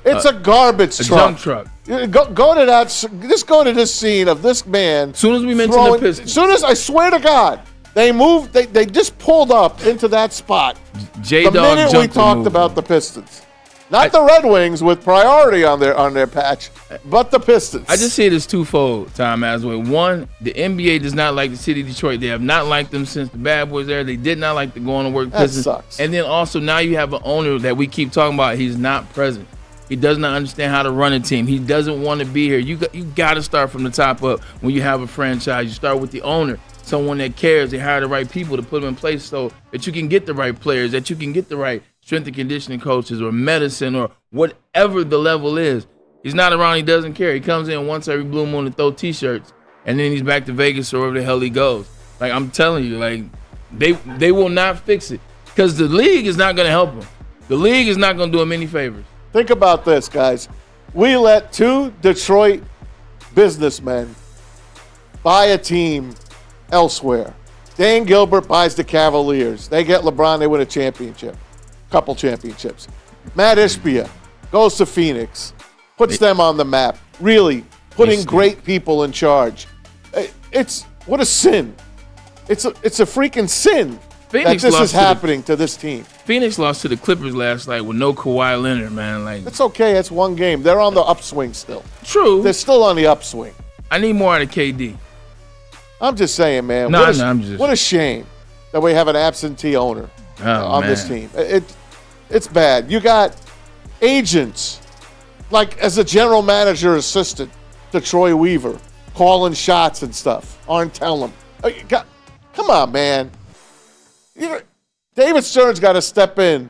D: It's a garbage truck.
C: Junk truck.
D: Go to that. Just go to this scene of this man.
C: As soon as we mention the Pistons.
D: As soon as I swear to God, they moved. They just pulled up into that spot. The minute we talked about the Pistons, not the Red Wings with priority on their patch, but the Pistons.
C: I just see it as twofold, Tom Asway. One, the NBA does not like the city of Detroit. They have not liked them since the Bad Boys there. They did not like the going to work Pistons.
D: That sucks.
C: And then also now you have an owner that we keep talking about. He's not present. He does not understand how to run a team. He doesn't want to be here. You got to start from the top up when you have a franchise. You start with the owner, someone that cares. They hire the right people to put them in place so that you can get the right players, that you can get the right strength and conditioning coaches or medicine or whatever the level is. He's not around. He doesn't care. He comes in once every blue moon to throw T-shirts, and then he's back to Vegas or wherever the hell he goes. Like, I'm telling you, like, they will not fix it because the league is not going to help him. The league is not going to do him any favors.
D: Think about this, guys. We let two Detroit businessmen buy a team elsewhere. Dan Gilbert buys the Cavaliers. They get LeBron. They win a championship. Couple championships. Matt Ishbia goes to Phoenix. Puts them on the map. Really putting great people in charge. It's what a sin. It's a freaking sin that this is happening to this team.
C: Phoenix lost to the Clippers last night with no Kawhi Leonard, man. Like,
D: it's okay. It's one game. They're on the upswing still.
C: True.
D: They're still on the upswing.
C: I need more out of KD.
D: I'm just saying, man. What a shame that we have an absentee owner on this team. It's bad. You got agents, like as a general manager assistant to Troy Weaver, calling shots and stuff. Aren't telling him. Come on, man. David Stern's got to step in,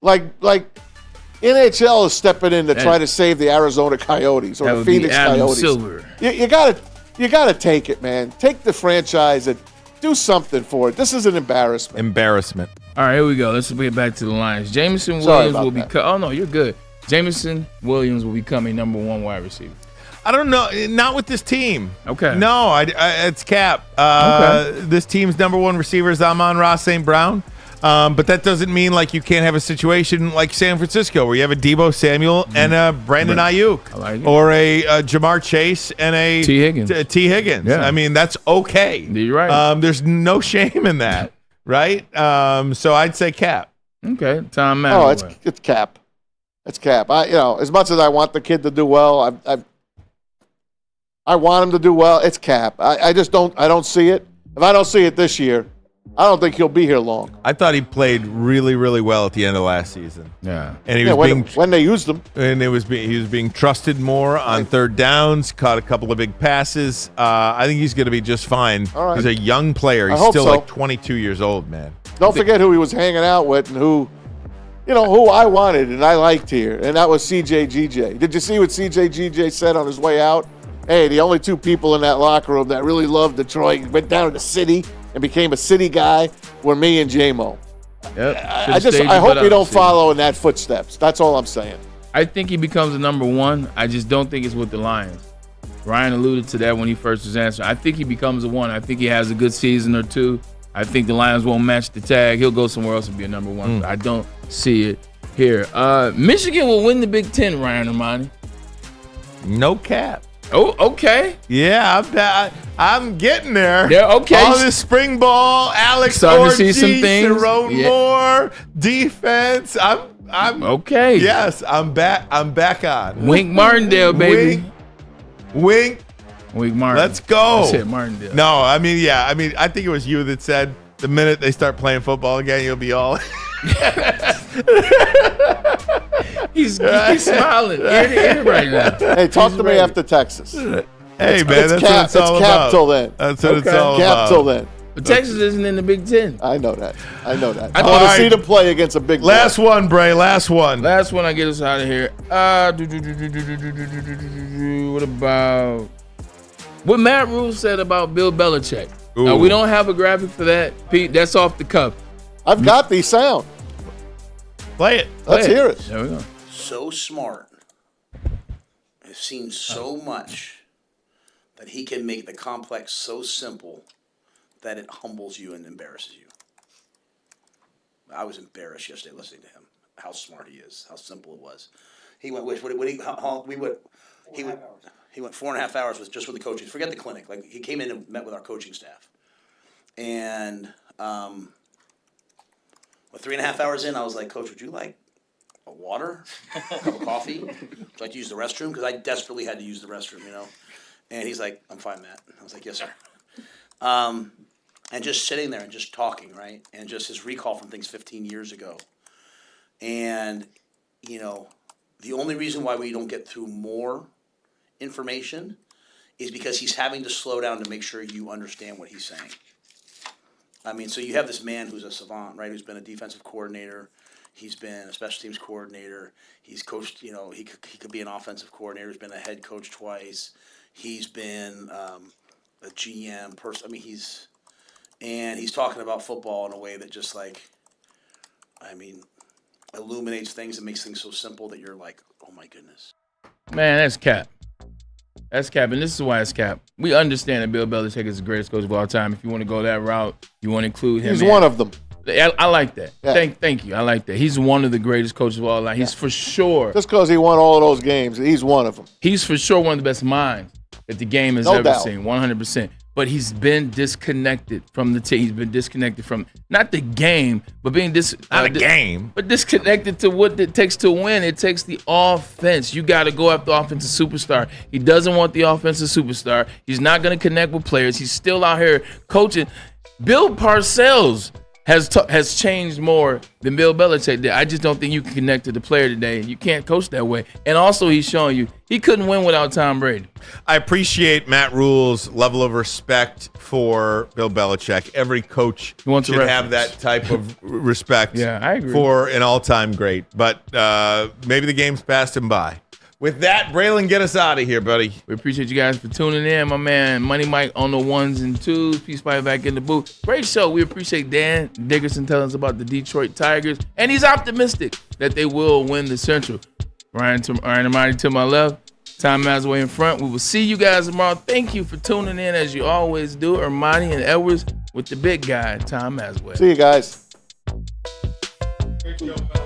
D: like NHL is stepping in to try to save the Arizona Coyotes or the Phoenix Coyotes.
C: Silver.
D: You gotta take it, man. Take the franchise and do something for it. This is an embarrassment.
B: Embarrassment.
C: All right, here we go. Let's get back to the Lions. Jameson Williams will become. Oh no, you're good. Jameson Williams will become a number one wide receiver.
B: I don't know. Not with this team.
C: Okay.
B: No, it's cap. This team's number one receiver is Amon-Ra St. Brown. But that doesn't mean like you can't have a situation like San Francisco where you have a Debo Samuel and a Brandon Ayuk, or a Jamar Chase and a
C: T. Higgins.
B: Yeah. I mean, that's okay.
C: You're right.
B: There's no shame in that, right? So I'd say cap.
C: Okay, Tom.
D: Oh, it's cap. It's cap. As much as I want the kid to do well, I want him to do well. It's cap. I just don't. I don't see it. If I don't see it this year, I don't think he'll be here long.
B: I thought he played really, really well at the end of last season.
C: Yeah,
B: and he was
D: when they used him,
B: and he was being trusted more on third downs. Caught a couple of big passes. I think he's going to be just fine.
D: All right.
B: He's a young player. He's still like 22 years old, man.
D: Don't forget who he was hanging out with and who I wanted and I liked here, and that was CJ Did you see what CJ said on his way out? Hey, the only two people in that locker room that really loved Detroit, went down to the city and became a city guy, were me and J-Mo.
C: Yep.
D: I hope you don't follow in that footsteps. That's all I'm saying.
C: I think he becomes a number one. I just don't think it's with the Lions. Ryan alluded to that when he first was answering. I think he becomes a one. I think he has a good season or two. I think the Lions won't match the tag. He'll go somewhere else and be a number one. I don't see it here. Michigan will win the Big Ten, Ryan Ermanni.
B: No cap.
C: Oh, okay.
B: Yeah, I'm getting there.
C: Yeah, okay.
B: All this spring ball, Alex
C: Starting
B: Orji,
C: to see some things.
B: Tyrone Moore, defense. I'm
C: okay.
B: Yes, I'm back. I'm back on.
C: Wink Martindale, baby.
B: Wink.
C: Martin.
B: Let's go.
C: I said Martindale.
B: No, I mean, yeah. I mean, I think it was you that said the minute they start playing football again, you'll be all.
C: He's smiling ear to ear right now.
D: Hey, talk to me after Texas.
B: Hey, man, that's what it's all about.
D: Cap till then.
B: That's what it's all
D: Cap
B: about.
D: till then.
C: But Texas isn't in the Big Ten.
D: I know that. I want to
B: right.
D: see them play against a big boy.
B: Last one, Bray. Last one.
C: Last one, I get us out of here. What about what Matt Rule said about Bill Belichick? Now, we don't have a graphic for that, Pete. That's off the cuff.
D: I've got the sound.
B: Play it.
D: Let's hear it.
C: There we go.
O: So smart. I've seen so much that he can make the complex so simple that it humbles you and embarrasses you. I was embarrassed yesterday listening to him. How smart he is. How simple it was. He went. He went 4.5 hours with the coaching. Forget the clinic. Like he came in and met with our coaching staff, and 3.5 hours in, I was like, Coach, would you like a water, a cup of coffee? Would you like to use the restroom? Because I desperately had to use the restroom, And he's like, I'm fine, Matt. I was like, yes, sir. And just sitting there and just talking, right? And just his recall from things 15 years ago. And, the only reason why we don't get through more information is because he's having to slow down to make sure you understand what he's saying. I mean, so you have this man who's a savant, right? Who's been a defensive coordinator. He's been a special teams coordinator. He's coached, he could be an offensive coordinator. He's been a head coach twice. He's been a GM person. I mean, he's talking about football in a way that just illuminates things and makes things so simple that you're like, oh my goodness.
C: Man, that's cap. That's cap, and this is why it's cap. We understand that Bill Belichick is the greatest coach of all time. If you want to go that route, you want to include him.
D: He's one of them.
C: I like that.
D: Yeah.
C: Thank you. I like that. He's one of the greatest coaches of all time. He's for sure.
D: Just because he won all of those games, he's one of them.
C: He's for sure one of the best minds that the game has ever seen, 100%. But he's been disconnected from the team. He's been disconnected from not the game, but being but disconnected to what it takes to win. It takes the offense. You got to go after the offensive superstar. He doesn't want the offensive superstar. He's not going to connect with players. He's still out here coaching. Bill Parcells has changed more than Bill Belichick did. I just don't think you can connect to the player today. You can't coach that way. And also, he's showing you he couldn't win without Tom Brady.
B: I appreciate Matt Rule's level of respect for Bill Belichick. Every coach should have that type of respect
C: I agree.
B: for an all-time great. But maybe the game's passed him by. With that, Braylon, get us out of here, buddy.
C: We appreciate you guys for tuning in. My man, Money Mike on the ones and twos. Peace Pipe back in the booth. Great show. We appreciate Dan Dickerson telling us about the Detroit Tigers. And he's optimistic that they will win the Central. Ryan Ermanni to my left. Tom Masway in front. We will see you guys tomorrow. Thank you for tuning in as you always do. Ermanni and Edwards with the big guy, Tom Masway.
D: See you guys.
B: Great show, fellas.